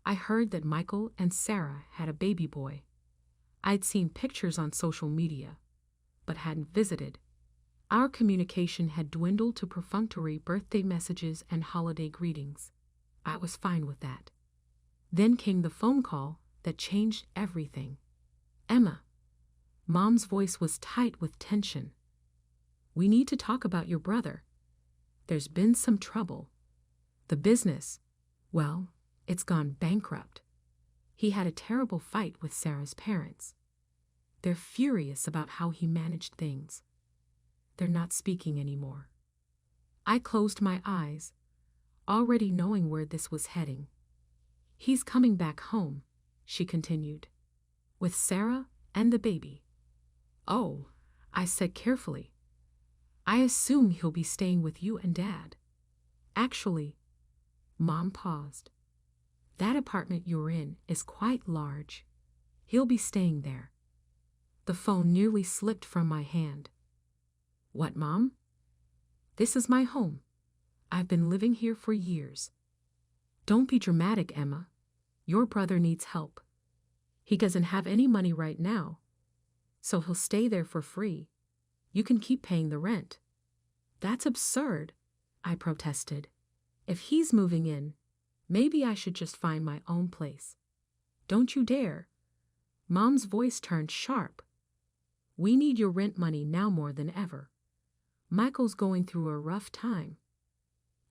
I heard that Michael and Sarah had a baby boy. I'd seen pictures on social media, but hadn't visited. Our communication had dwindled to perfunctory birthday messages and holiday greetings. I was fine with that. Then came the phone call that changed everything. Emma. Mom's voice was tight with tension. We need to talk about your brother. There's been some trouble. The business, well, it's gone bankrupt. He had a terrible fight with Sarah's parents. They're furious about how he managed things. They're not speaking anymore. I closed my eyes, already knowing where this was heading. He's coming back home, she continued, with Sarah and the baby. Oh, I said carefully. I assume he'll be staying with you and Dad. Actually, Mom paused. That apartment you're in is quite large. He'll be staying there. The phone nearly slipped from my hand. What, Mom? This is my home. I've been living here for years. Don't be dramatic, Emma. Your brother needs help. He doesn't have any money right now, so he'll stay there for free. You can keep paying the rent. That's absurd, I protested. If he's moving in, maybe I should just find my own place. Don't you dare. Mom's voice turned sharp. We need your rent money now more than ever. Michael's going through a rough time.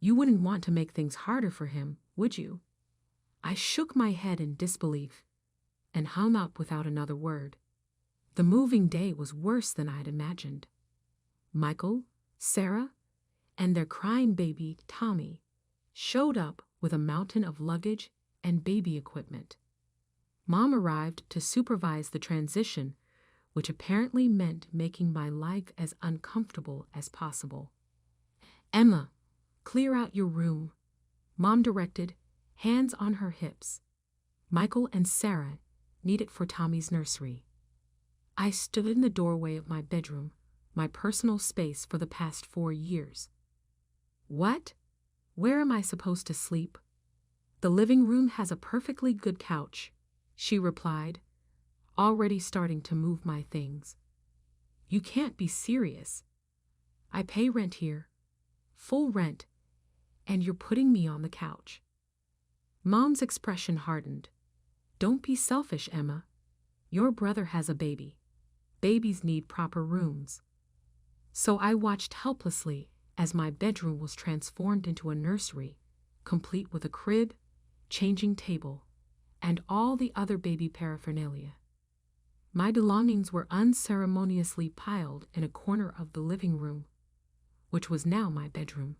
You wouldn't want to make things harder for him, would you? I shook my head in disbelief and hung up without another word. The moving day was worse than I'd imagined. Michael, Sarah, and their crying baby, Tommy, showed up with a mountain of luggage and baby equipment. Mom arrived to supervise the transition, which apparently meant making my life as uncomfortable as possible. Emma, clear out your room, Mom directed, hands on her hips. Michael and Sarah need it for Tommy's nursery. I stood in the doorway of my bedroom, my personal space for the past 4 years. What? Where am I supposed to sleep? The living room has a perfectly good couch, she replied, already starting to move my things. You can't be serious. I pay rent here, full rent, and you're putting me on the couch. Mom's expression hardened. Don't be selfish, Emma. Your brother has a baby. Babies need proper rooms. So I watched helplessly as my bedroom was transformed into a nursery, complete with a crib, changing table, and all the other baby paraphernalia. My belongings were unceremoniously piled in a corner of the living room, which was now my bedroom.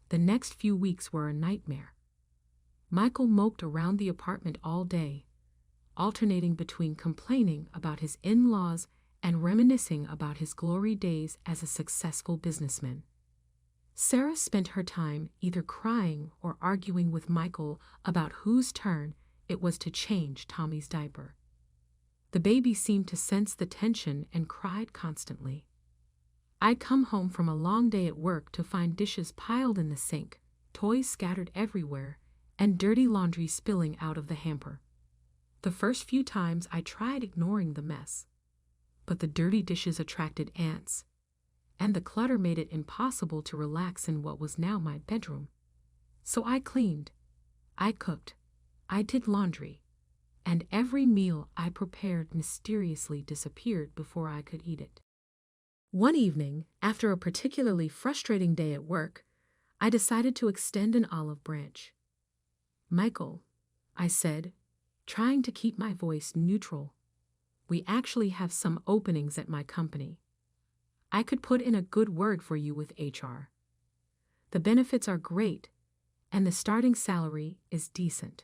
The next few weeks were a nightmare. Michael moped around the apartment all day, alternating between complaining about his in-laws and reminiscing about his glory days as a successful businessman. Sarah spent her time either crying or arguing with Michael about whose turn it was to change Tommy's diaper. The baby seemed to sense the tension and cried constantly. I'd come home from a long day at work to find dishes piled in the sink, toys scattered everywhere, and dirty laundry spilling out of the hamper. The first few times I tried ignoring the mess, but the dirty dishes attracted ants, and the clutter made it impossible to relax in what was now my bedroom. So I cleaned, I cooked, I did laundry, and every meal I prepared mysteriously disappeared before I could eat it. One evening, after a particularly frustrating day at work, I decided to extend an olive branch. Michael, I said, trying to keep my voice neutral, we actually have some openings at my company. I could put in a good word for you with HR. The benefits are great, and the starting salary is decent.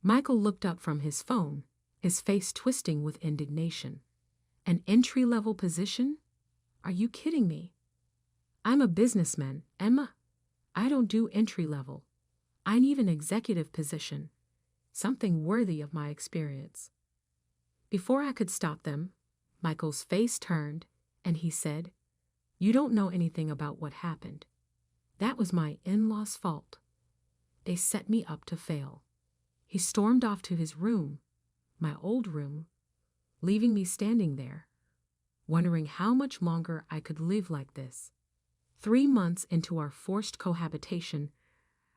Michael looked up from his phone, his face twisting with indignation. An entry-level position? Are you kidding me? I'm a businessman, Emma. I don't do entry-level. I need an executive position, something worthy of my experience. Before I could stop them, Michael's face turned, and he said, "You don't know anything about what happened. That was my in-laws' fault. They set me up to fail." He stormed off to his room, my old room, leaving me standing there, wondering how much longer I could live like this. 3 months into our forced cohabitation,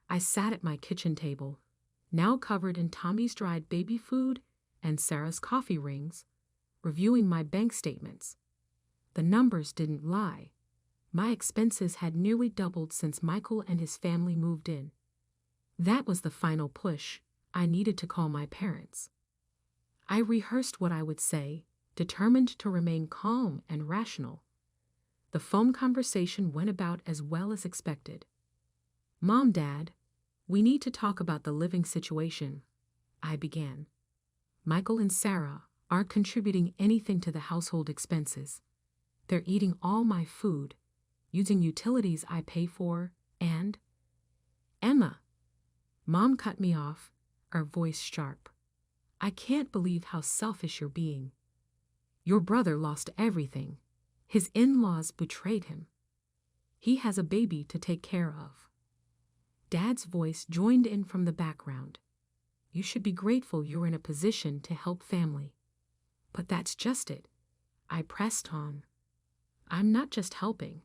I sat at my kitchen table, now covered in Tommy's dried baby food and Sarah's coffee rings, reviewing my bank statements. The numbers didn't lie. My expenses had nearly doubled since Michael and his family moved in. That was the final push. I needed to call my parents. I rehearsed what I would say, determined to remain calm and rational. The phone conversation went about as well as expected. "Mom, Dad, we need to talk about the living situation," I began. "Michael and Sarah aren't contributing anything to the household expenses. They're eating all my food, using utilities I pay for, and—" "Emma," Mom cut me off, her voice sharp. "I can't believe how selfish you're being. Your brother lost everything. His in-laws betrayed him. He has a baby to take care of." Dad's voice joined in from the background. "You should be grateful you're in a position to help family." "But that's just it," I pressed on. "I'm not just helping.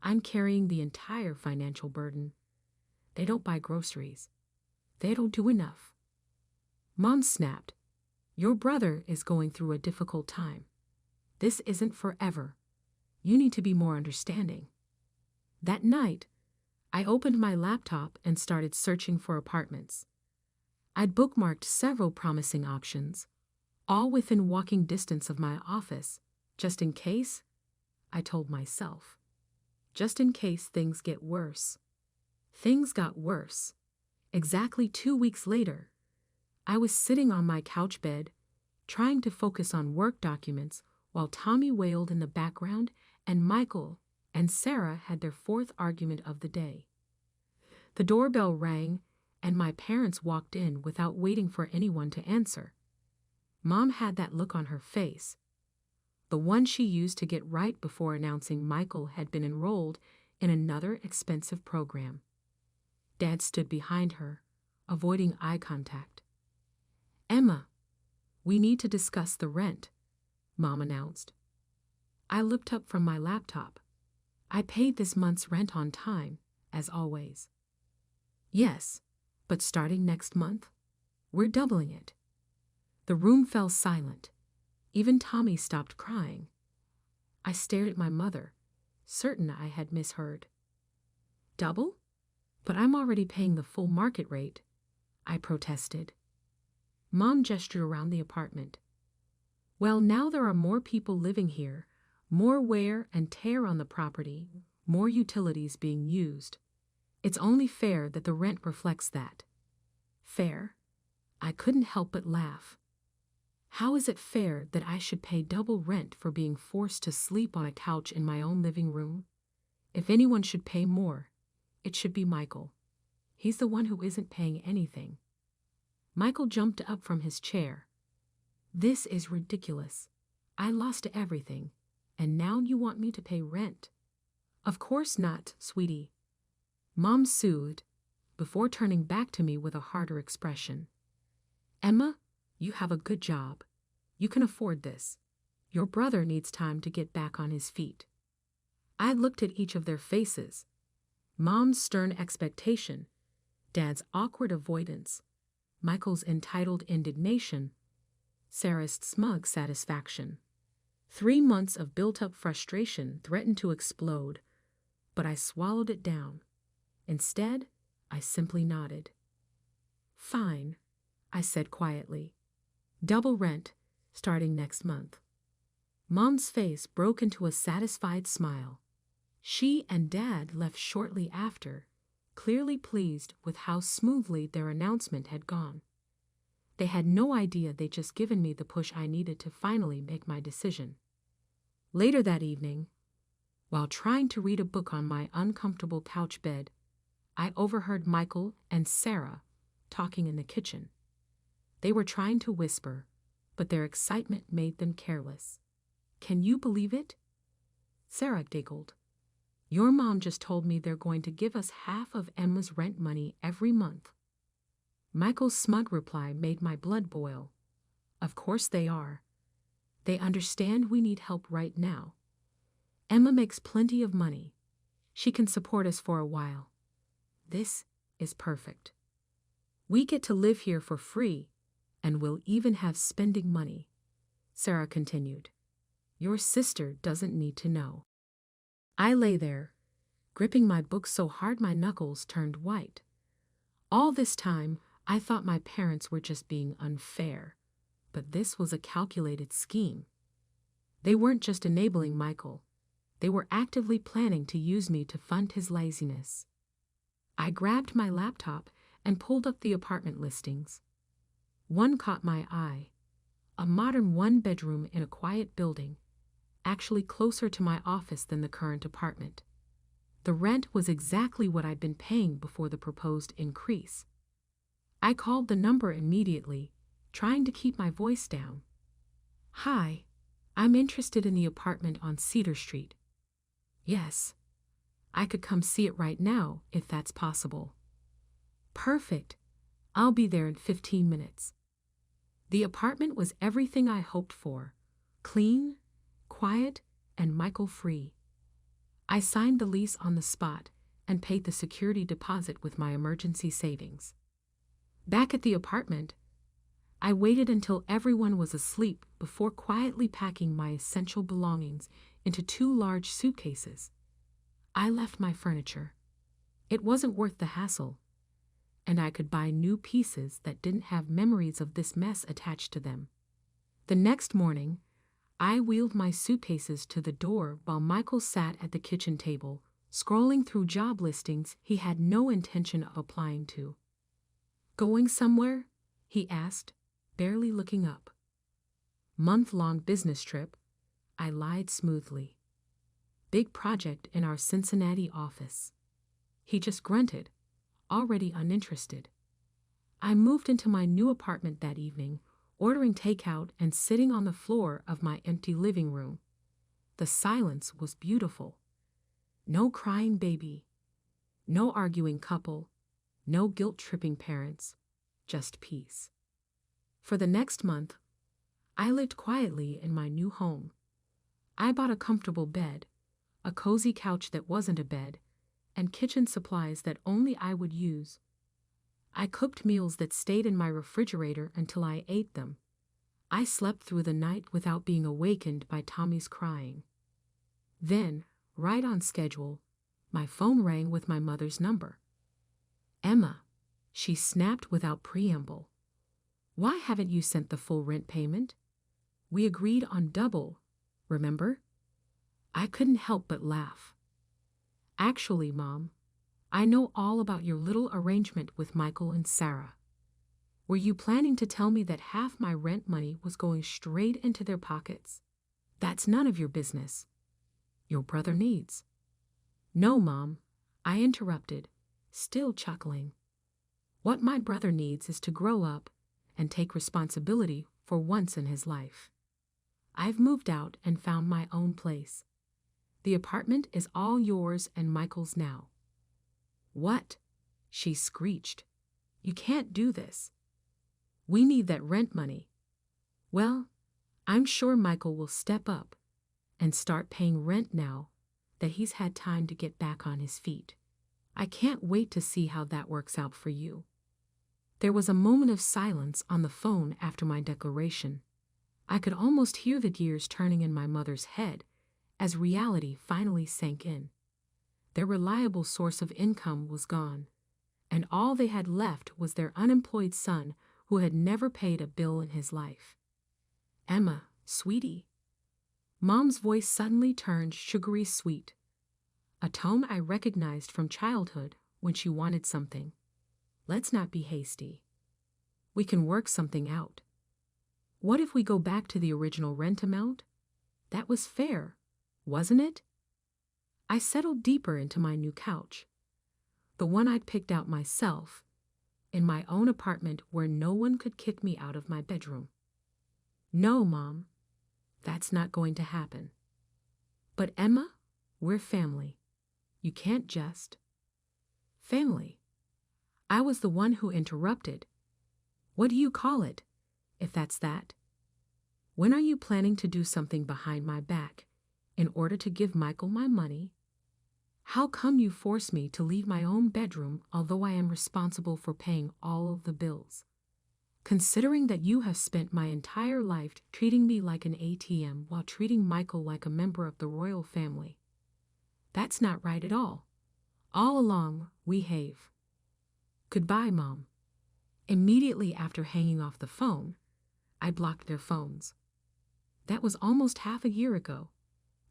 I'm carrying the entire financial burden. They don't buy groceries. They don't do enough." Mom snapped, "Your brother is going through a difficult time. This isn't forever. You need to be more understanding." That night, I opened my laptop and started searching for apartments. I'd bookmarked several promising options, all within walking distance of my office, just in case, I told myself. Just in case things get worse. Things got worse. Exactly 2 weeks later, I was sitting on my couch bed, trying to focus on work documents while Tommy wailed in the background and Michael and Sarah had their 4th argument of the day. The doorbell rang and my parents walked in without waiting for anyone to answer. Mom had that look on her face, the one she used to get right before announcing Michael had been enrolled in another expensive program. Dad stood behind her, avoiding eye contact. "Emma, we need to discuss the rent," Mom announced. I looked up from my laptop. I paid this month's rent on time, as always. "Yes, but starting next month, we're doubling it." The room fell silent. Even Tommy stopped crying. I stared at my mother, certain I had misheard. "Double? But I'm already paying the full market rate," I protested. Mom gestured around the apartment. "Well, now there are more people living here, more wear and tear on the property, more utilities being used. It's only fair that the rent reflects that." "Fair?" I couldn't help but laugh. "How is it fair that I should pay double rent for being forced to sleep on a couch in my own living room? If anyone should pay more, it should be Michael. He's the one who isn't paying anything." Michael jumped up from his chair. "This is ridiculous. I lost everything, and now you want me to pay rent?" "Of course not, sweetie," Mom soothed, before turning back to me with a harder expression. "Emma, you have a good job. You can afford this. Your brother needs time to get back on his feet." I looked at each of their faces. Mom's stern expectation, Dad's awkward avoidance, Michael's entitled indignation, Sarah's smug satisfaction. 3 months of built-up frustration threatened to explode, but I swallowed it down. Instead, I simply nodded. "Fine," I said quietly. "Double rent, starting next month." Mom's face broke into a satisfied smile. She and Dad left shortly after, clearly pleased with how smoothly their announcement had gone. They had no idea they'd just given me the push I needed to finally make my decision. Later that evening, while trying to read a book on my uncomfortable couch bed, I overheard Michael and Sarah talking in the kitchen. They were trying to whisper, but their excitement made them careless. "Can you believe it?" Sarah giggled. "Your mom just told me they're going to give us half of Emma's rent money every month." Michael's smug reply made my blood boil. "Of course they are. They understand we need help right now. Emma makes plenty of money. She can support us for a while. This is perfect. We get to live here for free, and we'll even have spending money," Sarah continued. "Your sister doesn't need to know." I lay there, gripping my book so hard my knuckles turned white. All this time, I thought my parents were just being unfair, but this was a calculated scheme. They weren't just enabling Michael. They were actively planning to use me to fund his laziness. I grabbed my laptop and pulled up the apartment listings. One caught my eye, a modern one-bedroom in a quiet building, actually closer to my office than the current apartment. The rent was exactly what I'd been paying before the proposed increase. I called the number immediately, trying to keep my voice down. "Hi, I'm interested in the apartment on Cedar Street." "Yes, I could come see it right now if that's possible." "Perfect. I'll be there in 15 minutes. The apartment was everything I hoped for: clean, quiet, and Michael-free. I signed the lease on the spot and paid the security deposit with my emergency savings. Back at the apartment, I waited until everyone was asleep before quietly packing my essential belongings into 2 large suitcases. I left my furniture. It wasn't worth the hassle, and I could buy new pieces that didn't have memories of this mess attached to them. The next morning, I wheeled my suitcases to the door while Michael sat at the kitchen table, scrolling through job listings he had no intention of applying to. "Going somewhere?" he asked, barely looking up. "Month-long business trip," I lied smoothly. "Big project in our Cincinnati office." He just grunted, already uninterested. I moved into my new apartment that evening, ordering takeout and sitting on the floor of my empty living room. The silence was beautiful. No crying baby, no arguing couple, no guilt-tripping parents, just peace. For the next month, I lived quietly in my new home. I bought a comfortable bed, a cozy couch that wasn't a bed, and kitchen supplies that only I would use. I cooked meals that stayed in my refrigerator until I ate them. I slept through the night without being awakened by Tommy's crying. Then, right on schedule, my phone rang with my mother's number. "Emma," she snapped without preamble. "Why haven't you sent the full rent payment? We agreed on double, remember?" I couldn't help but laugh. "Actually, Mom, I know all about your little arrangement with Michael and Sarah. Were you planning to tell me that half my rent money was going straight into their pockets? That's none of your business. Your brother needs." "No, Mom," I interrupted, still chuckling. "What my brother needs is to grow up and take responsibility for once in his life. I've moved out and found my own place. The apartment is all yours and Michael's now." "What?" she screeched. "You can't do this. We need that rent money." "Well, I'm sure Michael will step up and start paying rent now that he's had time to get back on his feet. I can't wait to see how that works out for you." There was a moment of silence on the phone after my declaration. I could almost hear the gears turning in my mother's head as reality finally sank in. Their reliable source of income was gone, and all they had left was their unemployed son who had never paid a bill in his life. "Emma, sweetie." Mom's voice suddenly turned sugary sweet, a tone I recognized from childhood when she wanted something. "Let's not be hasty. We can work something out. What if we go back to the original rent amount? That was fair, wasn't it? I settled deeper into my new couch, the one I'd picked out myself, in my own apartment where no one could kick me out of my bedroom. No, Mom, that's not going to happen. But Emma, we're family. You can't just. Family. I was the one who interrupted. What do you call it, if that's that? When are you planning to do something behind my back in order to give Michael my money? How come you force me to leave my own bedroom although I am responsible for paying all of the bills? Considering that you have spent my entire life treating me like an ATM while treating Michael like a member of the royal family. That's not right at all. All along, we have. Goodbye, Mom. Immediately after hanging off the phone, I blocked their phones. That was almost half a year ago.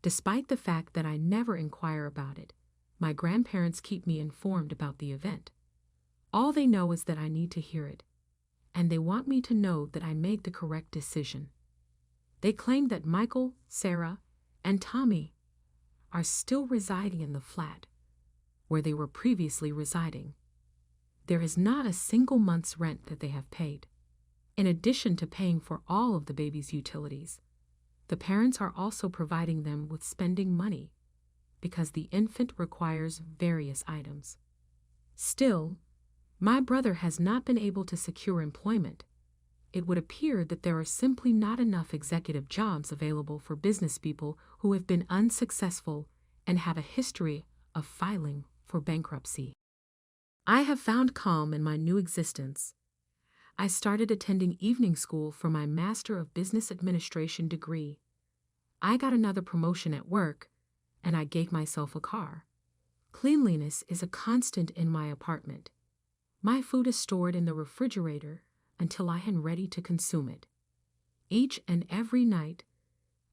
Despite the fact that I never inquire about it, my grandparents keep me informed about the event. All they know is that I need to hear it, and they want me to know that I made the correct decision. They claim that Michael, Sarah, and Tommy are still residing in the flat where they were previously residing. There is not a single month's rent that they have paid. In addition to paying for all of the baby's utilities, the parents are also providing them with spending money because the infant requires various items. Still, my brother has not been able to secure employment. It would appear that there are simply not enough executive jobs available for business people who have been unsuccessful and have a history of filing for bankruptcy. I have found calm in my new existence. I started attending evening school for my Master of Business Administration degree. I got another promotion at work, and I gave myself a car. Cleanliness is a constant in my apartment. My food is stored in the refrigerator until I am ready to consume it. Each and every night,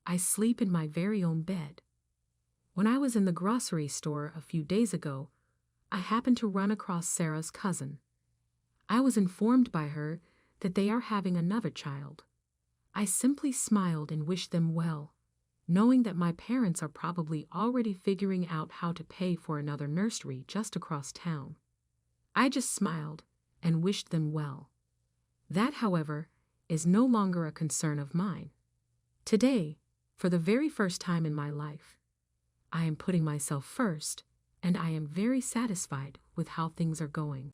I sleep in my very own bed. When I was in the grocery store a few days ago, I happened to run across Sarah's cousin. I was informed by her that they are having another child. I simply smiled and wished them well, knowing that my parents are probably already figuring out how to pay for another nursery just across town. I just smiled and wished them well. That, however, is no longer a concern of mine. Today, for the very first time in my life, I am putting myself first, and I am very satisfied with how things are going.